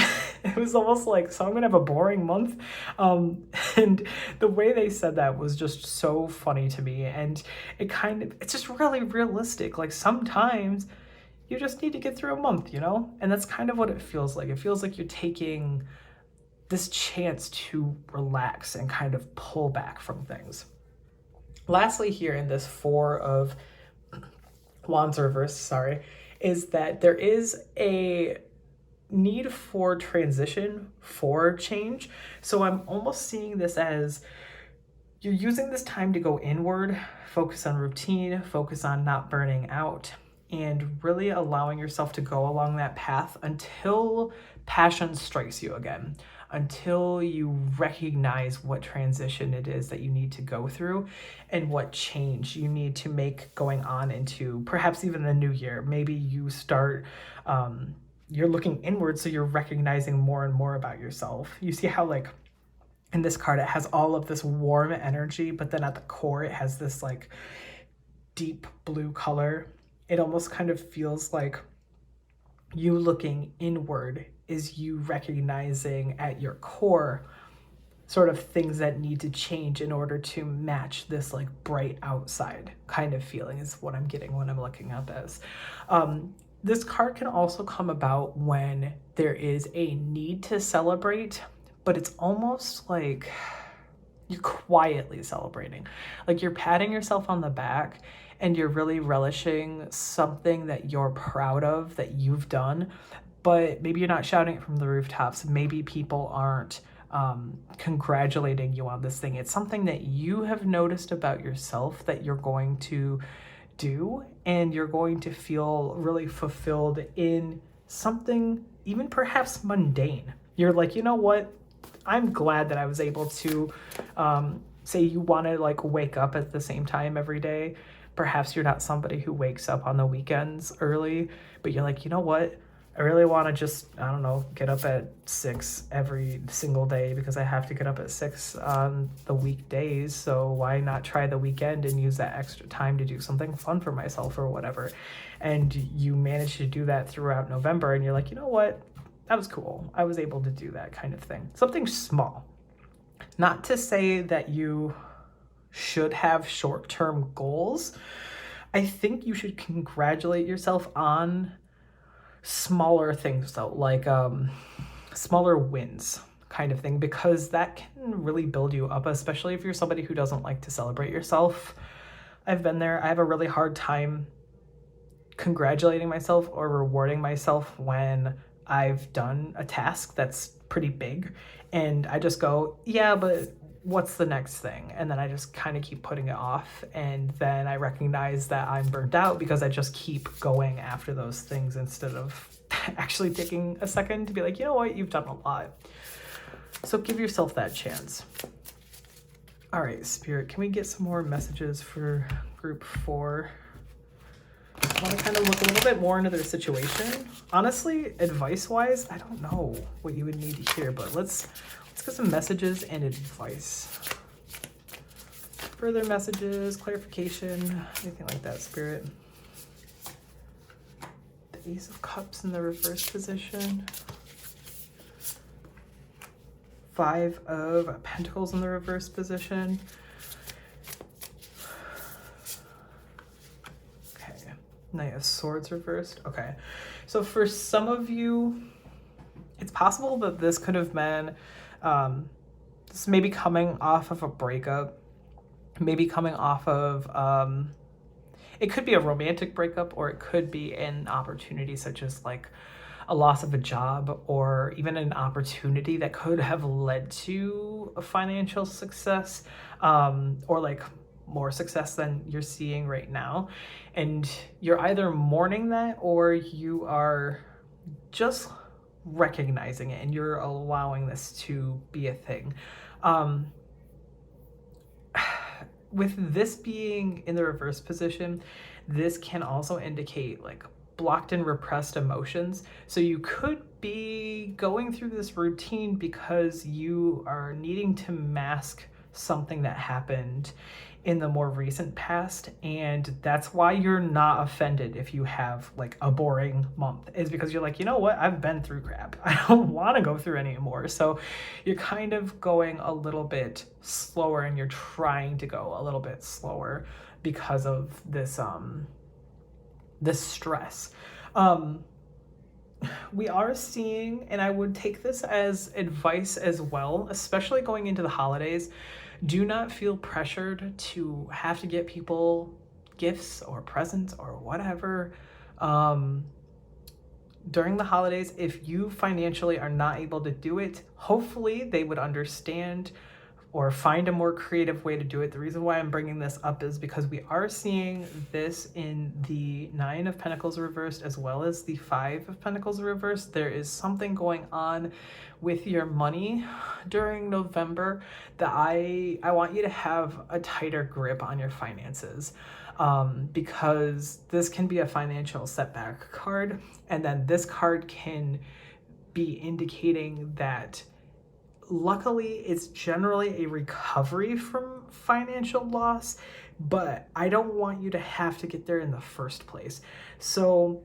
It was almost like, so I'm going to have a boring month. And the way they said that was just so funny to me. And it's just really realistic. Like sometimes you just need to get through a month, you know? And that's kind of what it feels like. It feels like you're taking this chance to relax and kind of pull back from things. Lastly, here in this Four of Wands reverse, is that there is a need for transition, for change. So I'm almost seeing this as you're using this time to go inward, focus on routine, focus on not burning out, and really allowing yourself to go along that path until passion strikes you again, until you recognize what transition it is that you need to go through and what change you need to make going on into perhaps even the new year. Maybe you start, you're looking inward, so you're recognizing more and more about yourself. You see how, like, in this card, it has all of this warm energy, but then at the core, it has this like deep blue color. It almost kind of feels like you looking inward is you recognizing at your core sort of things that need to change in order to match this like bright outside kind of feeling is what I'm getting when I'm looking at this. This card can also come about when there is a need to celebrate, but it's almost like you're quietly celebrating. Like you're patting yourself on the back and you're really relishing something that you're proud of that you've done, but maybe you're not shouting it from the rooftops. Maybe people aren't congratulating you on this thing. It's something that you have noticed about yourself that you're going to do, and you're going to feel really fulfilled in something even perhaps mundane. You're like, you know what? I'm glad that I was able to say you want to like wake up at the same time every day. Perhaps you're not somebody who wakes up on the weekends early, but you're like, you know what? I really want to just, I don't know, get up at 6 every single day because I have to get up at 6 on the weekdays. So why not try the weekend and use that extra time to do something fun for myself or whatever? And you manage to do that throughout November, and you're like, you know what? That was cool. I was able to do that kind of thing. Something small. Not to say that you should have short-term goals. I think you should congratulate yourself on smaller things though, like smaller wins kind of thing, because that can really build you up, especially if you're somebody who doesn't like to celebrate yourself. I've been there. I have a really hard time congratulating myself or rewarding myself when I've done a task that's pretty big and I just go, yeah, but what's the next thing? And then I just kind of keep putting it off. And then I recognize that I'm burnt out because I just keep going after those things instead of actually taking a second to be like, you know what, you've done a lot. So give yourself that chance. All right, Spirit, can we get some more messages for group 4? I want to kind of look a little bit more into their situation. Honestly, advice-wise, I don't know what you would need to hear, but let's get some messages and advice. Further messages, clarification, anything like that, Spirit. The Ace of Cups in the reverse position. 5 of Pentacles in the reverse position. Knight of Swords reversed. Okay, so for some of you, it's possible that this could have been this may be coming off of a breakup, maybe coming off of it could be a romantic breakup, or it could be an opportunity such as like a loss of a job, or even an opportunity that could have led to a financial success, or like more success than you're seeing right now. And you're either mourning that or you are just recognizing it and you're allowing this to be a thing. With this being in the reverse position, this can also indicate like blocked and repressed emotions. So you could be going through this routine because you are needing to mask something that happened in the more recent past, and that's why you're not offended if you have like a boring month, is because you're like, you know what, I've been through crap. I don't want to go through anymore. So you're kind of going a little bit slower, and you're trying to go a little bit slower because of this this stress. We are seeing, and I would take this as advice as well, especially going into the holidays, do not feel pressured to have to get people gifts or presents or whatever. during the holidays, if you financially are not able to do it, hopefully they would understand or find a more creative way to do it. The reason why I'm bringing this up is because we are seeing this in the Nine of Pentacles reversed as well as the Five of Pentacles reversed. There is something going on with your money during November that I want you to have a tighter grip on your finances, because this can be a financial setback card, and then this card can be indicating that luckily it's generally a recovery from financial loss, but I don't want you to have to get there in the first place. So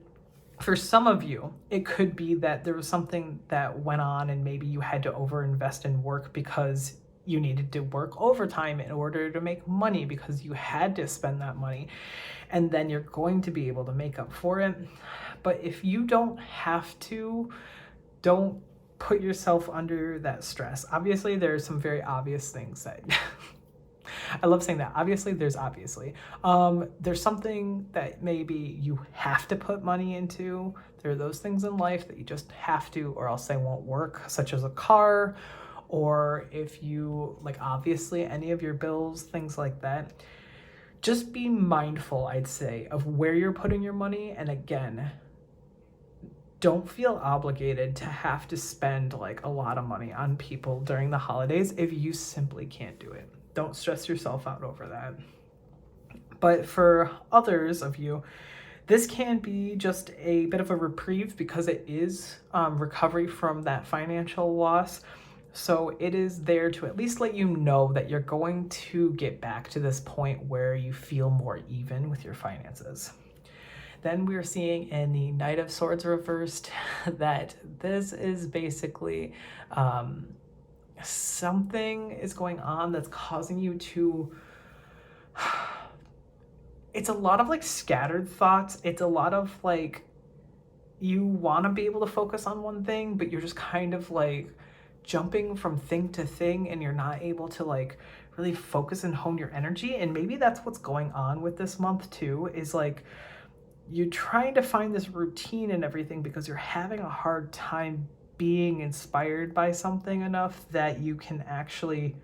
for some of you, it could be that there was something that went on and maybe you had to overinvest in work because you needed to work overtime in order to make money because you had to spend that money, and then you're going to be able to make up for it. But if you don't have to, don't put yourself under that stress. Obviously, there are some very obvious things that I love saying that. Obviously, there's something that maybe you have to put money into. There are those things in life that you just have to, or else they won't work, such as a car, or if you, like, obviously any of your bills, things like that. Just be mindful, I'd say, of where you're putting your money. And again, don't feel obligated to have to spend like a lot of money on people during the holidays if you simply can't do it. Don't stress yourself out over that. But for others of you, this can be just a bit of a reprieve because it is recovery from that financial loss. So it is there to at least let you know that you're going to get back to this point where you feel more even with your finances. Then we're seeing in the Knight of Swords reversed that this is basically something is going on that's causing you to, it's a lot of like scattered thoughts. It's a lot of like, you want to be able to focus on one thing, but you're just kind of like jumping from thing to thing, and you're not able to like really focus and hone your energy. And maybe that's what's going on with this month too, is like, you're trying to find this routine and everything because you're having a hard time being inspired by something enough that you can actually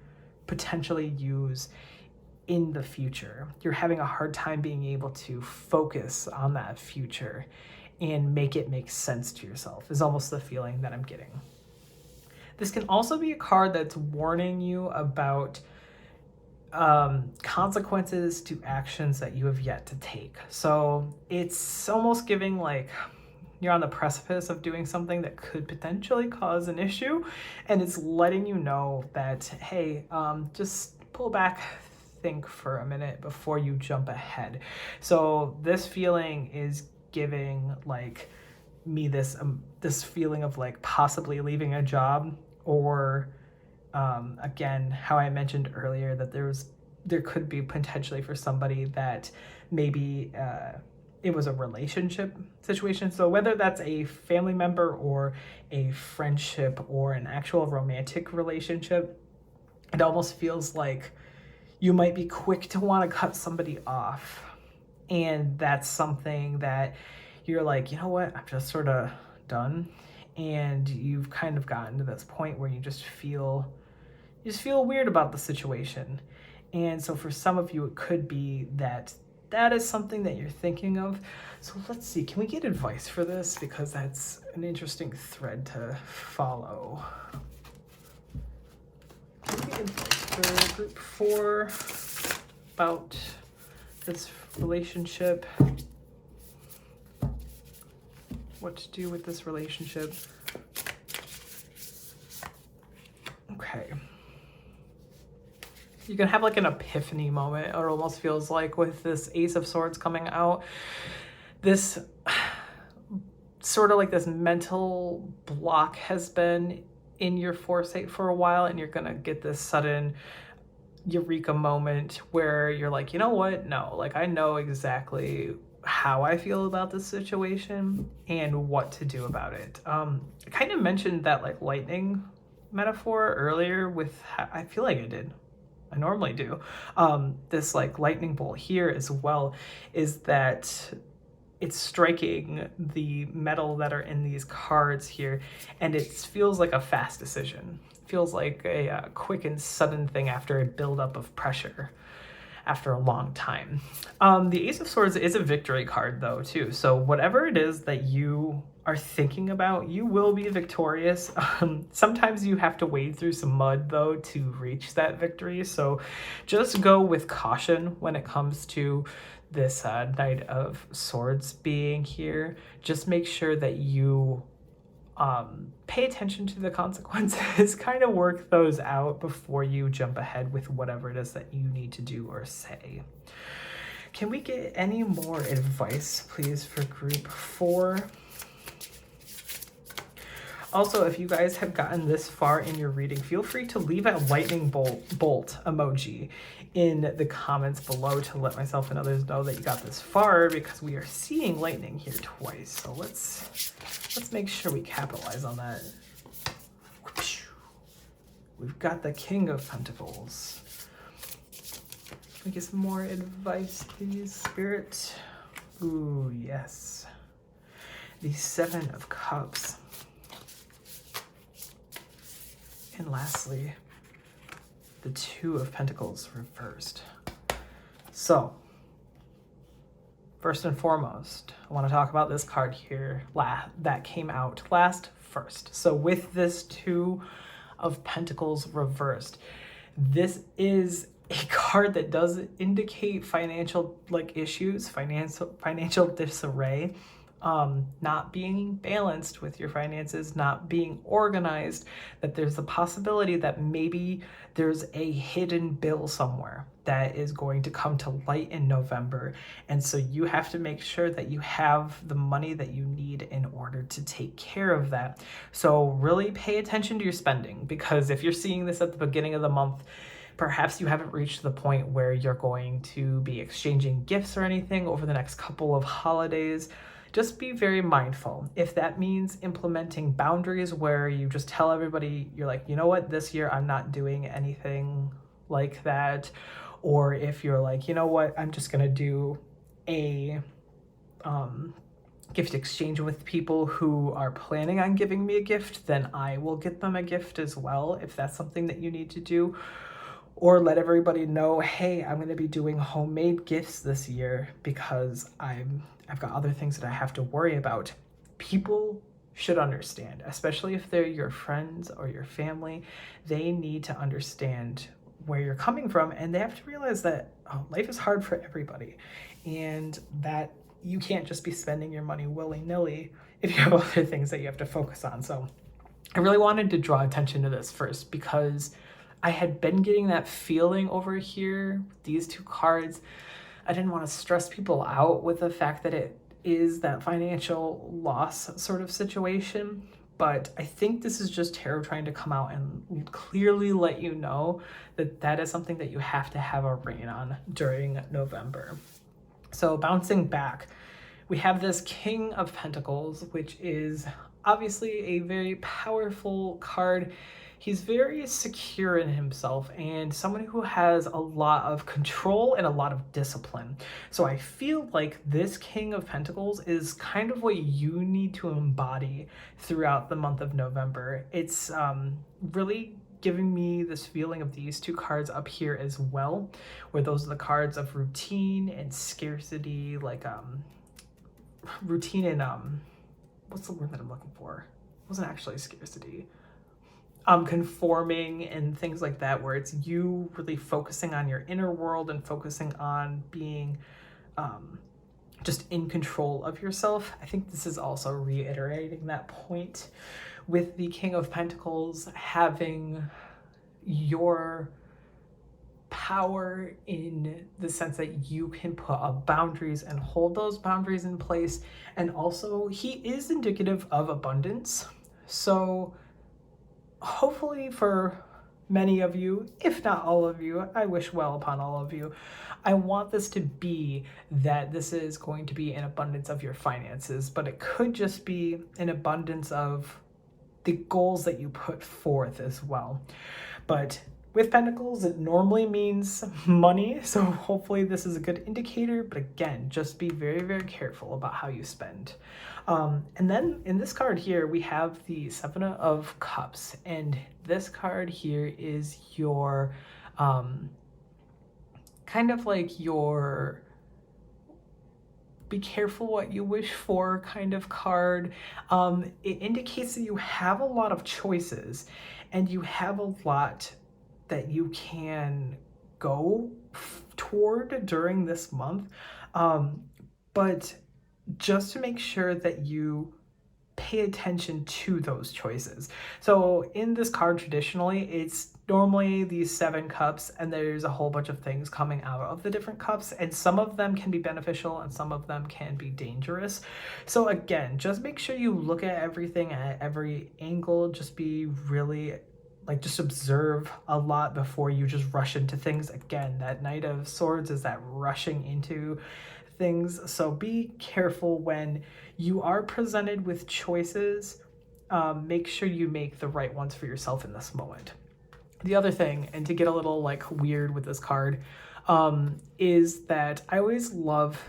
potentially use in the future. You're having a hard time being able to focus on that future and make it make sense to yourself, is almost the feeling that I'm getting. This can also be a card that's warning you about consequences to actions that you have yet to take. So it's almost giving like you're on the precipice of doing something that could potentially cause an issue, and it's letting you know that, hey, just pull back, think for a minute before you jump ahead. So this feeling is giving like me this feeling of like possibly leaving a job, or again, how I mentioned earlier that there could be potentially for somebody that maybe it was a relationship situation. So whether that's a family member or a friendship or an actual romantic relationship, it almost feels like you might be quick to want to cut somebody off. And that's something that you're like, you know what, I'm just sort of done. And you've kind of gotten to this point where you just feel weird about the situation. And so for some of you, it could be that is something that you're thinking of. So let's see, can we get advice for this? Because that's an interesting thread to follow. Can we get advice for group 4 about this relationship? What to do with this relationship? Okay. You can have like an epiphany moment, or it almost feels like with this Ace of Swords coming out, this sort of like this mental block has been in your foresight for a while, and you're gonna get this sudden eureka moment where you're like, you know what? No, like I know exactly how I feel about this situation and what to do about it. I kind of mentioned that like lightning metaphor earlier with, I feel like I did. I normally do. This like lightning bolt here as well is that it's striking the metal that are in these cards here, and it feels like a fast decision. It feels like a quick and sudden thing after a buildup of pressure after a long time. The Ace of Swords is a victory card though too, so whatever it is that you are thinking about, you will be victorious. Sometimes you have to wade through some mud though to reach that victory, so just go with caution when it comes to this Knight of Swords being here. Just make sure that you pay attention to the consequences, kind of work those out before you jump ahead with whatever it is that you need to do or say. Can we get any more advice, please, for group 4? Also, if you guys have gotten this far in your reading, feel free to leave a lightning bolt emoji in the comments below to let myself and others know that you got this far, because we are seeing lightning here twice. So let's make sure we capitalize on that. We've got the King of Pentacles. Can we get some more advice, please, Spirit? Ooh, yes. The Seven of Cups. And lastly, the Two of Pentacles reversed. So, first and foremost, I want to talk about this card here that came out last first. So with this Two of Pentacles reversed, this is a card that does indicate financial issues, financial disarray. Not being balanced with your finances, not being organized, that there's a possibility that maybe there's a hidden bill somewhere that is going to come to light in November. And so you have to make sure that you have the money that you need in order to take care of that. So really pay attention to your spending, because if you're seeing this at the beginning of the month, perhaps you haven't reached the point where you're going to be exchanging gifts or anything over the next couple of holidays. Just be very mindful. If that means implementing boundaries where you just tell everybody, you're like, you know what, this year I'm not doing anything like that. Or if you're like, you know what, I'm just gonna do a gift exchange with people who are planning on giving me a gift, then I will get them a gift as well, if that's something that you need to do. Or let everybody know, hey, I'm going to be doing homemade gifts this year because I've got other things that I have to worry about. People should understand, especially if they're your friends or your family. They need to understand where you're coming from, and they have to realize that life is hard for everybody, and that you can't just be spending your money willy-nilly if you have other things that you have to focus on. So I really wanted to draw attention to this first, because I had been getting that feeling over here with these two cards. I didn't want to stress people out with the fact that it is that financial loss sort of situation. But I think this is just tarot trying to come out and clearly let you know that that is something that you have to have a rein on during November. So bouncing back, we have this King of Pentacles, which is obviously a very powerful card. He's very secure in himself and someone who has a lot of control and a lot of discipline. So I feel like this King of Pentacles is kind of what you need to embody throughout the month of November. It's really giving me this feeling of these two cards up here as well, where those are the cards of routine and scarcity, like routine and what's the word that I'm looking for? It wasn't actually scarcity. Conforming and things like that, where it's you really focusing on your inner world and focusing on being just in control of yourself. I think this is also reiterating that point with the King of Pentacles having your power in the sense that you can put up boundaries and hold those boundaries in place. And also he is indicative of abundance. So hopefully for many of you, if not all of you, I wish well upon all of you, I want this to be that this is going to be an abundance of your finances, but it could just be an abundance of the goals that you put forth as well. But With Pentacles, it normally means money, so hopefully this is a good indicator, but again, just be very, very careful about how you spend. And then in this card here, we have the Seven of Cups, and this card here is your, kind of like your be careful what you wish for kind of card. It indicates that you have a lot of choices and you have a lot that you can go toward during this month. But just to make sure that you pay attention to those choices. So in this card, traditionally, it's normally these 7 cups, and there's a whole bunch of things coming out of the different cups, and some of them can be beneficial and some of them can be dangerous. So again, just make sure you look at everything at every angle. Just be really just observe a lot before you just rush into things. Again, that Knight of Swords is that rushing into things. So be careful when you are presented with choices. Make sure you make the right ones for yourself in this moment. The other thing, and to get a little weird with this card, is that I always love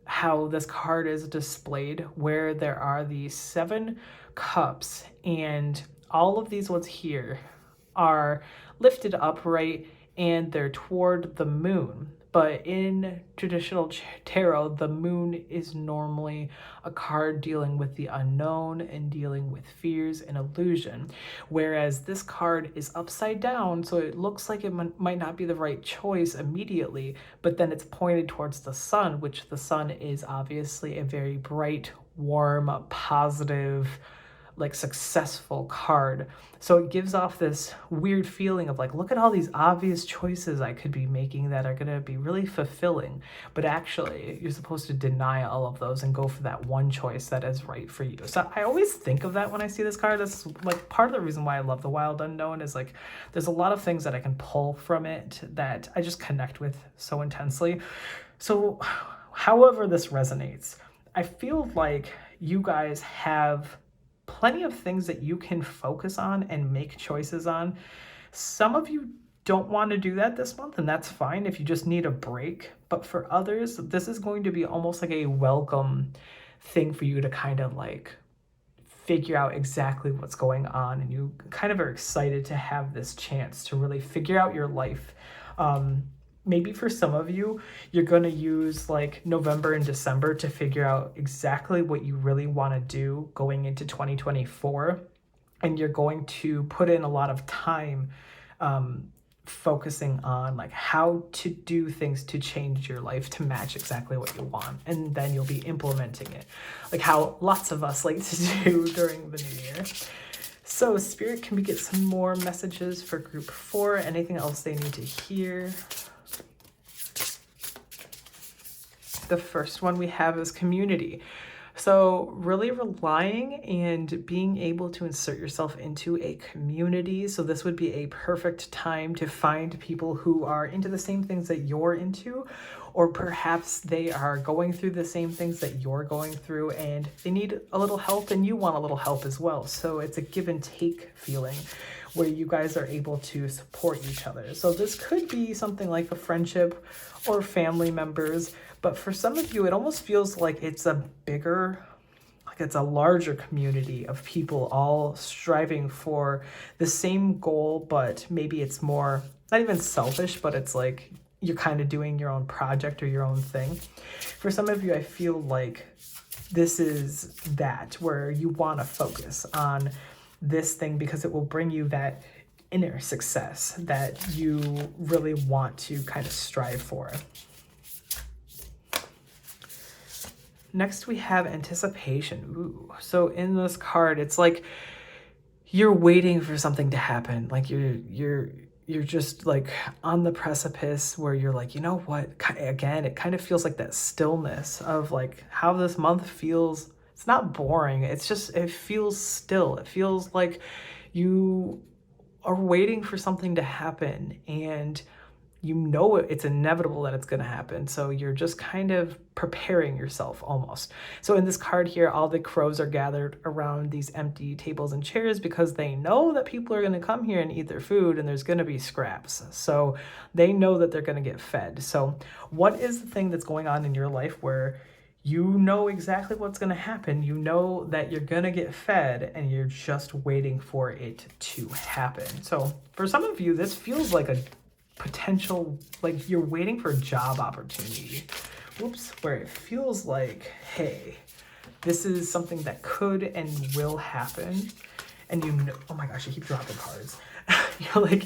how this card is displayed, where there are these 7 cups, and all of these ones here are lifted upright and they're toward the moon. But in traditional tarot, the moon is normally a card dealing with the unknown and dealing with fears and illusion. Whereas this card is upside down, so it looks like it might not be the right choice immediately, but then it's pointed towards the sun, which the sun is obviously a very bright, warm, positive, successful card. So it gives off this weird feeling of look at all these obvious choices I could be making that are going to be really fulfilling, but actually you're supposed to deny all of those and go for that one choice that is right for you. So I always think of that when I see this card. That's part of the reason why I love the Wild Unknown, is there's a lot of things that I can pull from it that I just connect with so intensely. So however this resonates, I feel like you guys have plenty of things that you can focus on and make choices on. Some of you don't want to do that this month, and that's fine if you just need a break. But for others, this is going to be almost like a welcome thing for you to kind of figure out exactly what's going on, and you kind of are excited to have this chance to really figure out your life. Maybe for some of you, you're going to use November and December to figure out exactly what you really want to do going into 2024. And you're going to put in a lot of time focusing on how to do things to change your life to match exactly what you want. And then you'll be implementing it, how lots of us like to do during the new year. So Spirit, can we get some more messages for group 4? Anything else they need to hear? The first one we have is community. So really relying and being able to insert yourself into a community. So this would be a perfect time to find people who are into the same things that you're into, or perhaps they are going through the same things that you're going through and they need a little help and you want a little help as well. So it's a give and take feeling where you guys are able to support each other. So this could be something like a friendship or family members, but for some of you, it almost feels like it's a bigger, it's a larger community of people all striving for the same goal, but maybe it's more, not even selfish, but it's you're kind of doing your own project or your own thing. For some of you, I feel like this is that, where you want to focus on this thing because it will bring you that inner success that you really want to kind of strive for. Next, we have anticipation. Ooh. So in this card, it's you're waiting for something to happen. You're just on the precipice where you're you know what? Again, it kind of feels like that stillness of how this month feels. It's not boring. It's just, it feels still. It feels like you are waiting for something to happen, and you know it's inevitable that it's going to happen. So you're just kind of preparing yourself almost. So in this card here, all the crows are gathered around these empty tables and chairs because they know that people are going to come here and eat their food and there's going to be scraps. So they know that they're going to get fed. So what is the thing that's going on in your life where you know exactly what's going to happen? You know that you're going to get fed and you're just waiting for it to happen. So for some of you, this feels like a potential, like you're waiting for a job opportunity. Whoops, where it feels like, hey, this is something that could and will happen. And you know, oh my gosh, I keep dropping cards. You're like,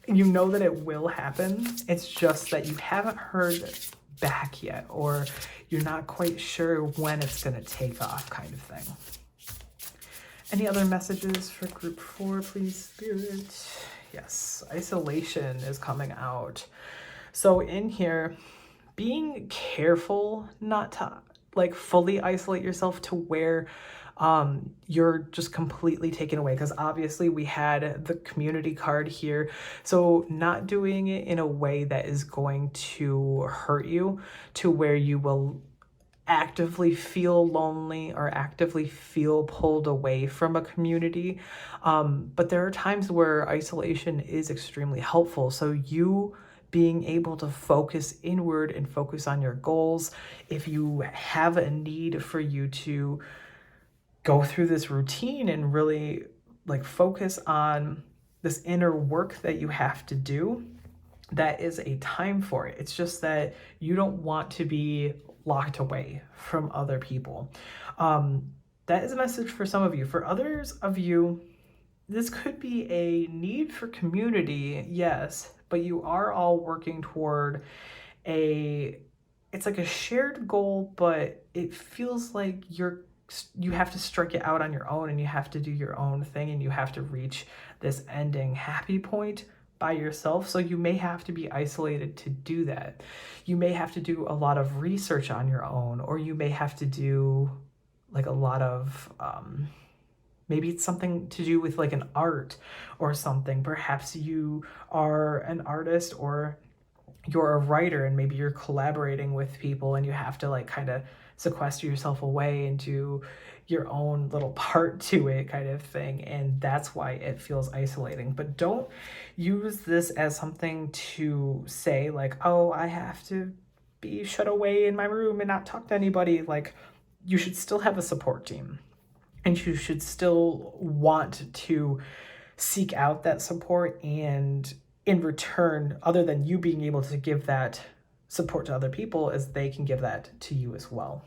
you know that it will happen. It's just that you haven't heard back yet, or you're not quite sure when it's going to take off, kind of thing. Any other messages for group 4, please, Spirit? Yes, isolation is coming out. So in here, being careful not to like fully isolate yourself to where you're just completely taken away, because obviously we had the community card here. So not doing it in a way that is going to hurt you to where you will actively feel lonely or actively feel pulled away from a community. But there are times where isolation is extremely helpful. So you being able to focus inward and focus on your goals. If you have a need for you to go through this routine and really like focus on this inner work that you have to do, that is a time for it. It's just that you don't want to be locked away from other people. That is a message for some of you. For others of you, this could be a need for community, yes, but you are all working toward it's like a shared goal, but it feels like you have to strike it out on your own, and you have to do your own thing, and you have to reach this ending happy point by yourself. So you may have to be isolated to do that. You may have to do a lot of research on your own, or you may have to do like a lot of maybe it's something to do with like an art or something. Perhaps you are an artist, or you're a writer, and maybe you're collaborating with people and you have to like kind of sequester yourself away and do your own little part to it, kind of thing. And that's why it feels isolating. But don't use this as something to say like, oh, I have to be shut away in my room and not talk to anybody. Like, you should still have a support team, and you should still want to seek out that support. And in return, other than you being able to give that support to other people, as they can give that to you as well.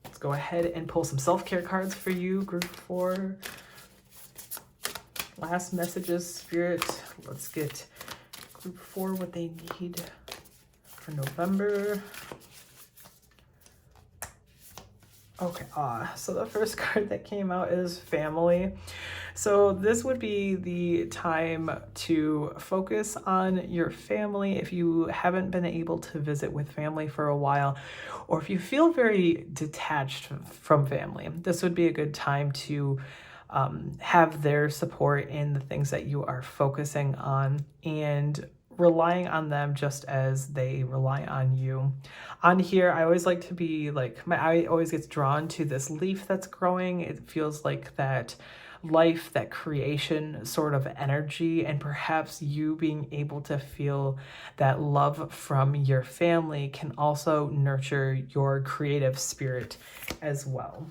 Let's go ahead and pull some self-care cards for you, group 4. Last messages, Spirit. Let's get group 4 what they need for November. Okay, so the first card that came out is family. So this would be the time to focus on your family if you haven't been able to visit with family for a while, or if you feel very detached from family. This would be a good time to have their support in the things that you are focusing on, and relying on them just as they rely on you. On here, I always like to be like, my eye always gets drawn to this leaf that's growing. It feels like that life, that creation sort of energy, and perhaps you being able to feel that love from your family can also nurture your creative spirit as well.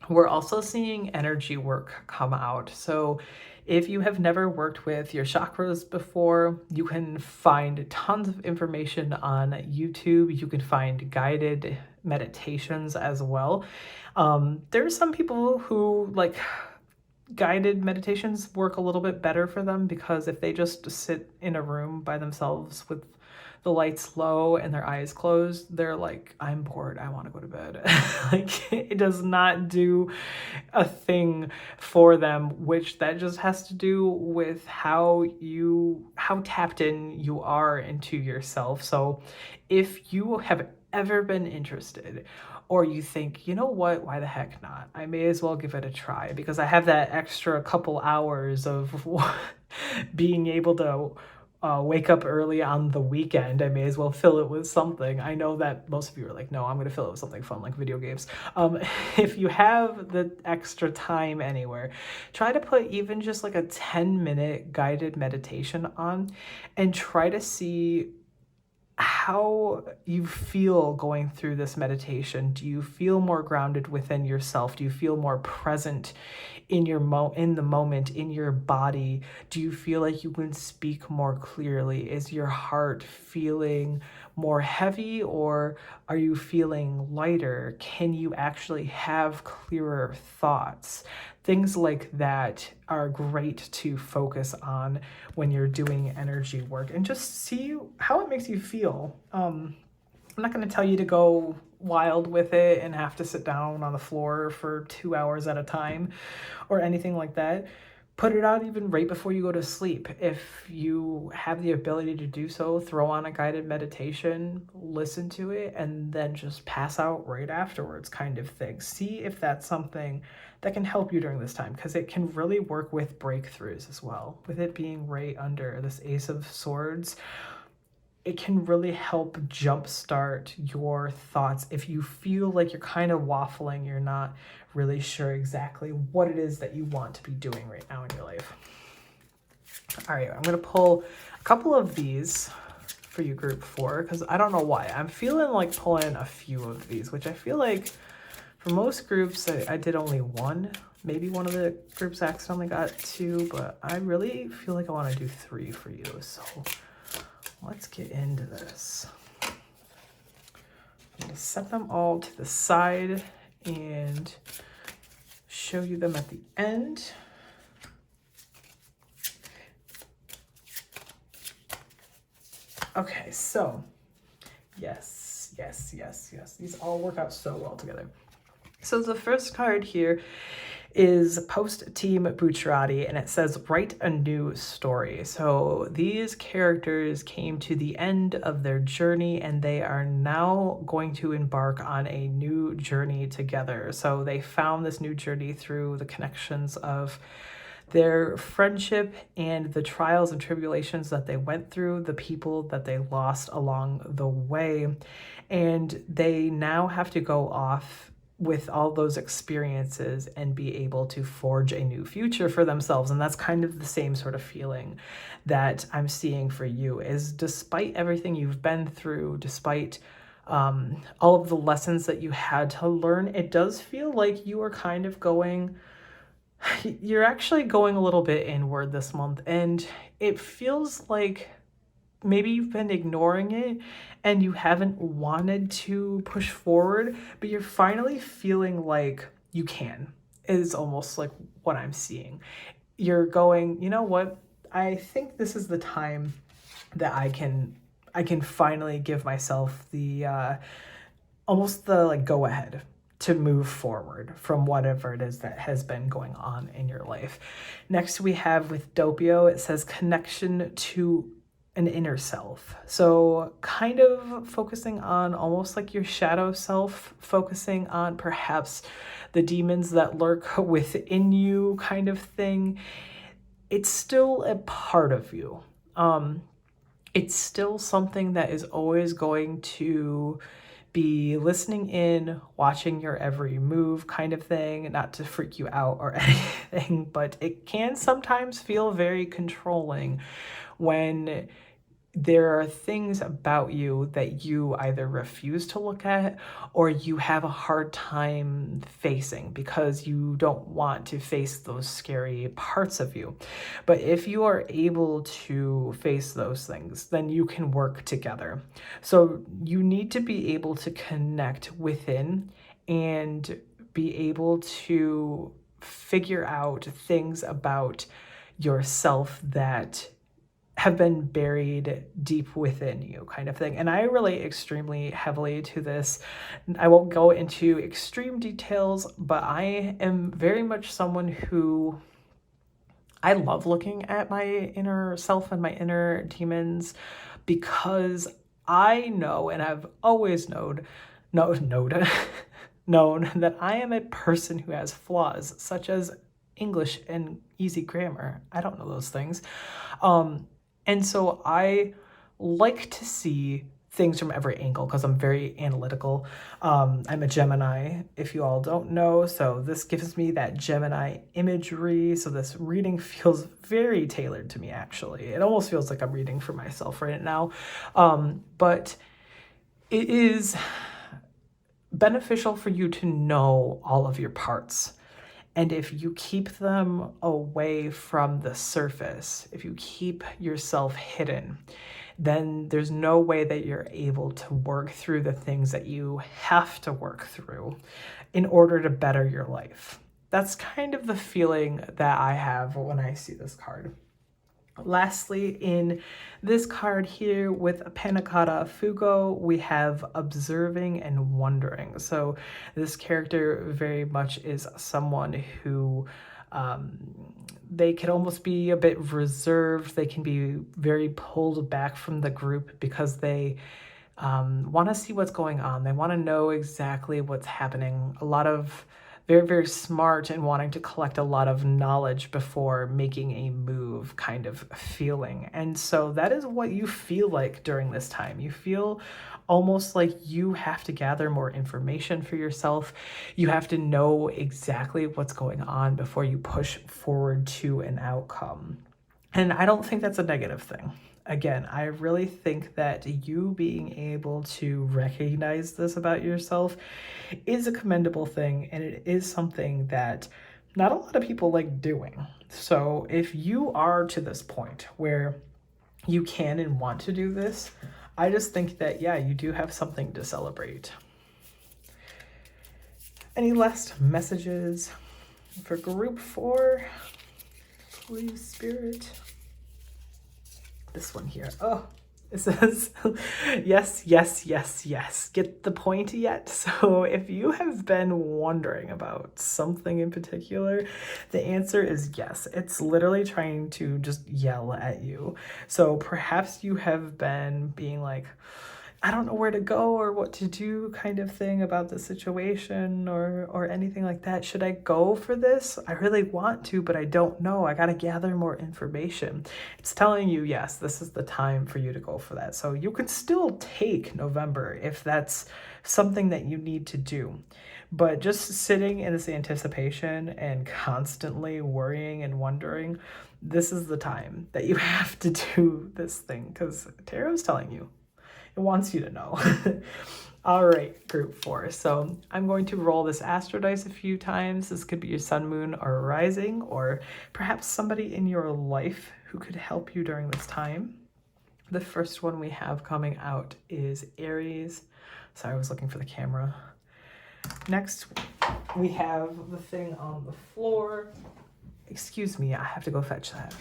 We're also seeing energy work come out. So if you have never worked with your chakras before, you can find tons of information on YouTube. You can find guided meditations as well. There's some people who like guided meditations work a little bit better for them, because if they just sit in a room by themselves with the lights low and their eyes closed, they're like, I'm bored, I want to go to bed. Like, it does not do a thing for them, which that just has to do with how tapped in you are into yourself. So if you have ever been interested, or you think, you know what, why the heck not? I may as well give it a try, because I have that extra couple hours of being able to wake up early on the weekend, I may as well fill it with something. I know that most of you are like, no, I'm going to fill it with something fun like video games. If you have the extra time anywhere, try to put even just like a 10-minute guided meditation on and try to see how you feel going through this meditation. Do you feel more grounded within yourself? Do you feel more present in in the moment, in your body? Do you feel like you can speak more clearly? Is your heart feeling more heavy, or are you feeling lighter? Can you actually have clearer thoughts? Things like that are great to focus on when you're doing energy work, and just see how it makes you feel. I'm not going to tell you to go wild with it and have to sit down on the floor for 2 hours at a time or anything like that. Put it out even right before you go to sleep. If you have the ability to do so, throw on a guided meditation, listen to it, and then just pass out right afterwards, kind of thing. See if that's something that can help you during this time, because it can really work with breakthroughs as well. With it being right under this Ace of Swords, it can really help jumpstart your thoughts. If you feel like you're kind of waffling, you're not really sure exactly what it is that you want to be doing right now in your life. All right, I'm going to pull a couple of these for you, group 4, because I don't know why. I'm feeling like pulling a few of these, which I feel like for most groups, I did only one. Maybe one of the groups accidentally got 2, but I really feel like I want to do 3 for you. So let's get into this. I'm going to set them all to the side and show you them at the end. Okay, so yes. These all work out so well together. So the first card here is Post Team Bucciarati, and it says write a new story. So these characters came to the end of their journey and they are now going to embark on a new journey together. So they found this new journey through the connections of their friendship and the trials and tribulations that they went through, the people that they lost along the way. And they now have to go off with all those experiences and be able to forge a new future for themselves. And that's kind of the same sort of feeling that I'm seeing for you, is despite everything you've been through, despite all of the lessons that you had to learn, it does feel like you are kind of you're actually going a little bit inward this month, and it feels like maybe you've been ignoring it and you haven't wanted to push forward, but you're finally feeling like you can, is almost like what I'm seeing. You're going, you know what? I think this is the time that I can finally give myself the almost the like go ahead to move forward from whatever it is that has been going on in your life. Next we have with Doppio, it says connection to an inner self. So kind of focusing on almost like your shadow self, focusing on perhaps the demons that lurk within you, kind of thing. It's still a part of you. It's still something that is always going to be listening in, watching your every move, kind of thing, not to freak you out or anything, but it can sometimes feel very controlling when there are things about you that you either refuse to look at or you have a hard time facing because you don't want to face those scary parts of you. But if you are able to face those things, then you can work together. So you need to be able to connect within and be able to figure out things about yourself that have been buried deep within you, kind of thing. And I relate extremely heavily to this. I won't go into extreme details, but I am very much someone who I love looking at my inner self and my inner demons, because I know, and I've always known that I am a person who has flaws, such as English and easy grammar. I don't know those things. And so I like to see things from every angle because I'm very analytical. I'm a Gemini, if you all don't know. So this gives me that Gemini imagery. So this reading feels very tailored to me, actually. It almost feels like I'm reading for myself right now. But it is beneficial for you to know all of your parts. And if you keep them away from the surface, if you keep yourself hidden, then there's no way that you're able to work through the things that you have to work through in order to better your life. That's kind of the feeling that I have when I see this card. Lastly, in this card here with Panna Cotta Fugo, we have observing and wondering. So this character very much is someone who they can almost be a bit reserved. They can be very pulled back from the group because they want to see what's going on. They want to know exactly what's happening. A lot of very, very smart and wanting to collect a lot of knowledge before making a move kind of feeling. And so that is what you feel like during this time. You feel almost like you have to gather more information for yourself. You have to know exactly what's going on before you push forward to an outcome. And I don't think that's a negative thing. Again, I really think that you being able to recognize this about yourself is a commendable thing, and it is something that not a lot of people like doing. So if you are to this point where you can and want to do this, I just think that, yeah, you do have something to celebrate. Any last messages for group 4? Please, Spirit. This one here. Oh, it says, yes, yes, yes, yes. Get the point yet? So if you have been wondering about something in particular, the answer is yes. It's literally trying to just yell at you. So perhaps you have been being like, I don't know where to go or what to do kind of thing about the situation or anything like that. Should I go for this? I really want to, but I don't know. I got to gather more information. It's telling you, yes, this is the time for you to go for that. So you can still take November if that's something that you need to do. But just sitting in this anticipation and constantly worrying and wondering, this is the time that you have to do this thing because Tarot's telling you. It wants you to know. All right, group 4. So I'm going to roll this astro dice a few times. This could be your sun, moon, or rising, or perhaps somebody in your life who could help you during this time. The first one we have coming out is Aries. Sorry, I was looking for the camera. Next, we have the thing on the floor. Excuse me, I have to go fetch that.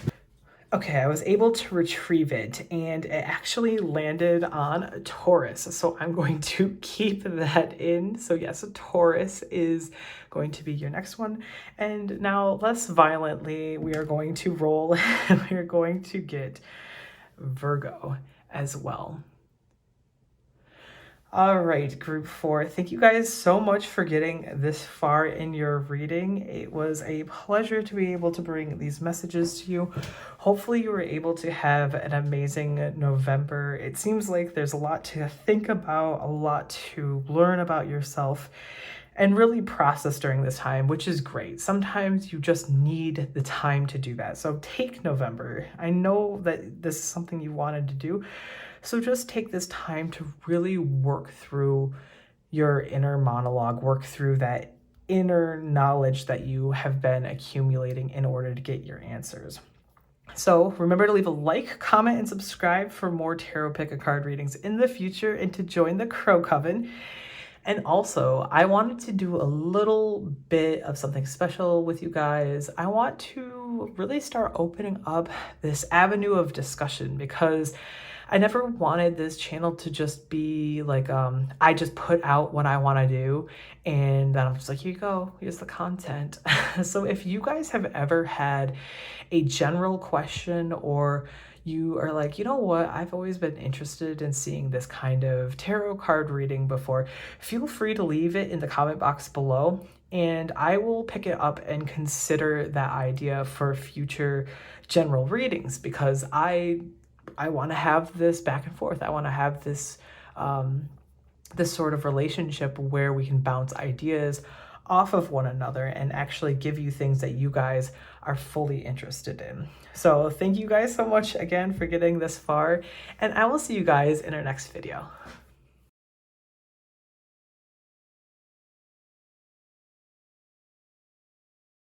Okay, I was able to retrieve it and it actually landed on Taurus. So I'm going to keep that in. So yes, Taurus is going to be your next one. And now less violently, we are going to roll and we are going to get Virgo as well. All right, group 4. Thank you guys so much for getting this far in your reading. It was a pleasure to be able to bring these messages to you. Hopefully you were able to have an amazing November. It seems like there's a lot to think about, a lot to learn about yourself, and really process during this time, which is great. Sometimes you just need the time to do that. So take November. I know that this is something you wanted to do. So just take this time to really work through your inner monologue, work through that inner knowledge that you have been accumulating in order to get your answers. So remember to leave a like, comment, and subscribe for more Tarot Pick a Card readings in the future and to join the Crow Coven. And also, I wanted to do a little bit of something special with you guys. I want to really start opening up this avenue of discussion because I never wanted this channel to just be like, I just put out what I want to do and then I'm just like, here you go, here's the content. So if you guys have ever had a general question or you are like, you know what, I've always been interested in seeing this kind of tarot card reading before, feel free to leave it in the comment box below and I will pick it up and consider that idea for future general readings because I I want to have this back and forth. I want to have this sort of relationship where we can bounce ideas off of one another and actually give you things that you guys are fully interested in. So thank you guys so much again for getting this far, and I will see you guys in our next video.